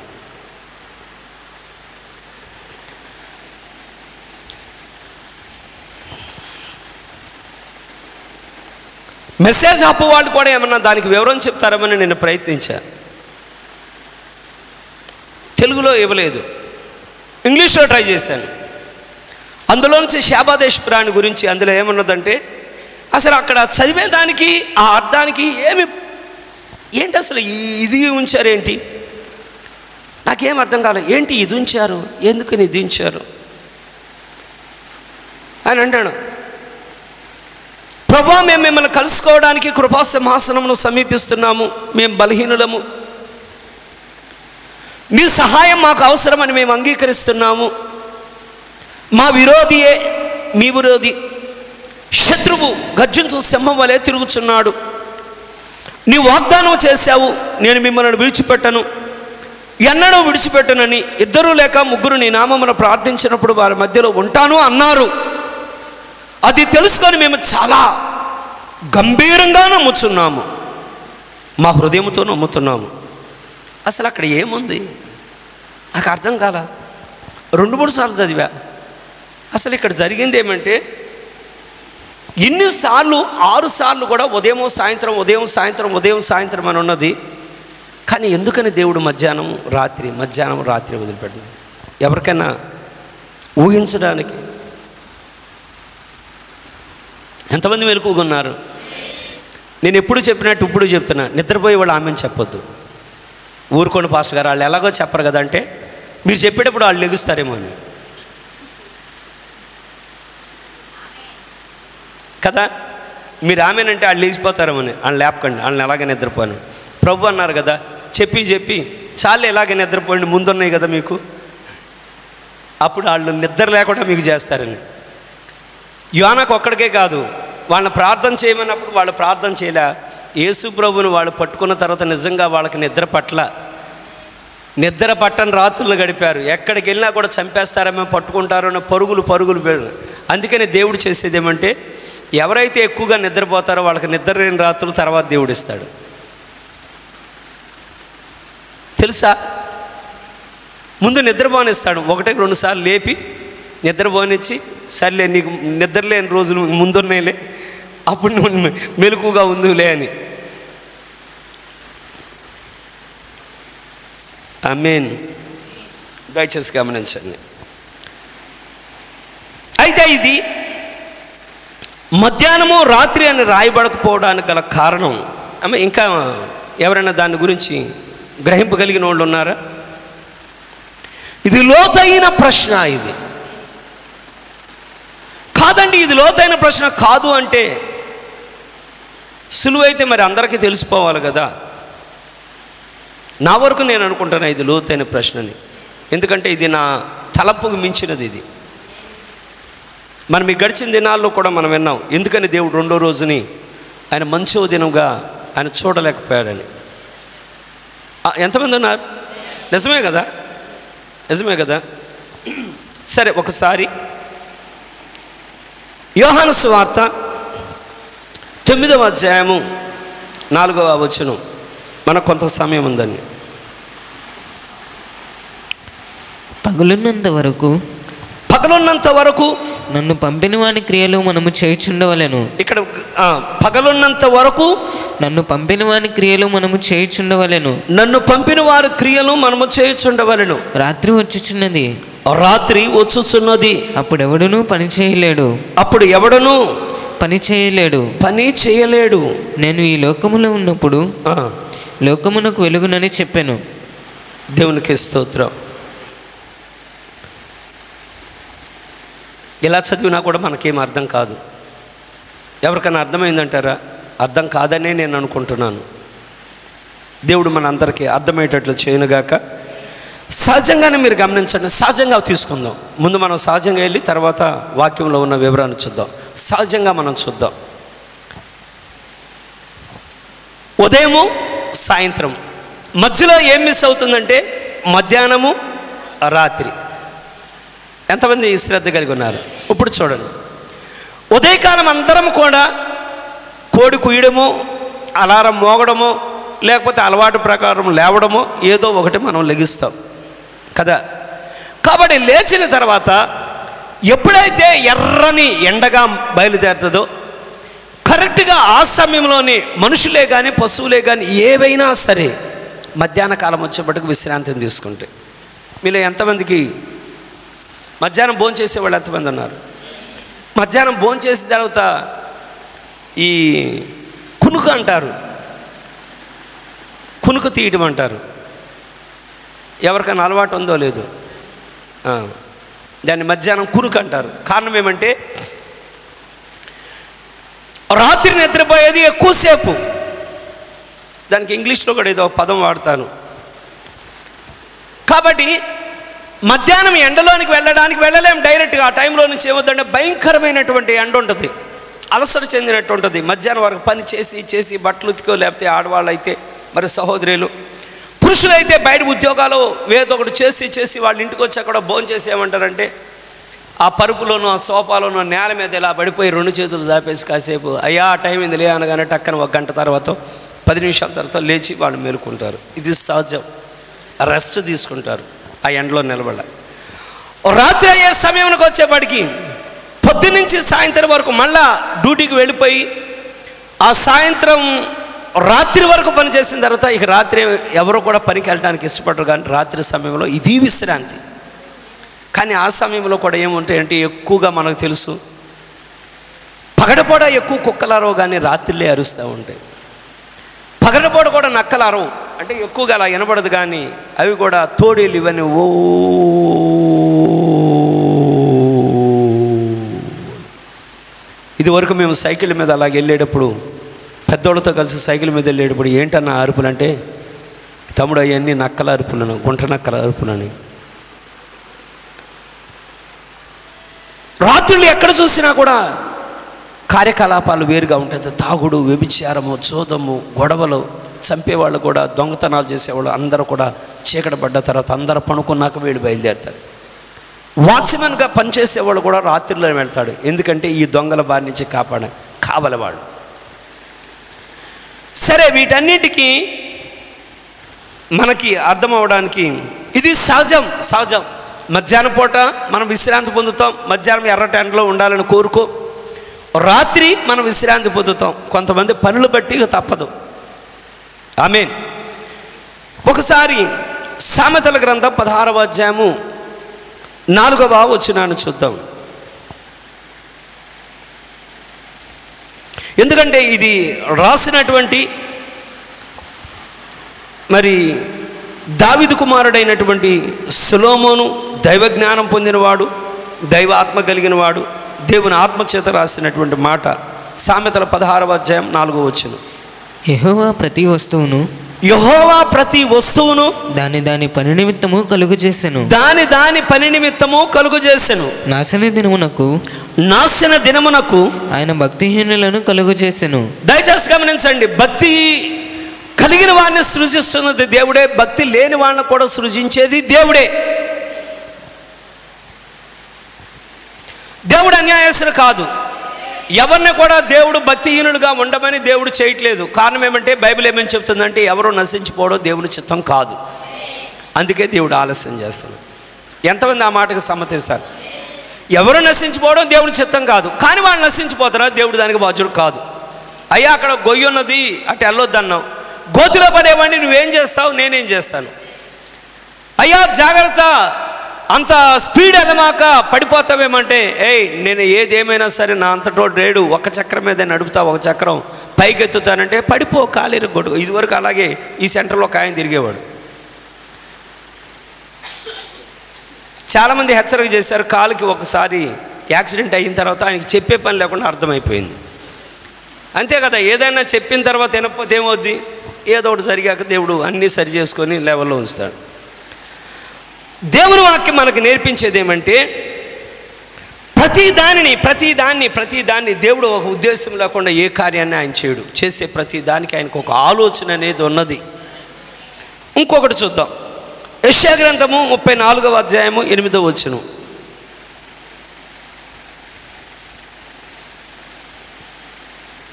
మెసేజ్ అప్పు వాళ్ళు కూడా ఏమన్నా దానికి వివరం చెప్తారేమని నేను ప్రయత్నించా. తెలుగులో ఇవ్వలేదు, ఇంగ్లీష్లో ట్రై చేశాను. అందులోంచి శాబాదేశ్పురాన్ని గురించి అందులో ఏమన్నదంటే, అసలు అక్కడ చదివేదానికి ఆ అర్థానికి ఏంటి అసలు ఇది ఉంచారేంటి? నాకేం అర్థం కాలేదు. ఏంటి ఇది ఉంచారు, ఎందుకని ఇది ఉంచారు? అని అంటాడు, ప్రభువా మేము మిమ్మల్ని కలుసుకోవడానికి కృపా సింహాసనమును సమీపిస్తున్నాము, మేము బలహీనులము, నీ సహాయం మాకు అవసరమని మేము అంగీకరిస్తున్నాము. మా విరోధియే మీ విరోధి, శత్రువు గర్జించు సింహం వలె తిరుగుచున్నాడు. నీ వాగ్దానం చేశావు, నేను మిమ్మల్ని విడిచిపెట్టను, ఎన్నడూ విడిచిపెట్టనని. 2 లేక 3 నీ నామమున ప్రార్థించినప్పుడు వారి మధ్యలో ఉంటాను అన్నారు. అది తెలుసుకొని మేము చాలా గంభీరంగా నమ్ముచున్నాము, మా హృదయంతో నమ్ముతున్నాము. అసలు అక్కడ ఏముంది నాకు అర్థం కాల. 2-3 సార్లు చదివా. అసలు ఇక్కడ జరిగింది ఏమంటే, ఇన్నిసార్లు 6 సార్లు కూడా ఉదయం సాయంత్రం ఉదయం సాయంత్రం ఉదయం సాయంత్రం అని ఉన్నది. కానీ ఎందుకని దేవుడు మధ్యాహ్నం రాత్రి వదిలిపెట్టినాడు? ఎవరికైనా ఊహించడానికి? ఎంతమంది మెలకువగా ఉన్నారు? నేను ఎప్పుడు చెప్పినట్టు ఇప్పుడు చెప్తున్నా, నిద్రపోయే వాళ్ళు ఆమెను చెప్పొద్దు. ఊరుకోండి పాస్టర్ గారు, వాళ్ళు ఎలాగో చెప్పరు కదా అంటే, మీరు చెప్పేటప్పుడు వాళ్ళు లెగుస్తారేమో అని కదా. మీరు ఆమెనంటే వాళ్ళు లేచిపోతారేమో అని, వాళ్ళని లేపకండి, వాళ్ళని ఎలాగ నిద్రపోను. ప్రభు అన్నారు కదా, చెప్పి చాలు ఎలాగ నిద్రపోండి, ముందున్నాయి కదా మీకు, అప్పుడు వాళ్ళు నిద్ర లేకుండా మీకు చేస్తారని. యోనాకు ఒక్కడికే కాదు, వాళ్ళని ప్రార్థన చేయమన్నప్పుడు వాళ్ళు ప్రార్థన చేయలే. యేసు ప్రభువుని వాళ్ళు పట్టుకున్న తర్వాత నిజంగా వాళ్ళకి నిద్ర పట్టని రాత్రులు గడిపారు. ఎక్కడికి వెళ్ళినా కూడా చంపేస్తారేమో, పట్టుకుంటారో అని పరుగులు పెరు. అందుకని దేవుడు చేసేది ఏమంటే, ఎవరైతే ఎక్కువగా నిద్రపోతారో వాళ్ళకి నిద్ర లేని రాత్రులు తర్వాత దేవుడు ఇస్తాడు. తెలుసా? ముందు నిద్రపోనిస్తాడు, 1-2 సార్లు లేపి నిద్రపోనిచ్చి, సర్లే నీకు నిద్ర లేని రోజులు ముందున్నాయిలే, అప్పుడు నువ్వు మెలకుగా ఉందిలే అని. ఆమేన్. దయచేసి గమనించండి. అయితే ఇది మధ్యాహ్నము రాత్రి అని రాయబడకపోవడానికి గల కారణం, ఇంకా ఎవరైనా దాని గురించి గ్రహింపగలిగిన వాళ్ళు ఉన్నారా? ఇది లోతైన ప్రశ్న. ఇది కాదండి, ఇది లోతైన ప్రశ్న కాదు అంటే సులువైతే మరి అందరికీ తెలిసిపోవాలి కదా. నా వరకు నేను అనుకుంటున్నా ఇది లోతైన ప్రశ్నని, ఎందుకంటే ఇది నా తలపుకు మించినది. ఇది మనం ఈ గడిచిన దినాల్లో కూడా మనం విన్నాం, ఎందుకని దేవుడు 2వ రోజుని ఆయన మంచో దినంగా ఆయన చూడలేకపోయాడని. ఎంతమంది ఉన్నారు? నిజమే కదా. సరే, ఒకసారి యోహాను సువార్త 9వ అధ్యాయము 4వ వచనం. మనకు కొంత సమయం ఉందండి. పగలున్నంత వరకు నన్ను పంపిన వాని క్రియలు మనము చేయుచుండవలెను. ఇక్కడ పగలున్నంత వరకు నన్ను పంపిన వాని క్రియలు మనము చేయుచుండవలెను. నన్ను పంపిన వారి క్రియలు మనము చేయుచుండవలెను. రాత్రి వచ్చుచున్నది. అప్పుడెవడును పని చేయలేడు. పని చేయలేడు. నేను ఈ లోకములో ఉన్నప్పుడు లోకమునకు వెలుగునని చెప్పాను. దేవునికి స్తోత్రం. ఇలా చదివినా కూడా మనకేం అర్థం కాదు. ఎవరికైనా అర్థమైందంటారా? అర్థం కాదనే నేను అనుకుంటున్నాను. దేవుడు మన అందరికీ అర్థమయ్యేటట్లు చేయనుగాక. సహజంగానే మీరు గమనించండి, సహజంగా తీసుకుందాం. ముందు మనం సహజంగా వెళ్ళి తర్వాత వాక్యంలో ఉన్న వివరాన్ని చూద్దాం. సహజంగా మనం చూద్దాం. ఉదయము సాయంత్రం మధ్యలో ఏం మిస్ అవుతుందంటే మధ్యాహ్నము రాత్రి. ఎంతమంది శ్రద్ధ కలిగి ఉన్నారు? ఇప్పుడు చూడండి, ఉదయకాలం అందరం కూడా కోడి కుయ్యడమో, అలారం మోగడమో, లేకపోతే అలవాటు ప్రకారం లేవడమో ఏదో ఒకటి మనం లెగిస్తాం కదా. కాబట్టి లేచిన తర్వాత ఎప్పుడైతే ఎర్రని ఎండగా బయలుదేరుతుందో కరెక్ట్గా ఆ సమయంలోనే మనుషులే కానీ పశువులే కానీ ఏవైనా సరే మధ్యాహ్న కాలం వచ్చేప్పటికి విశ్రాంతిని తీసుకుంటే. మీలో ఎంతమందికి మధ్యాహ్నం భోజనం చేసేవాళ్ళు ఎంతమంది ఉన్నారు? మధ్యాహ్నం భోజనం చేసిన తర్వాత ఈ కునుకు అంటారు, కునుకు తీయటం అంటారు. ఎవరికైనా అలవాటు ఉందో లేదో దాన్ని మధ్యాహ్నం కునుకు అంటారు. కారణం ఏమంటే రాత్రి నిద్రపోయేది ఎక్కువసేపు. దానికి ఇంగ్లీష్లో కూడా ఏదో పదం వాడతాను. కాబట్టి మధ్యాహ్నం ఎండలోనికి వెళ్ళలేం డైరెక్ట్గా. ఆ టైంలో నుంచి ఏమవుతుందంటే భయంకరమైనటువంటి ఎండ ఉంటుంది, అలసట చెందినట్టు ఉంటుంది. మధ్యాహ్నం వరకు పని చేసి బట్టలు ఉతికో, లేకపోతే ఆడవాళ్ళు అయితే మరి సహోదరులు, పురుషులైతే బయట ఉద్యోగాలు ఏదో ఒకటి చేసి వాళ్ళ ఇంటికి వచ్చి అక్కడ భోజనం చేసి ఏమంటారంటే ఆ పరుపులోనూ ఆ సోఫాలోనూ నేల మీద ఇలా పడిపోయి 2 చేతులు చాపేసి కాసేపు అయ్యా టైం ఏంది లే అనగానే టక్కన 1 గంట తర్వాత 10 నిమిషాల తర్వాత లేచి వాళ్ళు మేలుకుంటారు. ఇది సహజం. రెస్ట్ తీసుకుంటారు ఆ ఎండలో నిలబడ. రాత్రి అయ్యే సమయానికి వచ్చేప్పటికి పొద్దున్నుంచి సాయంత్రం వరకు మళ్ళా డ్యూటీకి వెళ్ళిపోయి ఆ సాయంత్రం రాత్రి వరకు పని చేసిన తర్వాత ఇక రాత్రి ఎవరు కూడా పనికి వెళ్ళడానికి ఇష్టపడరు. కానీ రాత్రి సమయంలో ఇది విశ్రాంతి. కానీ ఆ సమయంలో కూడా ఏముంటాయంటే ఎక్కువగా మనకు తెలుసు పగడపూట ఎక్కువ కుక్కలారవు కానీ రాత్రిలే అరుస్తూ ఉంటాయి. పగడపూట కూడా నక్కలారవు, అంటే ఎక్కువగా అలా వినపడదు కానీ అవి కూడా తోడేలు ఇవన్నీ ఓ ఇదివరకు మేము సైకిల్ మీద అలాగ వెళ్ళేటప్పుడు పెద్దోళ్ళతో కలిసి సైకిల్ మీద వెళ్ళేటప్పుడు ఏంటన్నా అరుపులు అంటే తమ్ముడు అవన్నీ నక్కల అరుపులను, గుంట నక్కల అరుపులని. రాత్రులు ఎక్కడ చూసినా కూడా కార్యకలాపాలు వేరుగా ఉంటాయి. తాగుడు, వ్యభిచారము, చోదము, గొడవలు, చంపేవాళ్ళు కూడా, దొంగతనాలు చేసేవాళ్ళు అందరూ కూడా చీకటి పడ్డ తర్వాత అందరూ పనుకున్నాక వీళ్ళు బయలుదేరుతారు. వాచ్మెన్గా పనిచేసేవాళ్ళు కూడా రాత్రిలో వెళ్తాడు, ఎందుకంటే ఈ దొంగల బారి నుంచి కావలవాళ్ళు. సరే, వీటన్నిటికీ మనకి అర్థం అవడానికి ఇది సహజం. మధ్యాహ్నం పూట మనం విశ్రాంతి పొందుతాం. మధ్యాహ్నం ఎర్ర టెంట్లో ఉండాలని కోరుకో. రాత్రి మనం విశ్రాంతి పొందుతాం. కొంతమంది పనులు బట్టి తప్పదు. ఆమేన్. ఒకసారి సామెతల గ్రంథం 16వ అధ్యాయము 4వ వచనాన్ని చూద్దాం. ఎందుకంటే ఇది రాసినటువంటి మరి దావీదు కుమారుడైనటువంటి సొలొమోను దైవ జ్ఞానం పొందినవాడు, దైవ ఆత్మ కలిగినవాడు, దేవుని ఆత్మచేత రాసినటువంటి మాట. సామెతల 16వ అధ్యాయం 4వ వచనం. యెహోవా ప్రతి వస్తువును దాని పని నిమిత్తము కలుగు చేసెను. నాశన దినమునకు ఆయన భక్తిహీనులను కలుగు చేసెను. దయచేసి గమనించండి, భక్తి కలిగిన వారిని సృజిస్తున్నది దేవుడే, భక్తి లేని వాళ్ళని కూడా సృజించేది దేవుడే. దేవుడు అన్యాయస్తుడు కాదు. ఎవరిని కూడా దేవుడు భక్తిహీనులుగా ఉండమని దేవుడు చేయట్లేదు. కారణం ఏమంటే బైబిల్ ఏమని చెప్తుందంటే ఎవరు నశించిపోవడం దేవుని చిత్తం కాదు. అందుకే దేవుడు ఆలస్యం చేస్తున్నాడు. ఎంతమంది ఆ మాటకు సమ్మతిస్తారు? ఎవరు నశించిపోవడం దేవుని చిత్తం కాదు, కానీ వాళ్ళు నశించిపోతారా? దేవుడు దానికి బాధ్యుడు కాదు. అయ్యా అక్కడ గొయ్యి ఉన్నది, అటు వెళ్ళొద్దన్నావు, గోతిలో పడేవాడిని నువ్వేం చేస్తావు, నేనేం చేస్తాను. అయ్యా జాగ్రత్త, అంత స్పీడ్ వెళ్ళమాక పడిపోతావేమంటే, నేను ఏదేమైనా సరే నా అంతటో రేడు, ఒక చక్రం మీద నడుపుతా, ఒక చక్రం పైకి ఎత్తుతానంటే పడిపో, కాలేరు కొట్టు. ఇదివరకు అలాగే ఈ సెంటర్లో ఒక ఆయన తిరిగేవాడు. చాలామంది హెచ్చరిక చేశారు. కాలుకి ఒకసారి యాక్సిడెంట్ అయిన తర్వాత ఆయనకి చెప్పే పని లేకుండా అర్థమైపోయింది. అంతే కదా, ఏదైనా చెప్పిన తర్వాత వినకపోతే ఏమవుద్ది? ఏదో ఒకటి జరిగాక దేవుడు అన్నీ సరి చేసుకొని లెవెల్లో ఉంచుతాడు. దేవుని వాక్యం మనకు నేర్పించేది ఏమంటే ప్రతిదాన్ని దేవుడు ఒక ఉద్దేశం లేకుండా ఏ కార్యాన్ని ఆయన చేయడు. చేసే ప్రతి దానికి ఆయనకు ఒక ఆలోచన అనేది ఉన్నది. ఇంకొకటి చూద్దాం. యెషయా గ్రంథము 34వ అధ్యాయము 8వ వచనం.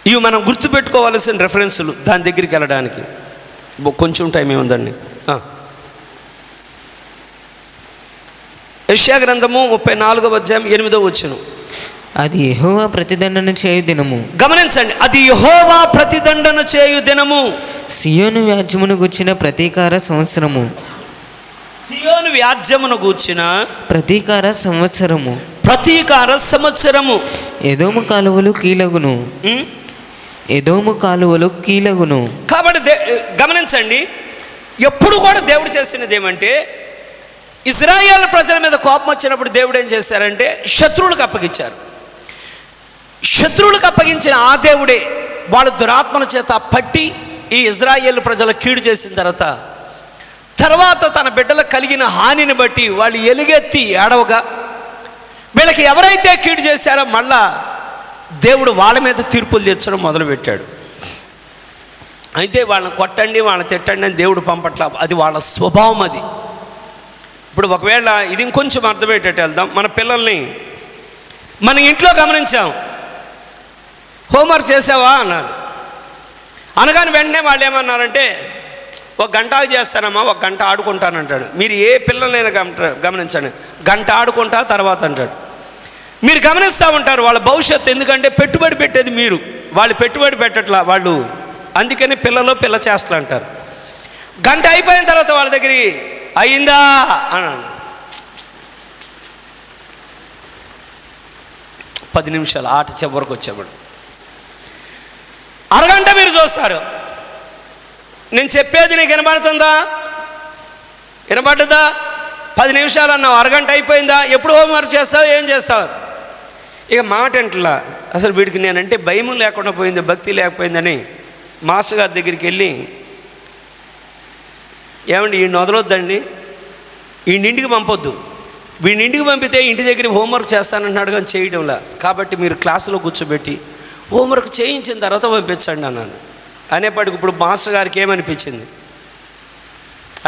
ఇవి మనం గుర్తుపెట్టుకోవాల్సిన రెఫరెన్సులు. దాని దగ్గరికి వెళ్ళడానికి కొంచెం టైం ఏముందండి. యెషయా గ్రంథము 34వ అధ్యాయం 8వ వచనం. అది యెహోవా ప్రతిదండన చేయు దినము. గమనించండి, అది యెహోవా ప్రతిదండన చేయు దినము. సియోను వ్యాజ్యమును గూర్చిన ప్రతీకార సంవత్సరము. సియోను వ్యాజ్యమును గూర్చిన ప్రతీకార సంవత్సరము. ఎదోము కాలువలు కీలగును. కాబట్టి గమనించండి, ఎప్పుడు కూడా దేవుడు చేసినది ఏమంటే, ఇశ్రాయేలు ప్రజల మీద కోపం వచ్చినప్పుడు దేవుడు ఏం చేశారంటే శత్రువులకు అప్పగించారు. శత్రువులకు అప్పగించిన ఆ దేవుడే వాళ్ళ దురాత్మల చేత పట్టి ఈ ఇజ్రాయేల్ ప్రజల కీడు చేసిన తర్వాత తన బిడ్డలకు కలిగిన హానిని బట్టి వాళ్ళు ఎలుగెత్తి ఏడవగా వీళ్ళకి ఎవరైతే కీడు చేశారో మళ్ళా దేవుడు వాళ్ళ మీద తీర్పులు తెచ్చడం మొదలుపెట్టాడు. అయితే వాళ్ళని కొట్టండి, వాళ్ళని తిట్టండి అని దేవుడు పంపట్ల, అది వాళ్ళ స్వభావం. అది ఇప్పుడు ఒకవేళ ఇది ఇంకొంచెం అర్థమయ్యేటట్టు వెళ్దాం. మన పిల్లల్ని మన ఇంట్లో గమనించాం, హోంవర్క్ చేసావా అన్నారు. అనగానే వెంటనే వాళ్ళు ఏమన్నారంటే, 1 గంట చేస్తానమ్మా, 1 గంట ఆడుకుంటానంటాడు. మీరు ఏ పిల్లలైనా గమనించండి, గంట ఆడుకుంటా తర్వాత అంటాడు. మీరు గమనిస్తూ ఉంటారు వాళ్ళ భవిష్యత్తు. ఎందుకంటే పెట్టుబడి పెట్టేది మీరు, వాళ్ళు పెట్టుబడి పెట్టట్లా వాళ్ళు. అందుకని పిల్ల చేస్తలు అంటారు. గంట అయిపోయిన తర్వాత వాళ్ళ దగ్గరికి అయిందా అన్నాను. 10 నిమిషాలు ఆట చివరికి వచ్చేవాడు. అరగంట మీరు చూస్తారు, నేను చెప్పేది నీకు వినబడుతుందా, వినబడ్డదా? 10 నిమిషాలు అన్నావు, అరగంట అయిపోయిందా, ఎప్పుడు హోంవర్క్ చేస్తావు, ఏం చేస్తావు? ఇక మాట అంటలా. అసలు వీడికి నేనంటే భయం లేకుండా పోయింది, భక్తి లేకపోయిందని మాస్టర్ గారి దగ్గరికి వెళ్ళి, ఏమండి వీడిని వదలొద్దండి, వీడిని ఇంటికి పంపొద్దు, వీడిని ఇంటికి పంపితే ఇంటి దగ్గర హోంవర్క్ చేస్తానంటున్నాడు కానీ చేయడంలా, కాబట్టి మీరు క్లాసులో కూర్చోబెట్టి హోంవర్క్ చేయించిన తర్వాత పంపించండి అన్నాను. అనేప్పటికి ఇప్పుడు మాస్టర్ గారికి ఏమనిపించింది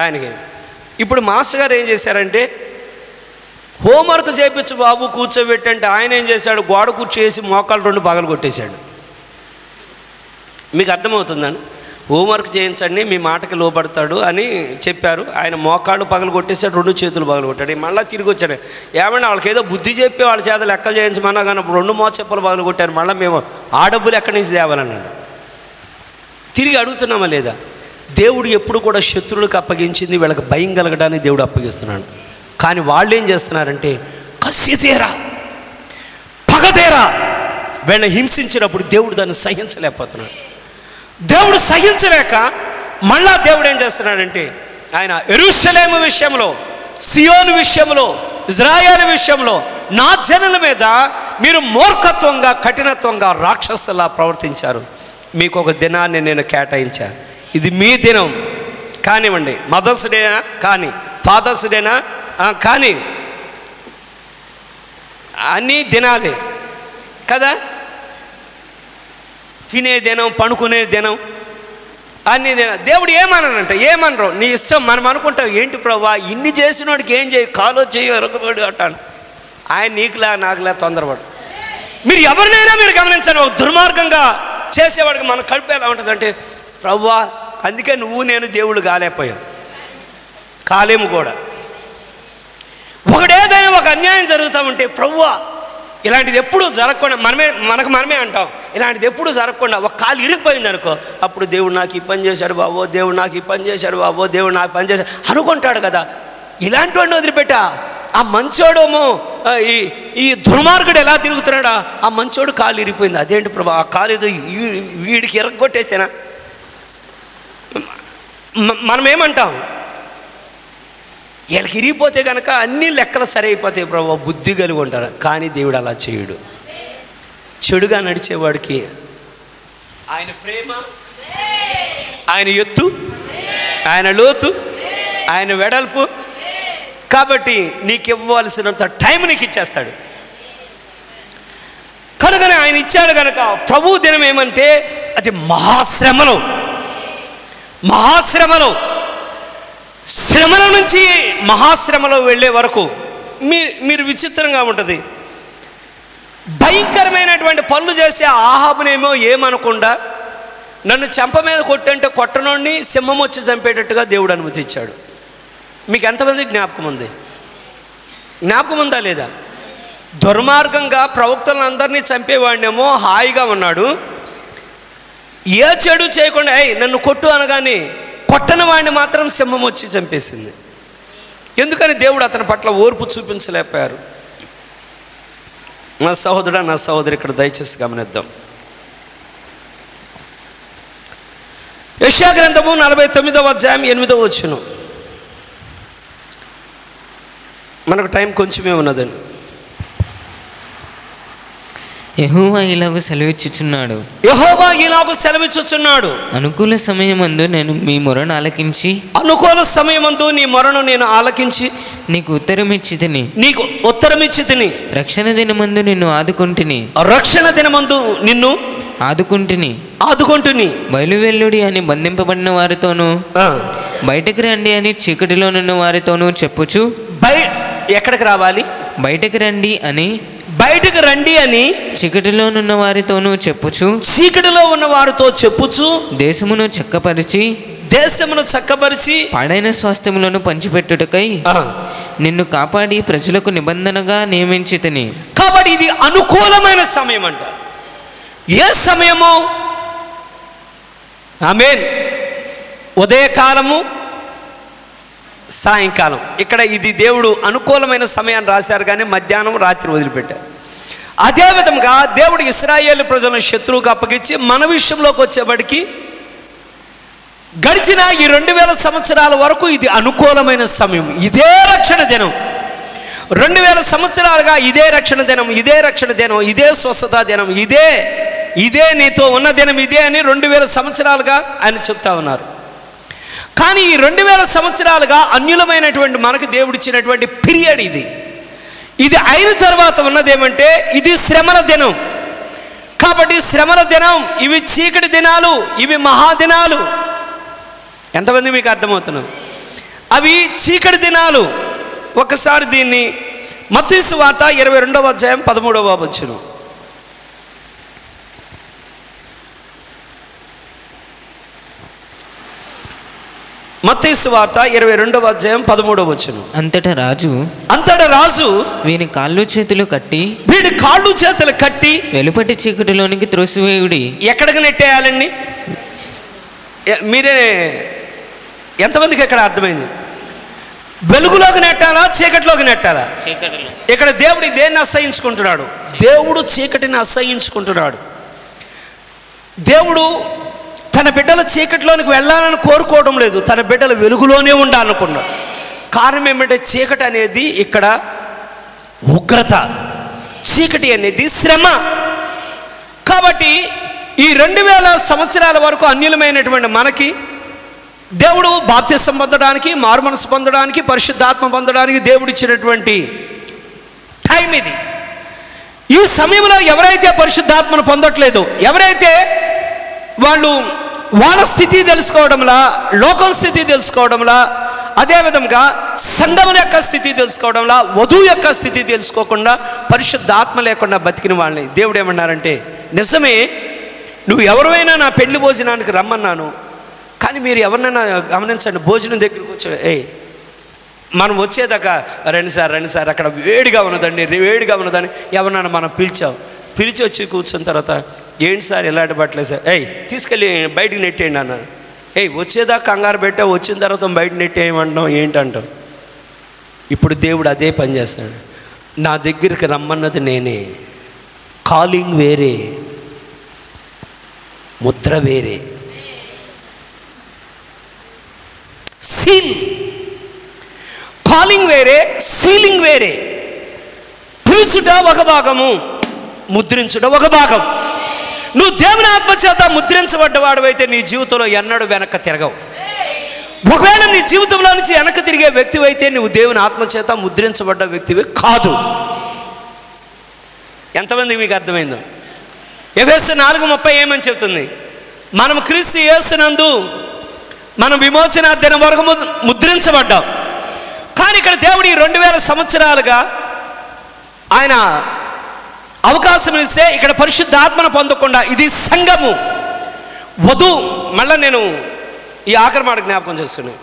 ఆయనకి. ఇప్పుడు మాస్టర్ గారు ఏం చేశారంటే, హోంవర్క్ చేయించు బాబు కూర్చోబెట్టంటే ఆయన ఏం చేశాడు, గోడ కూర్చోసి మోకాలు 2 పగలు కొట్టేశాడు. మీకు అర్థమవుతుందండి? హోంవర్క్ చేయించండి, మీ మాటకి లోపడతాడు అని చెప్పారు. ఆయన మోకాళ్ళు పగలు కొట్టేశాడు, 2 చేతులు పగలు కొట్టాడు. మళ్ళీ తిరిగి వచ్చాడు, ఏమన్నా వాళ్ళకి ఏదో బుద్ధి చెప్పి వాళ్ళ చేత లెక్కలు చేయించమన్నా కానీ 2 మోచెప్పలు పగలు కొట్టారు. మళ్ళీ మేము ఆ డబ్బులు ఎక్కడి నుంచి తేవాలన్నాడు. తిరిగి అడుగుతున్నామా లేదా? దేవుడు ఎప్పుడు కూడా శత్రువులకు అప్పగించింది వీళ్ళకి భయం కలగడానికి దేవుడు అప్పగిస్తున్నాడు. కానీ వాళ్ళు ఏం చేస్తున్నారంటే, కసితేరా పగతేరా వీళ్ళని హింసించినప్పుడు దేవుడు దాన్ని సహించలేకపోతున్నాడు. దేవుడు సహించలేక మళ్ళా దేవుడు ఏం చేస్తున్నాడంటే, ఆయన యెరూషలేము విషయంలో, సియోను విషయంలో, ఇజ్రాయేలు విషయంలో నా జనుల మీద మీరు మూర్ఖత్వంగా, కఠినత్వంగా, రాక్షసులా ప్రవర్తించారు, మీకు ఒక దినాన్ని నేను కేటాయించాను, ఇది మీ దినం కానివ్వండి, మదర్స్ డేనా కానీ, ఫాదర్స్ డేనా కానీ, అన్నీ దినాలే కదా, తినే దినం, పడుకునే దినం, అన్ని దినం. దేవుడు ఏమనరు, నీ ఇష్టం. మనం అనుకుంటాం, ఏంటి ప్రభా ఇన్ని చేసిన వాడికి ఏం చేయి, కాలో చేయి ఎరగబడి అంటాను. ఆయన నీకులా నాకులా తొందరపడు. మీరు ఎవరినైనా మీరు గమనించండి, ఒక దుర్మార్గంగా చేసేవాడికి మన కడుపు ఎలా ఉంటుంది అంటే, ప్రభువా అందుకే నువ్వు నేను దేవుడు కాలేకపోయాం, కాలేము కూడా. ఒకటేదైనా ఒక అన్యాయం జరుగుతూ ఉంటే, ప్రభువా ఇలాంటిది ఎప్పుడు జరగకుండా మనమే అంటాం, ఇలాంటిది ఎప్పుడు జరగకుండా ఒక కాలు ఇరిగిపోయింది అనుకో, అప్పుడు దేవుడు నాకు ఈ పని చేశాడు బాబో, దేవుడు నాకు ఈ పని చేశాడు బాబో, దేవుడు నాకు పని చేశాడు అనుకుంటాడు కదా. ఇలాంటి వాడిని వదిలిపెట్టా, ఆ మంచోడేమో ఈ దుర్మార్గుడు ఎలా తిరుగుతున్నాడా, ఆ మంచోడు కాలు ఇరిగిపోయింది, అదేంటి ప్రభా ఆ కాలు ఏదో వీడికి ఇరగొట్టేసానా. మనం ఏమంటాం, వీళ్ళకి ఇరిగిపోతే కనుక అన్ని లెక్కలు సరైపోతాయి ప్రభా, బుద్ధి కలిగి ఉంటారు. కానీ దేవుడు అలా చేయడు. చెడుగా నడిచేవాడికి ఆయన ప్రేమ, ఆయన ఎత్తు, ఆయన లోతు, ఆయన వెడల్పు, కాబట్టి నీకు ఇవ్వవలసినంత టైం నీకు ఇచ్చేస్తాడు. కనుకనే ఆయన ఇచ్చాడు కనుక ప్రభు దినం ఏమంటే, అది మహాశ్రమలో శ్రమల నుంచి మహాశ్రమలో వెళ్ళే వరకు మీరు విచిత్రంగా ఉంటుంది. భయంకరమైనటువంటి పనులు చేసే ఆహాబునేమో ఏమనకుండా నన్ను చెంప మీద కొట్టంటే కొట్టనోడిని సింహం వచ్చి చంపేటట్టుగా దేవుడు అనుమతిచ్చాడు. మీకు ఎంతమంది జ్ఞాపకం ఉంది? జ్ఞాపకం ఉందా లేదా? దుర్మార్గంగా ప్రవక్తలందరినీ చంపేవాడినేమో హాయిగా ఉన్నాడు, ఏ చెడు చేయకుండా నన్ను కొట్టు అనగానే కొట్టని వాడిని మాత్రం సింహం వచ్చి చంపేసింది. ఎందుకని దేవుడు అతని పట్ల ఓర్పు చూపించలేకపోయారు. నా సహోదరుడా, నా సహోదరి, ఇక్కడ దయచేసి గమనిద్దాం. యెషయా గ్రంథము 49వ అధ్యాయం 8వ వచనం. మనకు టైం కొంచెమే ఉన్నదండి. యెహోవా ఇలాగ సెలవిచ్చుచున్నాడు, యెహోవా ఇలాగ సెలవిచ్చుచున్నాడు, అనుకూల సమయమందు నేను మీ మొరను ఆలకించి, అనుకూల సమయమందు నీ మొరను నేను ఆలకించి నీకు ఉత్తరమిచ్చితిని, నీకు ఉత్తరమిచ్చితిని, రక్షణ దినమందు నిన్ను ఆదుకొంటిని, రక్షణ దినమందు నిన్ను ఆదుకొంటిని. బయలువెల్లుడి అని బంధింపబడిన వారితోనూ, బయటకు రండి అని చీకటిలోనున్న వారితోనూ చెప్పుచు, ఎక్కడికి రావాలి? బయటకు రండి అని, బయటకు రండి అని చీకటిలోనున్న వారితోనూ చెప్పుచు, చీకటిలో ఉన్న వారితో చెప్పుచు, దేశమును చక్కపరిచి పాడైన స్వాస్థ్యములను పంచిపెట్టుటకై నిన్ను కాపాడి ప్రజలకు నిబంధనగా నియమించితిని. కాబట్టి ఇది అనుకూలమైన సమయం అంట. ఏ సమయము? ఆమేన్. ఉదయకాలము, సాయంకాలం. ఇక్కడ ఇది దేవుడు అనుకూలమైన సమయాన్ని రాశారు, కానీ మధ్యాహ్నం రాత్రి వదిలిపెట్టారు. అదేవిధంగా దేవుడు ఇశ్రాయేలు ప్రజలను శత్రువుకు అప్పగించి మన విషయంలోకి వచ్చేవాడికి గడిచిన ఈ 2000 సంవత్సరాల వరకు ఇది అనుకూలమైన సమయం. ఇదే రక్షణ దినం. 2000 సంవత్సరాలుగా ఇదే రక్షణ దినం, ఇదే రక్షణ దినం, ఇదే స్వస్థత దినం, ఇదే నీతో ఉన్న దినం ఇదే అని 2000 సంవత్సరాలుగా ఆయన చెప్తా ఉన్నారు. కానీ ఈ 2000 సంవత్సరాలుగా అన్యులమైనటువంటి మనకు దేవుడు ఇచ్చినటువంటి పీరియడ్ ఇది అయిన తర్వాత ఉన్నదేమంటే ఇది శ్రమల దినం. కాబట్టి శ్రమల దినం, ఇవి చీకటి దినాలు, ఇవి మహాదినాలు. ఎంతమంది మీకు అర్థమవుతున్నాం? అవి చీకటి దినాలు. ఒకసారి దీన్ని మత్తయి సువార్త 22వ అధ్యాయం 13వ వచనం. మత్తయి సువార్త 22వ అధ్యాయం 13వ వచనం. అంతటా రాజు వీని కాళ్ళు చేతులు కట్టి వెలుపటి చీకటిలోనికి త్రోసివేయుడి. ఎక్కడికి నెట్టేయాలండి? మీరే ఎంతమందికి ఎక్కడ అర్థమైంది? వెలుగులోకి నెట్టాలా, చీకటిలోకి నెట్టాలా? ఇక్కడ దేవుడు దేన్ని అసహించుకుంటున్నాడు? దేవుడు చీకటిని అసహించుకుంటున్నాడు. దేవుడు తన బిడ్డల చీకటిలోనికి వెళ్ళాలని కోరుకోవడం లేదు, తన బిడ్డలు వెలుగులోనే ఉండాలనుకున్నాడు. కారణం ఏమంటే చీకటి అనేది ఇక్కడ ఉగ్రత, చీకటి అనేది శ్రమ. కాబట్టి ఈ 2000 సంవత్సరాల వరకు అన్యులమైనటువంటి మనకి దేవుడు బాప్తిసం పొందడానికి, మారుమనసు పొందడానికి, పరిశుద్ధాత్మ పొందడానికి దేవుడు ఇచ్చినటువంటి టైం ఇది. ఈ సమయంలో ఎవరైతే పరిశుద్ధాత్మను పొందట్లేదు, ఎవరైతే వాళ్ళు వాళ్ళ స్థితి తెలుసుకోవడంలా, లోకం స్థితి తెలుసుకోవడంలా, అదేవిధంగా సంఘం యొక్క స్థితి తెలుసుకోవడంలా, వధువు యొక్క స్థితి తెలుసుకోకుండా పరిశుద్ధాత్మ లేకుండా బతికిన వాళ్ళని దేవుడు ఏమన్నారంటే, నిజమే నువ్వు ఎవరైనా నా పెళ్లి భోజనానికి రమ్మన్నాను, కానీ మీరు ఎవరినైనా గమనించండి, భోజనం దగ్గరికి వచ్చి మనం వచ్చేదాకా రండి సార్ అక్కడ వేడిగా ఉన్నదని ఎవరినైనా మనం పిలిచి వచ్చి కూర్చున్న తర్వాత, ఏంటి సార్ ఇలాంటి బట్టలేదు సార్, తీసుకెళ్ళి బయటికి నెట్టేయండి అన్న. వచ్చేదాకా కంగారు పెట్టావు, వచ్చిన తర్వాత బయట నెట్టేయమంటాం ఏంటంటాం. ఇప్పుడు దేవుడు అదే పని చేస్తాడు. నా దగ్గరికి రమ్మన్నది నేనే, కాలింగ్ వేరే, ముద్ర వేరే. సీల్, కాలింగ్ వేరే, సీలింగ్ వేరే. పిలుచుట ఒక భాగము, ముద్రించుట ఒక భాగం. నువ్వు దేవుని ఆత్మ చేత ముద్రించబడ్డవాడవైతే నీ జీవితంలో ఎన్నడూ వెనక్కి తిరగవు. ఒకవేళ నీ జీవితంలో నుంచి వెనక్కి తిరిగే వ్యక్తివి అయితే నువ్వు దేవుని ఆత్మ చేత ముద్రించబడ్డ వ్యక్తివి కాదు. ఎంతమంది మీకు అర్థమైందో? ఎఫెసీ 4:30 ఏమని చెప్తుంది? మనం క్రీస్తు యేసునందు మనం విమోచన దినం వరకు ముద్రించబడ్డాం. కానీ ఇక్కడ దేవుడు ఈ 2000 సంవత్సరాలుగా ఆయన అవకాశం ఇస్తే ఇక్కడ పరిశుద్ధాత్మను పొందకుండా ఇది సంఘము, వధువు. మళ్ళీ నేను ఈ ఆఖరి మాట జ్ఞాపకం చేస్తున్నాను.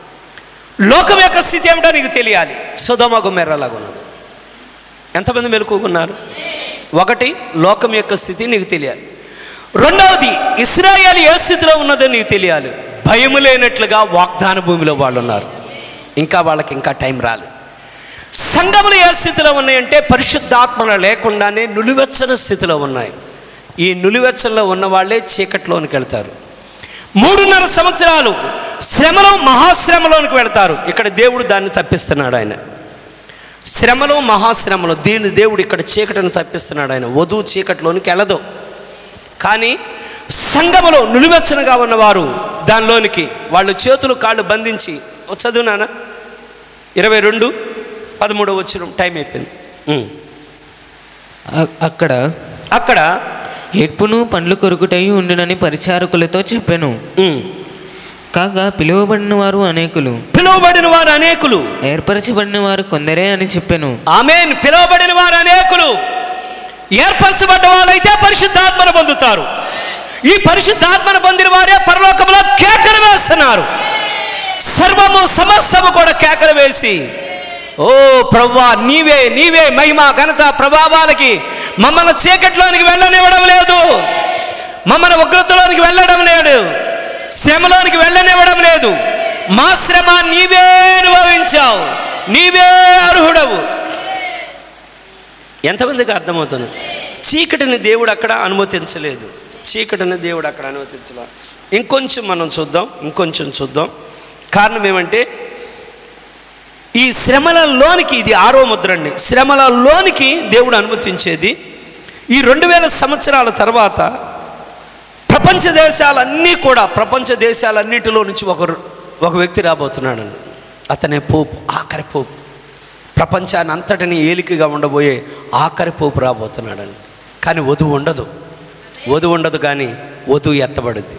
లోకం యొక్క స్థితి ఏమిటో నీకు తెలియాలి. సొదొమ గొమొర్రాలాగా ఉన్నది. ఎంతమంది మెలకుకున్నారు? ఒకటి, లోకం యొక్క స్థితి నీకు తెలియాలి. రెండవది, ఇశ్రాయేలు ఏ స్థితిలో ఉన్నదో నీకు తెలియాలి. భయము లేనట్లుగా వాగ్దాన భూమిలో వాళ్ళు ఉన్నారు, ఇంకా వాళ్ళకి ఇంకా టైం రాలేదు. సంఘములు ఏ స్థితిలో ఉన్నాయంటే పరిశుద్ధాత్మలు లేకుండానే నులివెచ్చని స్థితిలో ఉన్నాయి. ఈ నులివెచ్చలో ఉన్న వాళ్ళే చీకట్లోనికి వెళ్తారు. 3.5 సంవత్సరాలు శ్రమలో, మహాశ్రమలోనికి వెళ్తారు. ఇక్కడ దేవుడు దాన్ని తప్పిస్తున్నాడు. ఆయన శ్రమలు, మహాశ్రమలు, దీని దేవుడు ఇక్కడ చీకటిని తప్పిస్తున్నాడు. ఆయన వధువు చీకటిలోనికి వెళ్ళదు. కానీ సంఘములో నిలువెచ్చనగా ఉన్నవారు దానిలోనికి వాళ్ళు చేతులు కాళ్ళు బంధించి, చదువు నాన్న 22:13 వచ్చిన టైం అయిపోయింది. అక్కడ ఏడ్పును పండ్లు కొరుకుటై ఉండునని పరిచారకులతో చెప్పాను. కాగా పిలువబడిన వారు అనేకులు, ఏర్పరచబడిన వారు కొందరే అని చెప్పాను. ఆమేన్. పిలువబడిన వారు అనేకులు, ఏర్పరచబడ్డ వాళ్ళైతే పరిశుద్ధాత్మను పొందుతారు. ఈ పరిశుద్ధాత్మను పొందిన వారే పరలోకంలో కేకలు వేస్తున్నారు. సర్వము సమస్తము కూడా కేకలు వేసి, ఓ ప్రభువా, నీవే మహిమ ఘనత ప్రభావాలకి మమ్మల్ని చీకటిలోనికి వెళ్ళనివ్వడం లేదు, మమ్మల్ని ఉగ్రతలోనికి వెళ్ళడం లేదు, శ్రమలోనికి వెళ్ళనివ్వడం లేదు. మా శ్రమ నీవే అనుభవించావు, నీవే అర్హుడవు. ఎంతమందికి అర్థమవుతుంది? చీకటిని దేవుడు అక్కడ అనుమతించలేదు. ఇంకొంచెం మనం చూద్దాం. కారణం ఏమంటే, ఈ శ్రమలలోనికి, ఇది 6వ ముద్ర అండి, శ్రమలలోనికి దేవుడు అనుమతించేది. ఈ 2000 సంవత్సరాల తర్వాత ప్రపంచ దేశాలన్నిటిలో నుంచి ఒక వ్యక్తి రాబోతున్నాడు. అతనే పోపు, ఆఖరి పోపు. ప్రపంచాన్ని అంతటిని ఏలికగా ఉండబోయే ఆఖరి పోపు రాబోతున్నాడని. కానీ వధువు ఉండదు, కానీ వధువు ఎత్తబడుద్ది.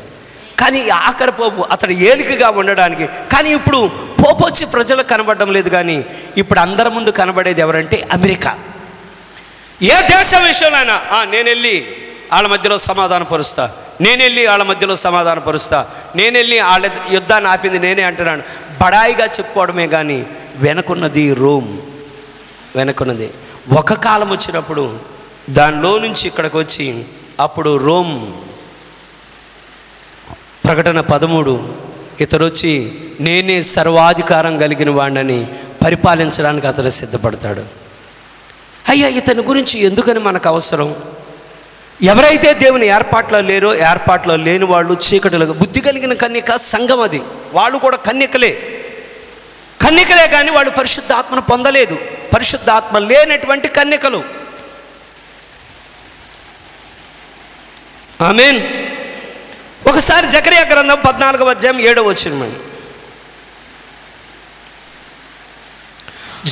కానీ ఈ ఆఖరి పోపు అతడు ఏలికగా ఉండడానికి. కానీ ఇప్పుడు పోపు వచ్చి ప్రజలకు కనబడడం లేదు. కానీ ఇప్పుడు అందరి ముందు కనబడేది ఎవరంటే అమెరికా. ఏ దేశం విషయంలోనైనా నేను వెళ్ళి వాళ్ళ మధ్యలో సమాధానపరుస్తా, నేను వెళ్ళి వాళ్ళ యుద్ధాన్ని ఆపింది నేనే అంటున్నాను. బడాయిగా చెప్పుకోవడమే కానీ వెనకున్నది రోమ్. ఒక కాలం వచ్చినప్పుడు దానిలో నుంచి ఇక్కడికి వచ్చి, అప్పుడు రోమ్ ప్రకటన 13 ఇతడు వచ్చి నేనే సర్వాధికారం కలిగిన వాడిని పరిపాలించడానికి అతడు సిద్ధపడతాడు. అయ్యా, ఇతని గురించి ఎందుకని మనకు అవసరం? ఎవరైతే దేవుని ఏర్పాట్లో లేరో, ఏర్పాట్లో లేని వాళ్ళు చీకటిలో, బుద్ధి కలిగిన కన్యక సంఘం అది. వాళ్ళు కూడా కన్యకలే కానీ వాళ్ళు పరిశుద్ధాత్మను పొందలేదు. పరిశుద్ధాత్మ లేనటువంటి కన్యకలు. ఆమేన్. ఒకసారి జకరియా గ్రంథం 14వ అధ్యాయం 7వ వచనం.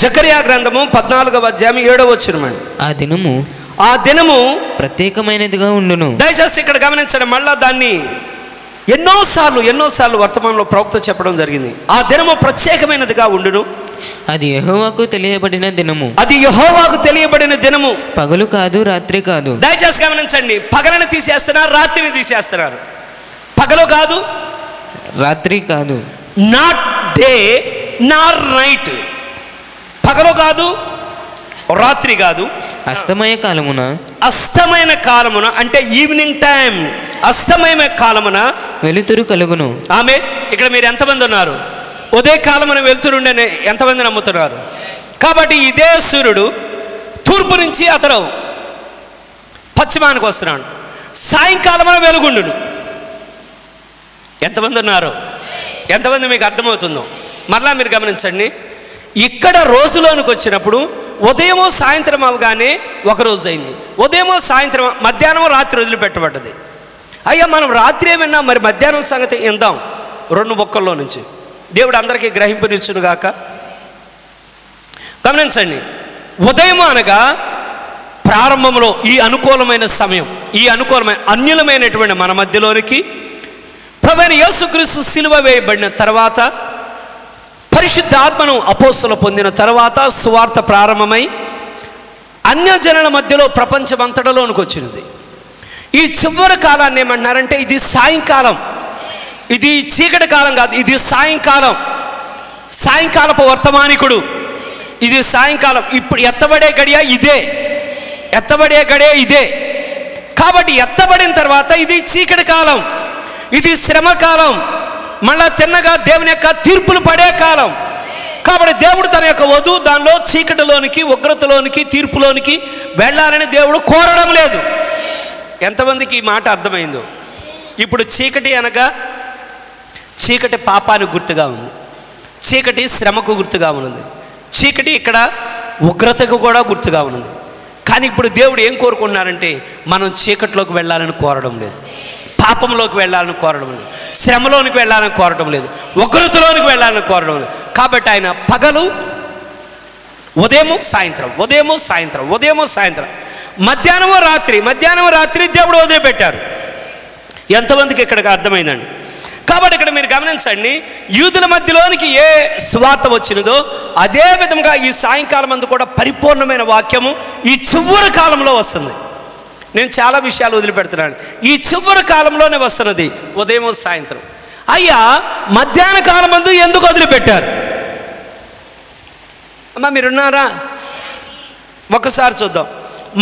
జకరియా గ్రంథము 14వ అధ్యాయం 7వ వచనం. ఆ దినము ప్రత్యేకమైనదిగా ఉండును. దయచేసి ఇక్కడ గమనించండి. మళ్ళా దాన్ని ఎన్నోసార్లు వర్తమానంలో ప్రవక్త చెప్పడం జరిగింది. ఆ దినము ప్రత్యేకమైనదిగా ఉండును, అది యెహోవాకు తెలియబడిన దినము, పగలు కాదు, రాత్రి కాదు. దయచేసి గమనించండి. పగలను తీసేస్తున్నారు, రాత్రిని తీసేస్తున్నారు. పగలు కాదు, రాత్రి కాదు. Not day not night. పగలు కాదు, రాత్రి కాదు. అస్తమయ కాలమున అంటే ఈవినింగ్ టైం, అస్తమయ కాలమున వెలుతురు కలుగును. ఆమె ఇక్కడ మీరు ఎంతమంది ఉన్నారు? ఉదయ కాలమున వెలుతురుండని ఎంతమంది నమ్ముతున్నారు? కాబట్టి ఇదే సూర్యుడు తూర్పు నుంచి అతడు పశ్చిమానికి వస్తున్నాడు. సాయంకాలమున వెలుగుండును. ఎంతమంది ఉన్నారు? ఎంతమంది మీకు అర్థమవుతుందో మరలా మీరు గమనించండి. ఇక్కడ రోజులోనికి వచ్చినప్పుడు ఉదయము సాయంత్రం అవగానే ఒక రోజు అయింది. ఉదయము సాయంత్రం, మధ్యాహ్నం రాత్రి వదిలిపెట్టబడ్డది. అయ్యా, మనం రాత్రి ఏమన్నా, మరి మధ్యాహ్నం సంగతి ఇందాం 2 బొక్కల్లో నుంచి. దేవుడు అందరికీ గ్రహింపునిచ్చునుగాక. గమనించండి. ఉదయం అనగా ప్రారంభంలో ఈ అనుకూలమైన సమయం, ఈ అనుకూలమైన అన్యులమైనటువంటి మన మధ్యలోనికి ప్రభువైన యేసుక్రీస్తు సిలువ వేయబడిన తర్వాత, పరిశుద్ధాత్మను అపోస్తలు పొందిన తర్వాత సువార్త ప్రారంభమై అన్యజనుల మధ్యలో ప్రపంచమంతటలోనికి వచ్చినది. ఈ చివరి కాలాన్ని ఏమంటున్నారంటే, ఇది సాయంకాలం, ఇది చీకటి కాలం కాదు, ఇది సాయంకాలం, సాయంకాలపు వర్తమానికుడు. ఇది సాయంకాలం. ఇప్పుడు ఎత్తబడే గడియ ఇదే. కాబట్టి ఎత్తబడిన తర్వాత ఇది చీకటి కాలం, ఇది శ్రమ కాలం, మళ్ళా తిన్నగా దేవుని యొక్క తీర్పులు పడే కాలం. కాబట్టి దేవుడు తన యొక్క వధువు దానిలో చీకటిలోనికి, ఉగ్రతలోనికి, తీర్పులోనికి వెళ్ళాలని దేవుడు కోరడం లేదు. ఎంతమందికి ఈ మాట అర్థమైందో? ఇప్పుడు చీకటి అనగా చీకటి పాపానికి గుర్తుగా ఉంది, చీకటి శ్రమకు గుర్తుగా ఉన్నది. చీకటి ఇక్కడ ఉగ్రతకు కూడా గుర్తుగా ఉన్నది. కానీ ఇప్పుడు దేవుడు ఏం కోరుకుంటున్నారంటే మనం చీకట్లోకి వెళ్ళాలని కోరడం లేదు, పాపంలోకి వెళ్ళాలని కోరడం లేదు, శ్రమలోనికి వెళ్ళాలని కోరడం లేదు, ఉగ్రతలోనికి వెళ్ళాలని కోరడం లేదు. కాబట్టి ఆయన పగలు, ఉదయము సాయంత్రం, ఉదయము సాయంత్రం, ఉదయము సాయంత్రం, మధ్యాహ్నము రాత్రి దేవుడు వదిలిపెట్టారు. ఎంతమందికి ఇక్కడికి అర్థమైందండి? కాబట్టి ఇక్కడ మీరు గమనించండి, యూదుల మధ్యలోనికి ఏ సువార్త వచ్చినదో అదే విధంగా ఈ సాయంకాలం అందు కూడా పరిపూర్ణమైన వాక్యము ఈ చివరి కాలంలో వస్తుంది. నేను చాలా విషయాలు వదిలిపెడుతున్నాను. ఈ చివరి కాలంలోనే వస్తున్నది ఉదయం సాయంత్రం. అయ్యా, మధ్యాహ్న కాలం అందు ఎందుకు వదిలిపెట్టారు? అమ్మా మీరున్నారా? ఒకసారి చూద్దాం.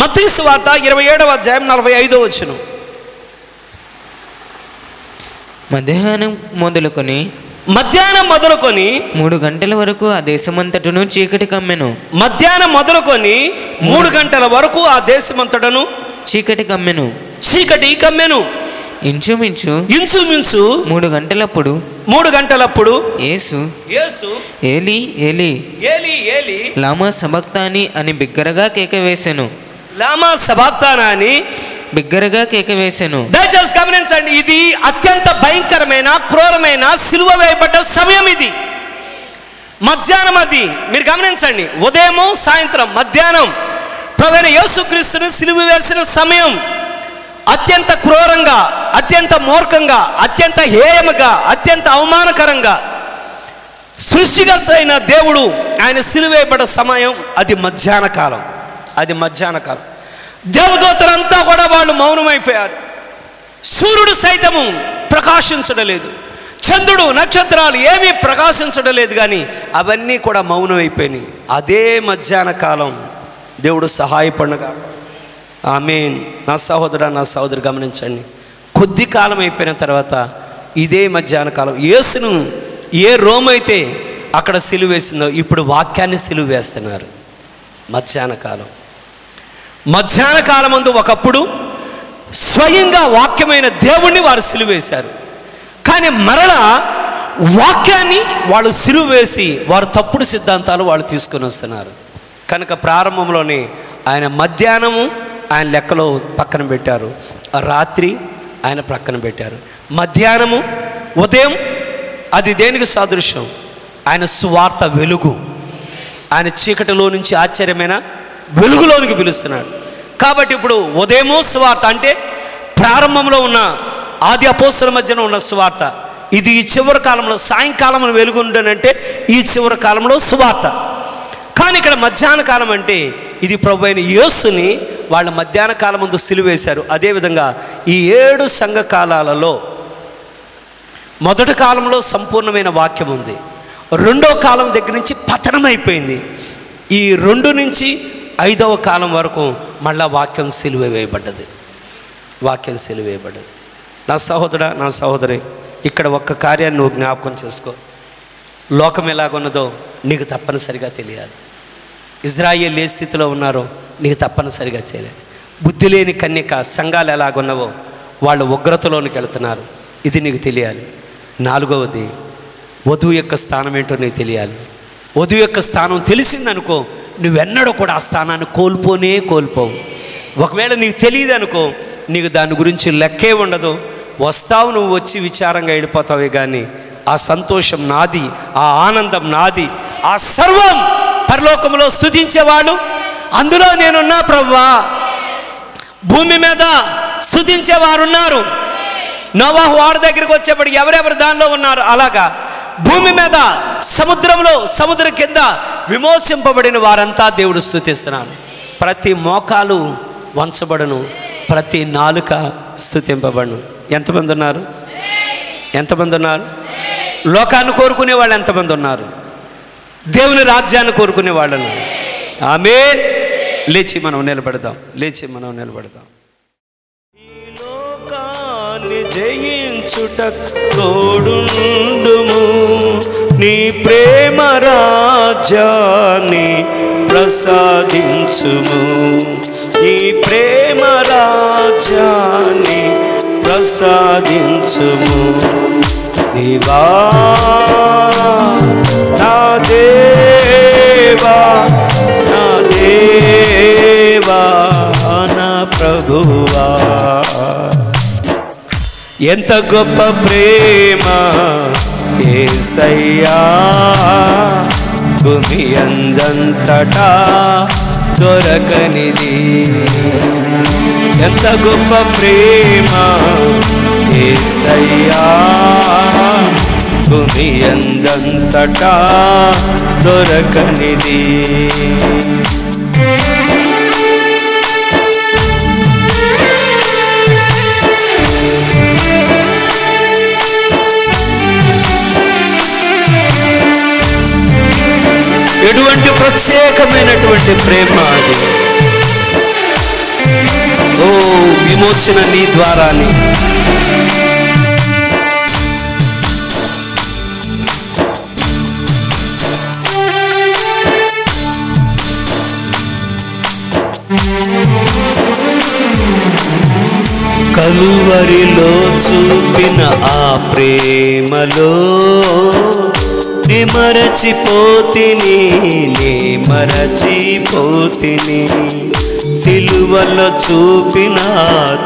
మత్తయి సువార్త 27వ అధ్యాయం 45వ వచనం. మధ్యాహ్నం మొదలుకొని 3 గంటల వరకు ఆ దేశమంతటను చీకటి కమ్మెను. మధ్యాహ్నం మొదలుకొని 3 గంటల వరకు ఆ దేశమంతటను చీకటి కమ్మెను. ఇంచుమించు 3 గంటలప్పుడు యేసు ఏలీ ఏలీ ఏలీ ఏలీ లామా సబక్తాని అని బిగ్గరగా కేక వేసెను. లామా సబక్తానా అని బిగ్గరగా కేక వేసెను. దయచేసి గమనించండి, ఇది అత్యంత భయంకరమైన క్రూరమైన సిలువ వేయబడ్డ సమయం. ఇది మధ్యాహ్నం. అది మీరు గమనించండి, ఉదయము సాయంత్రం మధ్యాహ్నం ప్రభువైన యేసుక్రీస్తుని సిలువ వేసిన సమయం. అత్యంత క్రూరంగా, అత్యంత మూర్ఖంగా, అత్యంత హేయముగా, అత్యంత అవమానకరంగా సృష్టికర్త అయిన దేవుడు ఆయన సిలువ వేయబడ్డ సమయం అది మధ్యాహ్న కాలం. దేవదూతలంతా కూడా వాళ్ళు మౌనమైపోయారు. సూర్యుడు సైతము ప్రకాశించడం లేదు, చంద్రుడు నక్షత్రాలు ఏమీ ప్రకాశించడం లేదు, కానీ అవన్నీ కూడా మౌనమైపోయినాయి. అదే మధ్యాహ్న కాలం దేవుడు సహాయపడగా. ఆమేన్. నా సహోదర, నా సహోదరు గమనించండి, కొద్ది కాలం అయిపోయిన తర్వాత ఇదే మధ్యాహ్న కాలం యేసును ఏ రోమ్ అయితే అక్కడ సిలువ వేసిందో ఇప్పుడు వాక్యాన్ని సిలువ వేస్తున్నారు. మధ్యాహ్న కాలం అందు ఒకప్పుడు స్వయంగా వాక్యమైన దేవుణ్ణి వారు సిలువ వేశారు. కానీ మరలా వాక్యాన్ని వాళ్ళు సిలువ వేసి వారు తప్పుడు సిద్ధాంతాలు వాళ్ళు తీసుకొని వస్తున్నారు. కనుక ప్రారంభంలోనే ఆయన మధ్యాహ్నము ఆయన లెక్కలో పక్కన పెట్టారు, రాత్రి ఆయన ప్రక్కన పెట్టారు. మధ్యాహ్నము ఉదయం అది దేనికి సాదృశ్యం? ఆయన సువార్త వెలుగు. ఆయన చీకటిలో నుంచి ఆశ్చర్యమైన వెలుగులోనికి పిలుస్తున్నాడు. కాబట్టి ఇప్పుడు ఉదయము సువార్త అంటే ప్రారంభంలో ఉన్న ఆది అపోస్తలుల మధ్యన ఉన్న సువార్త. ఇది ఈ చివరి కాలంలో సాయంకాలం వెలుగు ఉండనంటే ఈ చివరి కాలంలో సువార్త. కానీ ఇక్కడ మధ్యాహ్న కాలం అంటే ఇది ప్రభు అయిన యేసుని వాళ్ళ మధ్యాహ్న కాలం ముందు సిలువ వేశారు. అదేవిధంగా ఈ 7 సంఘ కాలాలలో మొదటి కాలంలో సంపూర్ణమైన వాక్యం ఉంది, రెండో కాలం దగ్గర నుంచి పతనం అయిపోయింది. ఈ 2 నుంచి 5వ కాలం వరకు మళ్ళా వాక్యం సిలువ వేయబడ్డది. నా సహోదర, నా సహోదరి, ఇక్కడ ఒక్క కార్యాన్ని నువ్వు జ్ఞాపకం చేసుకో. లోకం ఎలాగున్నదో నీకు తప్పనిసరిగా తెలియాలి. ఇజ్రాయేల్ ఏ స్థితిలో ఉన్నారో నీకు తప్పనిసరిగా తెలియాలి. బుద్ధి లేని కన్యక సంఘాలు ఎలాగున్నావో వాళ్ళు ఉగ్రతలోనికి వెళుతున్నారు, ఇది నీకు తెలియాలి. 4వది, వధువు యొక్క స్థానం ఏంటో నీకు తెలియాలి. వధువు యొక్క స్థానం తెలిసిందనుకో, నువ్వెన్నడూ కూడా ఆ స్థానాన్ని కోల్పోవు. ఒకవేళ నీకు తెలియదు అనుకో, నీకు దాని గురించి లెక్కే ఉండదు. వస్తావు, నువ్వు వచ్చి విచారంగా వెళ్ళిపోతావే, కానీ ఆ సంతోషం నాది, ఆ ఆనందం నాది, ఆ సర్వం పరలోకంలో స్తుతించేవాడు అందులో నేనున్నా ప్రభువా. భూమి మీద స్తుతించేవారున్నారు. నోవాహు వాడి దగ్గరికి వచ్చేప్పటికి ఎవరెవరు దానిలో ఉన్నారు, అలాగా భూమి మీద సముద్రంలో సముద్రం కింద విమోచింపబడిన వారంతా దేవుడు స్తుతిస్తున్నాను. ప్రతి మోకాలు వంచబడును, ప్రతి నాలుక స్తుతింపబడును. ఎంతమంది ఉన్నారు? లోకాన్ని కోరుకునే వాళ్ళు ఎంతమంది ఉన్నారు? దేవుని రాజ్యాన్ని కోరుకునే వాళ్ళను. ఆమేన్. లేచి మనం నిలబడదాం. ఈ లోకాన్ని జయించుట తోడుండుము, నీ ప్రేమ రాజ్యాన్ని ప్రసాదించుము, నీ ప్రేమ రాజ్యాన్ని ప్రసాదించుము. దేవా నా దేవా నా దేవా నా ప్రభువా, ఎంత గొప్ప ప్రేమ యేసయ్యా, భూమి అందంతటా దొరకనిది. ఎంత గొప్ప ప్రేమ యేసయ్యా, భూమి అందంతటా దొరకనిది. ఎటువంటి ప్రత్యేకమైనటువంటి ప్రేమ అది! ఓ విమోచన నీ ద్వారానే. కలువరిలో చూపిన ఆ ప్రేమలో మరచిపోతిని, నే మరచిపోతిని. సిలువలో చూపిన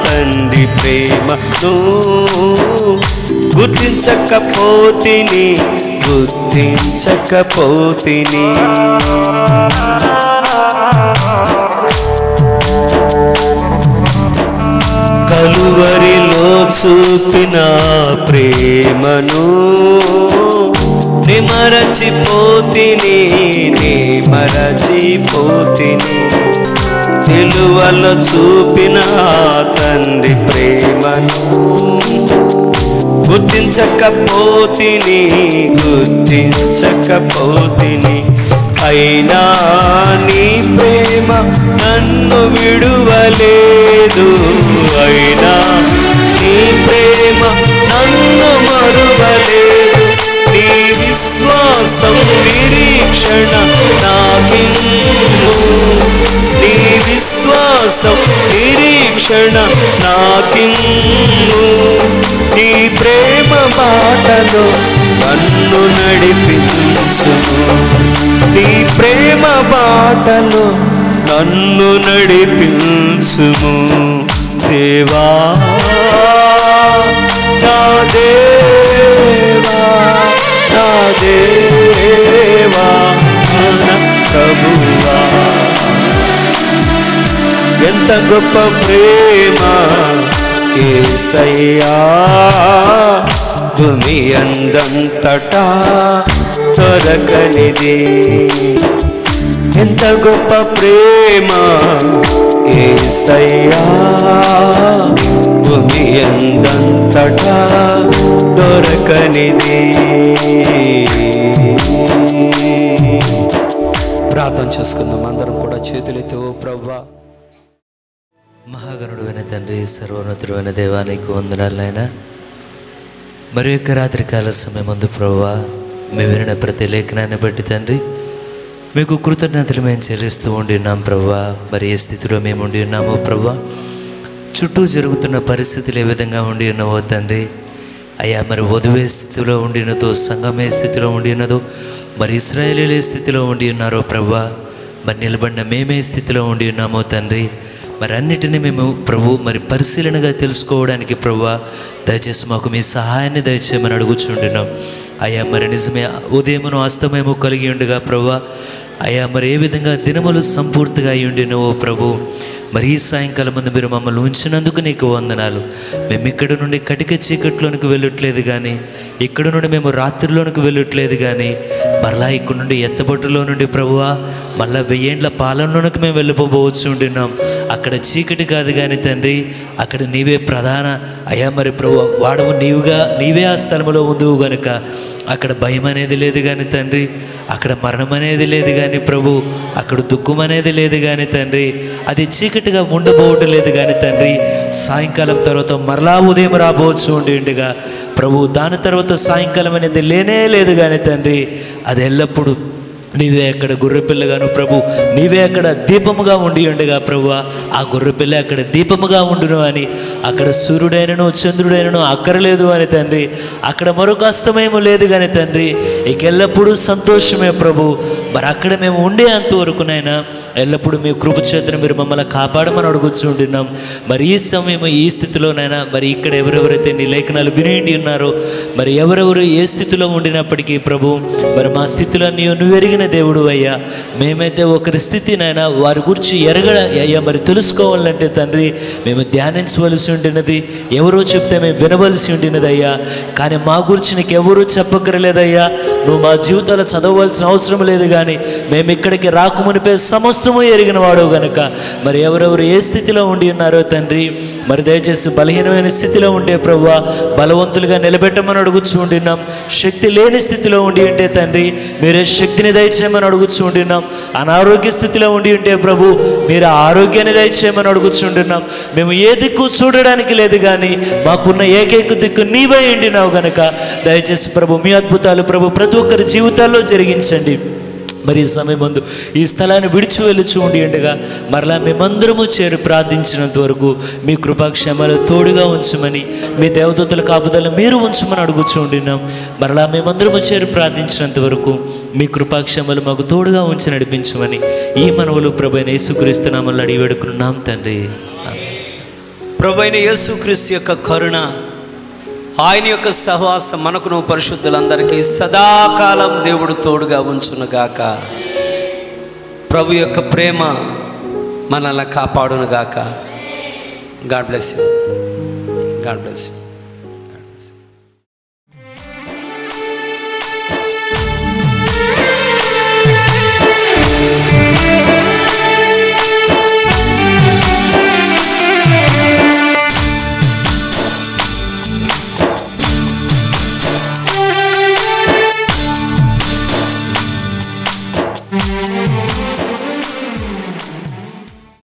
తండ్రి ప్రేమను గుర్తించకపోతిని, గుర్తించకపోతిని. కలువరిలో చూపిన ప్రేమను నే మరచిపోతిని, నే మరచిపోతిని. సిలువలో చూపిన తండ్రి ప్రేమను గుర్తించకపోతిని, గుర్తించకపోతిని. అయినా నీ ప్రేమ నన్ను విడువలేదు, అయినా నీ ప్రేమ నన్ను మరువలేదు. నీ విశ్వాసం నిరీక్షణ నాకిమ్ము, నీ విశ్వాసం నిరీక్షణ నాకిమ్ము. నీ ప్రేమ బాటలో నన్ను నడిపించుము, నీ ప్రేమ బాటలో నన్ను నడిపించుము. దేవా నా దేవా, నా దేవా నా ప్రభువా, ఎంత గొప్ప ప్రేమ యేసయ్యా, భూమి అందంతటా దొరకనిది. ఎంత గొప్ప ప్రేమ యేసయ్యా, భూమి అందంతటా దొరకనిది. ప్రార్థన చేసుకుందాం అందరం కూడా చేతులెత్తి. ఓ ప్రభువా, మహాగణుడైన తండ్రి, సర్వోన్నతుడైన దేవా, నీకు వందనాలైనా. మరి యొక్క రాత్రికాల సమయం ముందు ప్రభువా, మేము వినిన ప్రతి లేఖనాన్ని బట్టి తండ్రి మీకు కృతజ్ఞతలు మేము చెల్లిస్తూ ఉండి ఉన్నాం ప్రభువా. మరి ఏ స్థితిలో మేము ఉండి ఉన్నామో ప్రభువా, చుట్టూ జరుగుతున్న పరిస్థితులు ఏ విధంగా ఉండి ఉన్నావో తండ్రి అయ్యా, మరి వధువే స్థితిలో ఉండి ఉన్నదో, సంఘమే స్థితిలో ఉండి ఉన్నదో, మరి ఇశ్రాయేలీలే స్థితిలో ఉండి ఉన్నారో ప్రభువా, మరి నిలబడిన మేమే స్థితిలో ఉండి ఉన్నామో తండ్రి. మరి అన్నిటినీ మేము ప్రభు మరి పరిశీలనగా తెలుసుకోవడానికి ప్రభువా దయచేసి మాకు మీ సహాయాన్ని దయచేయమని అడుగుచుంటున్నాం అయ్యా. మరి నిజమే ఉదయమును అస్తమయము కలిగి ఉండగా ప్రభువా అయ్యా, మరి ఏ విధంగా దినములు సంపూర్తిగా అయి ఉండినవో ప్రభు, మరి ఈ సాయంకాలం ముందు మీరు మమ్మల్ని ఉంచినందుకు నీకు వందనాలు. మేము ఇక్కడ నుండి కటిక చీకట్లోనికి వెళ్ళట్లేదు కానీ, ఇక్కడ నుండి మేము రాత్రిలోనికి వెళ్ళట్లేదు కానీ, మరలా ఇక్కడ నుండి ఎత్తబొట్టులో నుండి ప్రభువా మళ్ళా 1000 ఏండ్ల పాలనలోనికి మేము వెళ్ళిపోవచ్చు ఉంటున్నాం. అక్కడ చీకటి కాదు కానీ తండ్రి, అక్కడ నీవే ప్రధాన అయ్యా. మరి ప్రభు వాడవు నీవే ఆ స్థలంలో ఉందువు కనుక అక్కడ భయం అనేది లేదు కానీ తండ్రి, అక్కడ మరణం అనేది లేదు కానీ ప్రభు, అక్కడ దుఃఖం అనేది లేదు కానీ తండ్రి, అది చీకటిగా ఉండబోవటం లేదు కానీ తండ్రి. సాయంకాలం తర్వాత మరలా ఉదయం రాబోవచ్చు ఉండేగా ప్రభు, దాని తర్వాత సాయంకాలం అనేది లేనే లేదు కానీ తండ్రి, అది ఎల్లప్పుడూ నీవే అక్కడ గొర్రెపిల్లగాను ప్రభు, నీవే అక్కడ దీపముగా ఉండి ఉండగా ప్రభు, ఆ గొర్రెపిల్ల అక్కడ దీపముగా ఉండును అని, అక్కడ సూర్యుడైనను చంద్రుడైనను అక్కరలేదు అని తండ్రి, అక్కడ మరొక అస్తమయము లేదు కానీ తండ్రి, ఇకెల్లప్పుడూ సంతోషమే ప్రభు. మరి అక్కడ మేము ఉండేంత వరకు నాయన ఎల్లప్పుడూ మీ కృప చేతను మీరు మమ్మల్ని కాపాడమని అడుగుతుంటున్నాం. మరి ఈ సమయం ఈ స్థితిలోనైనా మరి ఇక్కడ ఎవరెవరైతే నీ లేఖనాలు వినేయండి ఉన్నారో, మరి ఎవరెవరు ఏ స్థితిలో ఉండినప్పటికీ ప్రభు, మరి మా స్థితిలో నువ్వు ఎరిగిన దేవుడు అయ్యా. మేమైతే ఒకరి స్థితినైనా వారి గురించి అయ్యా మరి తెలుసుకోవాలంటే తండ్రి మేము ధ్యానించవలసి ఉండినది, ఎవరో చెప్తే మేము వినవలసి ఉండినది అయ్యా. కానీ మా గురించి నీకు ఎవరూ చెప్పక్కర్లేదయ్యా. నువ్వు మా జీవితాలు చదవవలసిన అవసరం లేదు. కానీ మేము ఇక్కడికి రాకమునిపే సమస్తము ఎరిగిన వాడు గనుక మరి ఎవరెవరు ఏ స్థితిలో ఉండి ఉన్నారో తండ్రి, మరి దయచేసి బలహీనమైన స్థితిలో ఉండే ప్రభువా బలవంతులుగా నిలబెట్టమని అడుగుచూ ఉంటున్నాం. శక్తి లేని స్థితిలో ఉండి ఉంటే తండ్రి మీరే శక్తిని దయచేయమని అడుగుచూ ఉంటున్నాం. అనారోగ్య స్థితిలో ఉండి ఉంటే ప్రభు మీరు ఆరోగ్యాన్ని దయచేయమని అడుగుచూ ఉంటున్నాం. మేము ఏ దిక్కు చూడడానికి లేదు, కానీ మాకున్న ఏకైక దిక్కు నీవై ఉండినావు గనుక దయచేసి ప్రభు మీ అద్భుతాలు ప్రభు ప్రతి ఒక్కరి జీవితాల్లో జరిగించండి. మరి ఈ సమయం ముందు ఈ స్థలాన్ని విడిచి వెళ్ళుచూ ఉండి ఉండగా మరలా మేమందరము చేరి ప్రార్థించినంత వరకు మీ కృపాక్షేమాలు తోడుగా ఉంచమని, మీ దేవదూతల కాపుదలను మీరు ఉంచమని అడుగుచూ ఉండినాం. మరలా మేమందరము చేరి ప్రార్థించినంత వరకు మీ కృపాక్షేమాలు మాకు తోడుగా ఉంచి నడిపించమని ఈ మనవులు ప్రభువైన యేసుక్రీస్తు నామములో అడిగి వేడుకున్నాం తండ్రి. ప్రభువైన యేసుక్రీస్తు యొక్క కరుణ, ఆయన యొక్క సహవాసం మనకును పరిశుద్ధులందరికీ సదాకాలం దేవుడు తోడుగా ఉంచునుగాక. ప్రభు యొక్క ప్రేమ మనల్ని కాపాడునుగాక. God bless you. God bless you.